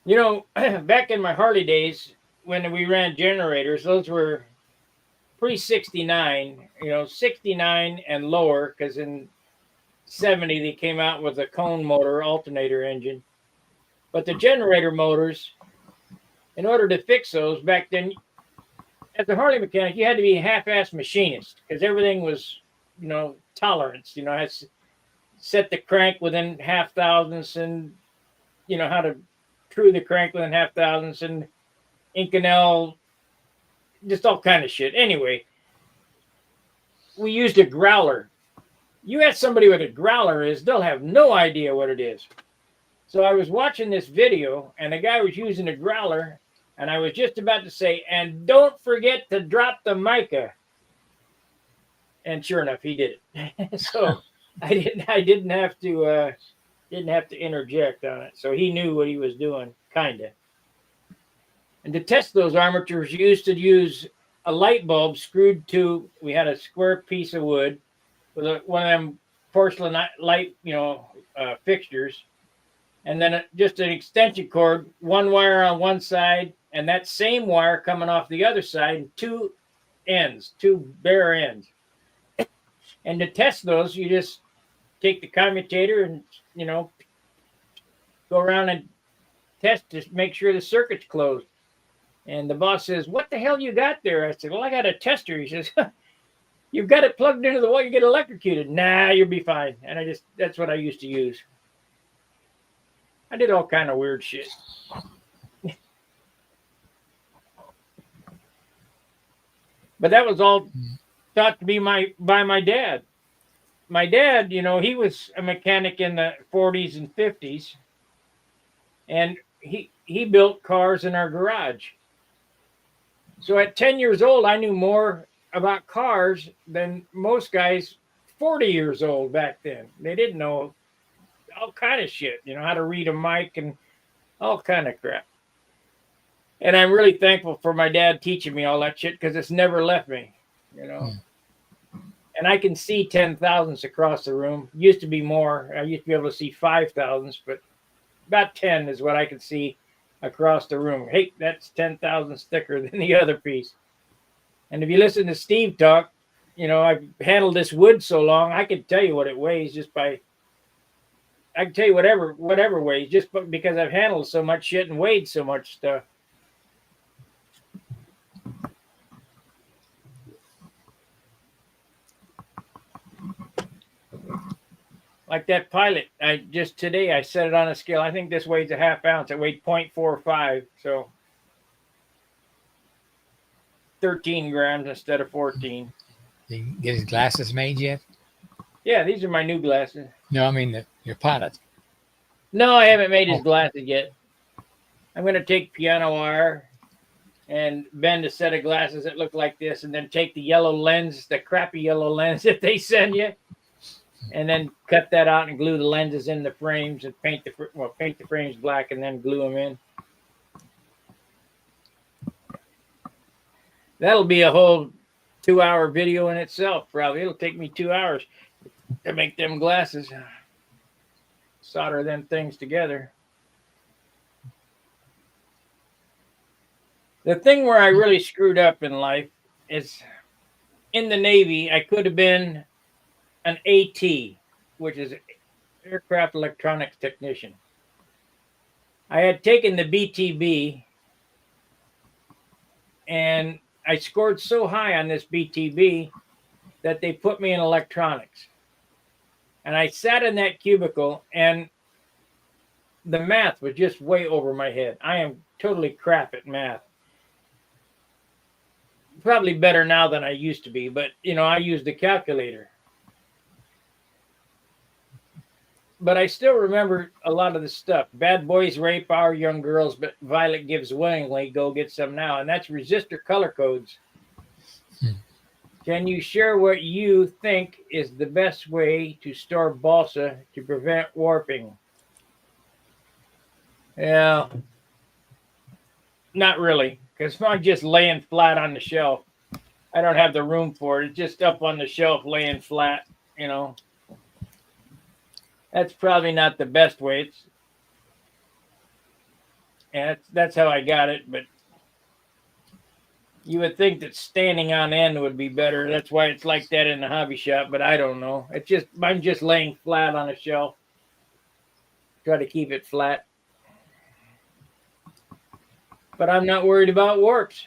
Back in my Harley days, when we ran generators, those were pre-69, 69 and lower, because in 70, they came out with a cone motor alternator engine. But the generator motors, in order to fix those back then, as a Harley mechanic, you had to be a half-ass machinist because everything was, tolerance. Had to set the crank within half thousandths and, how to true the crank within half thousandths and Inconel, just all kind of shit. Anyway, we used a growler. You ask somebody what a growler is, they'll have no idea what it is. So I was watching this video and the guy was using a growler. And I was just about to say, and don't forget to drop the mica. And sure enough, he did it. So I didn't have to interject on it. So he knew what he was doing, kinda. And to test those armatures, you used to use a light bulb screwed to. We had a square piece of wood with one of them porcelain light, fixtures, and then just an extension cord, one wire on one side. And that same wire coming off the other side, two bare ends. And to test those, you just take the commutator and, go around and test to make sure the circuit's closed. And the boss says, what the hell you got there? I said, well, I got a tester. He says, you've got it plugged into the wall, you get electrocuted. Nah, you'll be fine. And that's what I used to use. I did all kind of weird shit. But that was all thought to be by my dad. My dad, he was a mechanic in the 40s and 50s. And he built cars in our garage. So at 10 years old, I knew more about cars than most guys 40 years old back then. They didn't know all kind of shit. You know, how to read a mic and all kind of crap. And I'm really thankful for my dad teaching me all that shit because it's never left me. You know. And I can see 10,000s across the room. Used to be more. I used to be able to see 5,000s, but about 10 is what I can see across the room. Hey, that's 10,000 thicker than the other piece. And if you listen to Steve talk, you know, I've handled this wood so long, I can tell you what it weighs just by, I can tell you whatever weighs, just because I've handled so much shit and weighed so much stuff. Like that pilot, today I set it on a scale. I think this weighs a half ounce. It weighed 0.45, so 13 grams instead of 14. Did you get his glasses made yet? Yeah, these are my new glasses. No, I mean your pilot. No, I haven't made his glasses yet. I'm going to take piano wire and bend a set of glasses that look like this, and then take the yellow lens, the crappy yellow lens that they send you, and then cut that out and glue the lenses in the frames and paint the frames black and then glue them in. That'll be a whole 2-hour video in itself, probably. It'll take me 2 hours to make them glasses, solder them things together. The thing where I really screwed up in life is in the Navy, I could have been an AT, which is aircraft electronics technician. I had taken the BTB, and I scored so high on this BTB that they put me in electronics. And I sat in that cubicle, and the math was just way over my head. I am totally crap at math. Probably better now than I used to be, but, you know, I used a calculator. But I still remember a lot of the stuff. Bad boys rape our young girls, but Violet gives willingly. Go get some now. And that's resistor color codes. Can you share what you think is the best way to store balsa to prevent warping? Yeah, not really, because I'm just laying flat on the shelf. I don't have the room for it. It's just up on the shelf laying flat, you know. That's probably not the best way. That's how I got it, but you would think that standing on end would be better. That's why it's like that in the hobby shop, but I don't know. I'm just laying flat on a shelf. Try to keep it flat. But I'm not worried about warps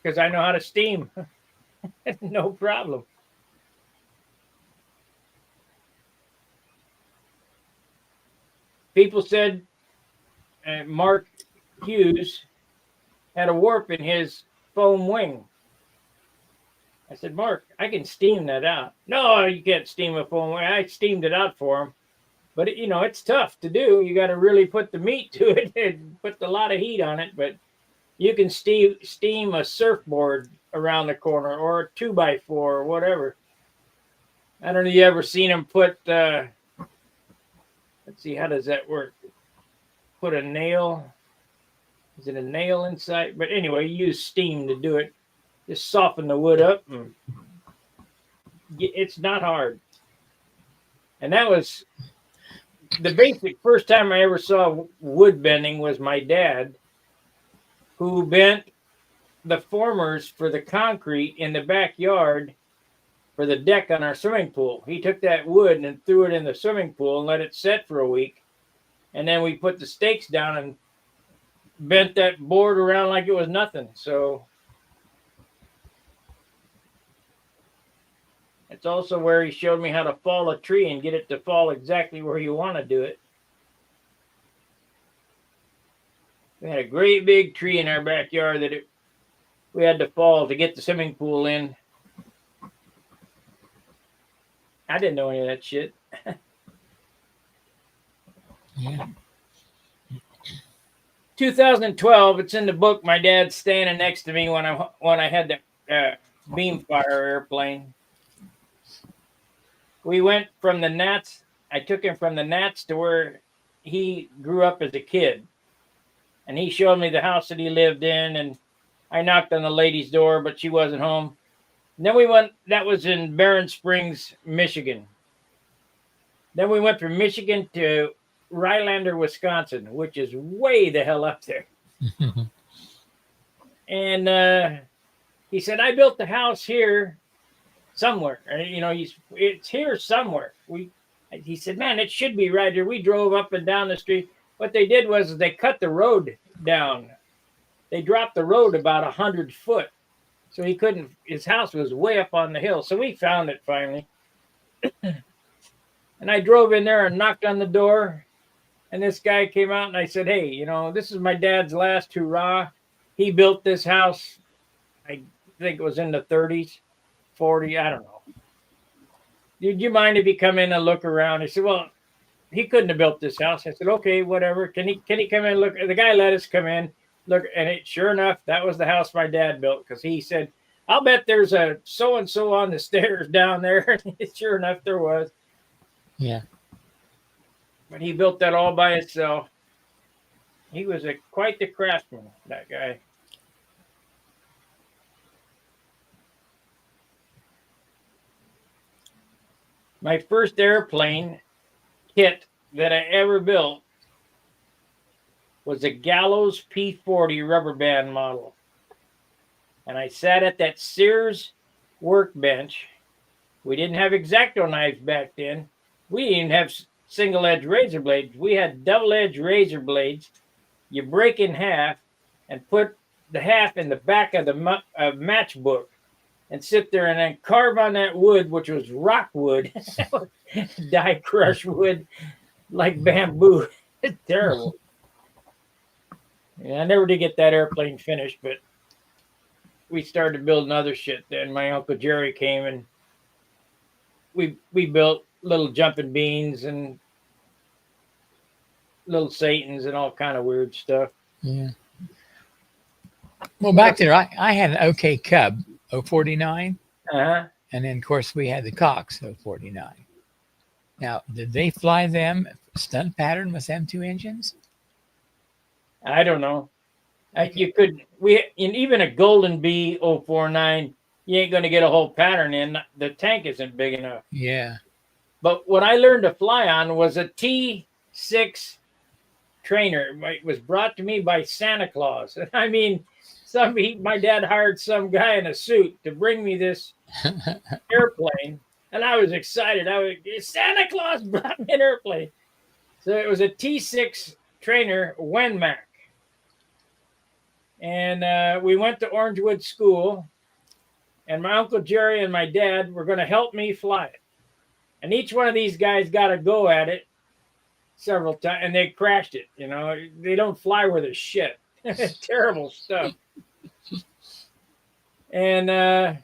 because I know how to steam. No problem. People said Mark Hughes had a warp in his foam wing. I said, Mark, I can steam that out. No, you can't steam a foam wing. I steamed it out for him. But, you know, it's tough to do. You got to really put the meat to it and put a lot of heat on it. But you can steam a surfboard around the corner or a 2x4 or whatever. I don't know if you ever seen him put, let's see, how does that work? Put a nail. Is it a nail inside? But anyway, you use steam to do it. Just soften the wood up. It's not hard. And that was the basic first time I ever saw wood bending was my dad, who bent the formers for the concrete in the backyard for the deck on our swimming pool. He took that wood and threw it in the swimming pool and let it set for a week. And then we put the stakes down and bent that board around like it was nothing. So it's also where he showed me how to fall a tree and get it to fall exactly where you want to do it. We had a great big tree in our backyard that we had to fall to get the swimming pool in. I didn't know any of that shit. Yeah. 2012, it's in the book. My dad's standing next to me when I had the Beamfire airplane. We went from the Nats. I took him from the Nats to where he grew up as a kid. And he showed me the house that he lived in. And I knocked on the lady's door, but she wasn't home. And then we went, that was in Barron Springs, Michigan. Then we went from Michigan to Rylander, Wisconsin, which is way the hell up there. And he said, I built the house here somewhere. You know, it's here somewhere. He said, man, it should be right here. We drove up and down the street. What they did was they cut the road down. They dropped the road about 100 foot. So he couldn't, his house was way up on the hill. So we found it finally. And I drove in there and knocked on the door. And this guy came out and I said, hey, you know, this is my dad's last hurrah. He built this house, I think it was in the 30s, 40, I don't know. Did you mind if he come in and look around? He said, well, he couldn't have built this house. I said, okay, whatever. Can he come in and look? The guy let us come in, look, and sure enough, that was the house my dad built, because he said, I'll bet there's a so-and-so on the stairs down there. Sure enough, there was. Yeah. But he built that all by himself. He was quite the craftsman, that guy. My first airplane kit that I ever built was a Gallows P40 rubber band model. And I sat at that Sears workbench. We didn't have X-Acto knives back then. We didn't have single-edge razor blades. We had double-edge razor blades. You break in half and put the half in the back of the matchbook and sit there and then carve on that wood, which was rock wood, die crushed wood, like bamboo. It's terrible. Yeah, I never did get that airplane finished, but we started building other shit then. My Uncle Jerry came and we built little jumping beans and little Satans and all kind of weird stuff. Yeah. Well, back there, I had an OK Cub 049. Uh-huh. And then, of course, we had the Cox 049. Now, did they fly them stunt pattern with them two engines? I don't know. You could, even a Golden Bee 049, you ain't going to get a whole pattern in. The tank isn't big enough. Yeah. But what I learned to fly on was a T6 trainer. It was brought to me by Santa Claus. I mean, my dad hired some guy in a suit to bring me this airplane, and I was excited. Santa Claus brought me an airplane. So it was a T6 trainer Wenmac. And we went to Orangewood School, and my Uncle Jerry and my dad were going to help me fly it. And each one of these guys got to go at it several times, and they crashed it. You know, they don't fly worth a shit. Terrible stuff. And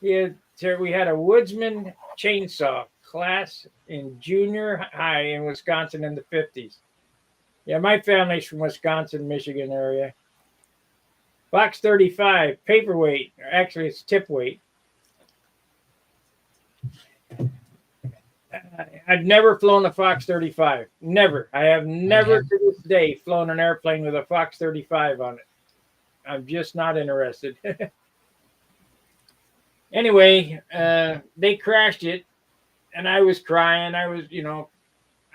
we had a Woodsman chainsaw class in junior high in Wisconsin in the 50s. Yeah, my family's from Wisconsin, Michigan area. Fox 35, paperweight. Actually, it's tip weight. I've never flown a Fox 35. Never. I have never to this day flown an airplane with a Fox 35 on it. I'm just not interested. Anyway, they crashed it, and I was crying. I was,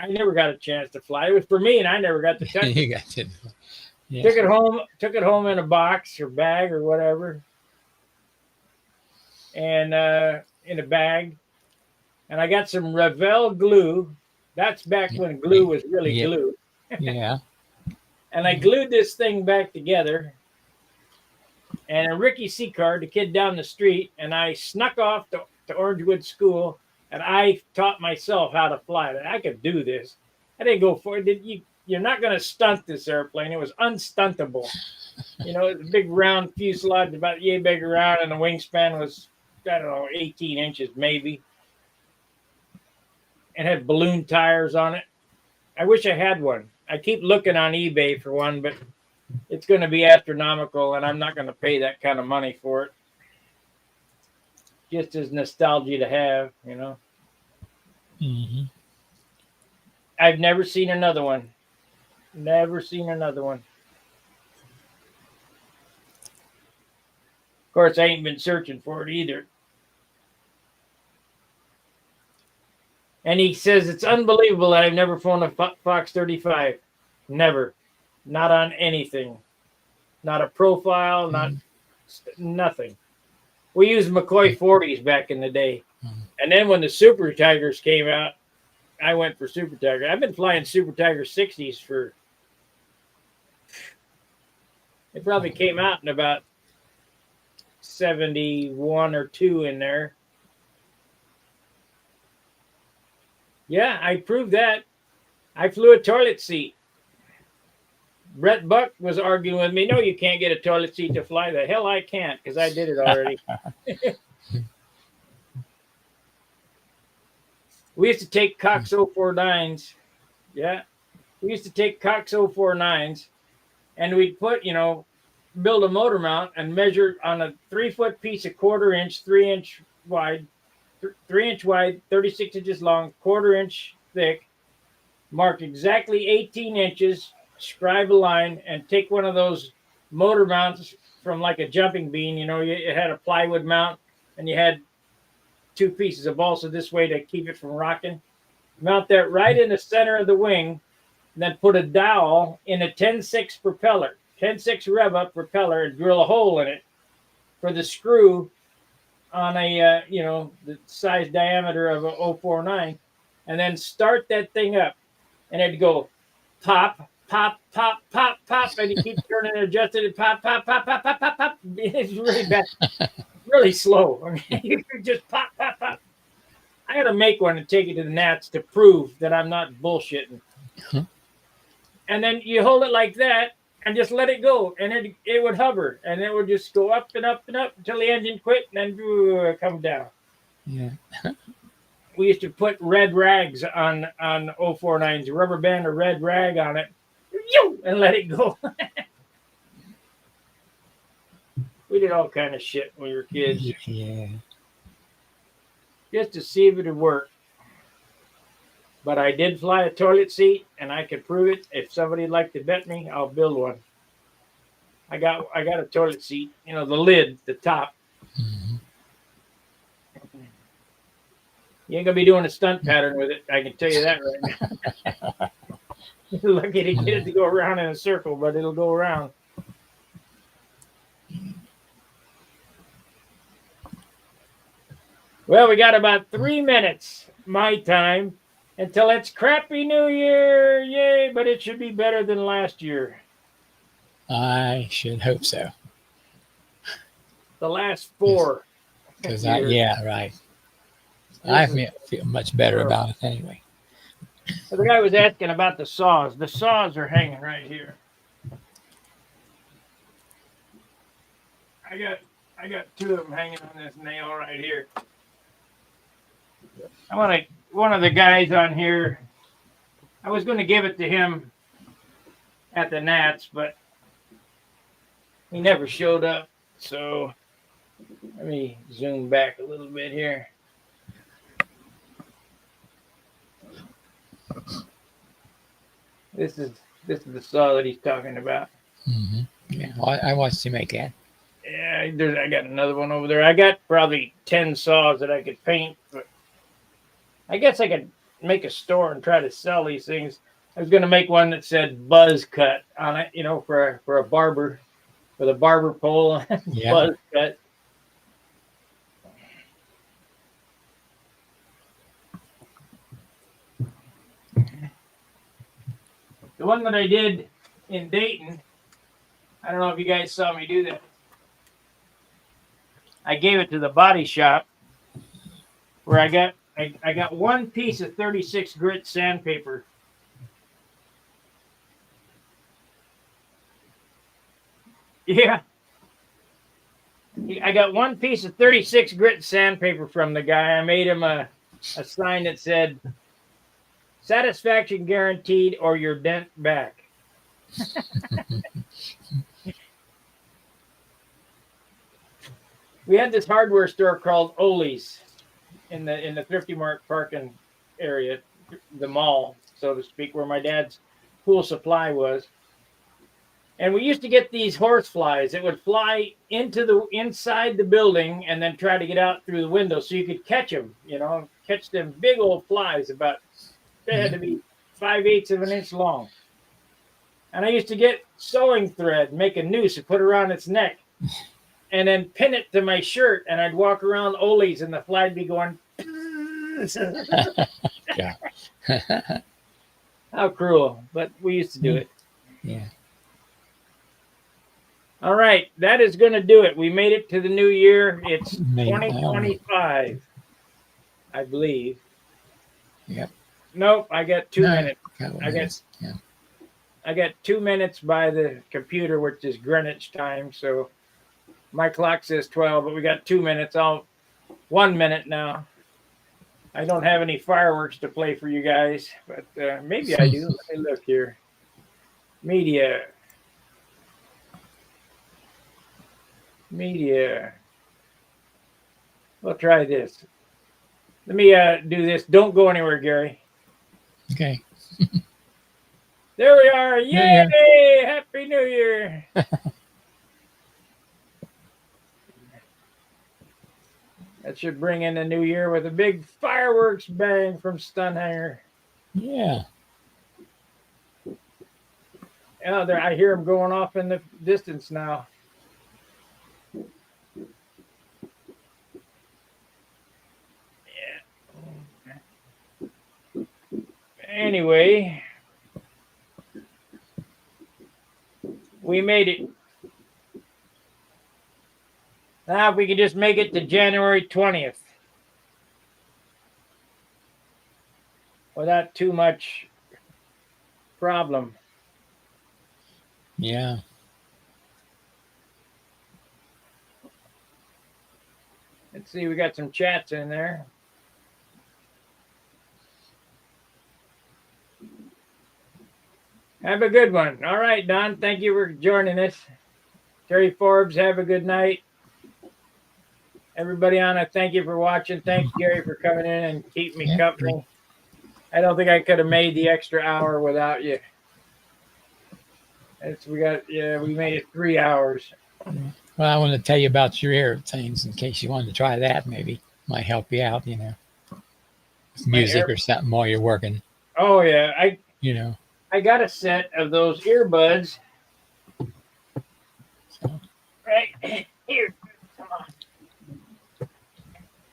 I never got a chance to fly. It was for me, and I never got to touch it. You got to. Yeah. Took it home in a box or bag or whatever, and in a bag. And I got some Revell glue. That's back when glue was really glue. Yeah. And I glued this thing back together. And Ricky Seacard, the kid down the street, and I snuck off to Orangewood School, and I taught myself how to fly it. I could do this. I didn't go for it. You're not going to stunt this airplane. It was unstuntable. It was a big round fuselage, about yay big around, and the wingspan was, 18 inches maybe. It had balloon tires on it. I wish I had one. I keep looking on eBay for one, but it's going to be astronomical, and I'm not going to pay that kind of money for it. Just as nostalgia to have, Hmm. I've never seen another one. Never seen another one. Of course, I ain't been searching for it either. And he says it's unbelievable that I've never flown a Fox 35. Never. Not on anything. Not a profile, not nothing. We used McCoy 40s back in the day. And then when the Super Tigers came out, I went for Super Tiger. I've been flying Super Tiger 60s for. It probably came out in about 71 or 2 in there. Yeah, I proved that. I flew a toilet seat. Brett Buck was arguing with me. No, you can't get a toilet seat to fly. The hell I can't, because I did it already. We used to take Cox 049s. Yeah. We used to take Cox 049s and we'd put, build a motor mount and measure on a 3-foot piece, a 1/4 inch, 3-inch wide, 3-inch wide, 36 inches long, 1/4 inch thick, mark exactly 18 inches, scribe a line, and take one of those motor mounts from like a jumping bean. You had a plywood mount and you had 2 pieces of balsa this way to keep it from rocking. Mount that right in the center of the wing, and then put a dowel in a 10.6 propeller, 10.6 rev up propeller, and drill a hole in it for the screw on a the size diameter of a 049, and then start that thing up, and it'd go pop, pop, pop, pop, pop, and you keep turning and adjusting it, pop, pop, pop, pop, pop, pop, pop. It's really bad, really slow. I mean, you could just pop, pop, pop. I got to make one and take it to the Nats to prove that I'm not bullshitting. Huh. And then you hold it like that and just let it go, and it would hover, and it would just go up and up and up until the engine quit, and then come down. Yeah. We used to put red rags on 049s, a rubber band or red rag on it, and let it go. We did all kind of shit when we were kids, Yeah. just to see if it would work. But I did fly a toilet seat, and I could prove it. If somebody'd like to bet me, I'll build one. I got a toilet seat, the lid, the top. Mm-hmm. You ain't gonna be doing a stunt pattern with it. I can tell you that right now. You're lucky to get it to go around in a circle, but it'll go around. Well, we got about 3 minutes, my time, until it's crappy New Year. Yay, but it should be better than last year. I should hope so. The last 4. Because years. Right. I feel much better about it anyway. So the guy was asking about the saws. The saws are hanging right here. I got 2 of them hanging on this nail right here. One of the guys on here, I was going to give it to him at the Nats, but he never showed up. So let me zoom back a little bit here. This is the saw that he's talking about. Mm-hmm. Yeah, I watched you make that. Yeah, I got another one over there. I got probably 10 saws that I could paint, but I guess I could make a store and try to sell these things. I was going to make one that said Buzz Cut on it, for a barber, with a barber pole. Yeah. Buzz Cut. The one that I did in Dayton, I don't know if you guys saw me do that. I gave it to the body shop where I got one piece of 36 grit sandpaper. Yeah. I got one piece of 36 grit sandpaper from the guy. I made him a sign that said, "Satisfaction guaranteed or your dent back." We had this hardware store called Ole's in the Thrifty Mart parking area, the mall, so to speak, where my dad's pool supply was. And we used to get these horse flies that would fly into the inside the building and then try to get out through the window, so you could catch them. You know, catch them big old flies. They had to be 5/8 of an inch long. And I used to get sewing thread, make a noose and put it around its neck, and then pin it to my shirt. And I'd walk around Ole's, and the fly'd be going. Yeah. How cruel! But we used to do it. Yeah. All right, that is going to do it. We made it to the new year. It's Made it. 2025, I believe. Yep. Nope, I got 2 No, minutes. couple I minutes. Yeah. I got 2 minutes by the computer, which is Greenwich time. So my clock says 12, but we got 2 minutes. 1 minute now. I don't have any fireworks to play for you guys, but maybe I do. Let me look here. Media. We'll try this. Let me do this. Don't go anywhere, Gary. Okay. There we are. Yay! Yeah. Happy New Year. That should bring in the new year with a big fireworks bang from Stunhanger. Yeah. Oh, there, I hear them going off in the distance now. Anyway, we made it. Now, if we could just make it to January 20th without too much problem. Yeah. Let's see, we got some chats in there. Have a good one. All right, Don. Thank you for joining us. Terry Forbes, have a good night. Everybody on it, thank you for watching. Thanks, Gary, for coming in and keeping me company. I don't think I could have made the extra hour without you. We made it 3 hours. Well, I want to tell you about your ear things in case you wanted to try that. Maybe might help you out. With music or something while you're working. Oh yeah, I got a set of those earbuds. So. Right here. Come on.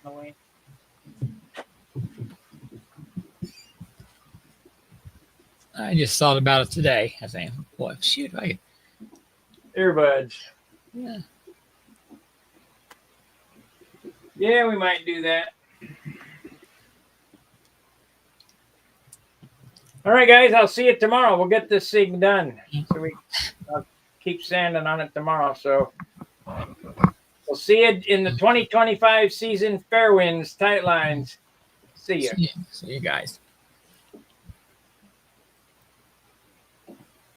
Away. I just thought about it today. I think, boy, shoot, Earbuds. Yeah. Yeah, we might do that. All right, guys. I'll see you tomorrow. We'll get this thing done. So I'll keep sanding on it tomorrow. So we'll see you in the 2025 season. Fair winds, tight lines. See ya. See you guys.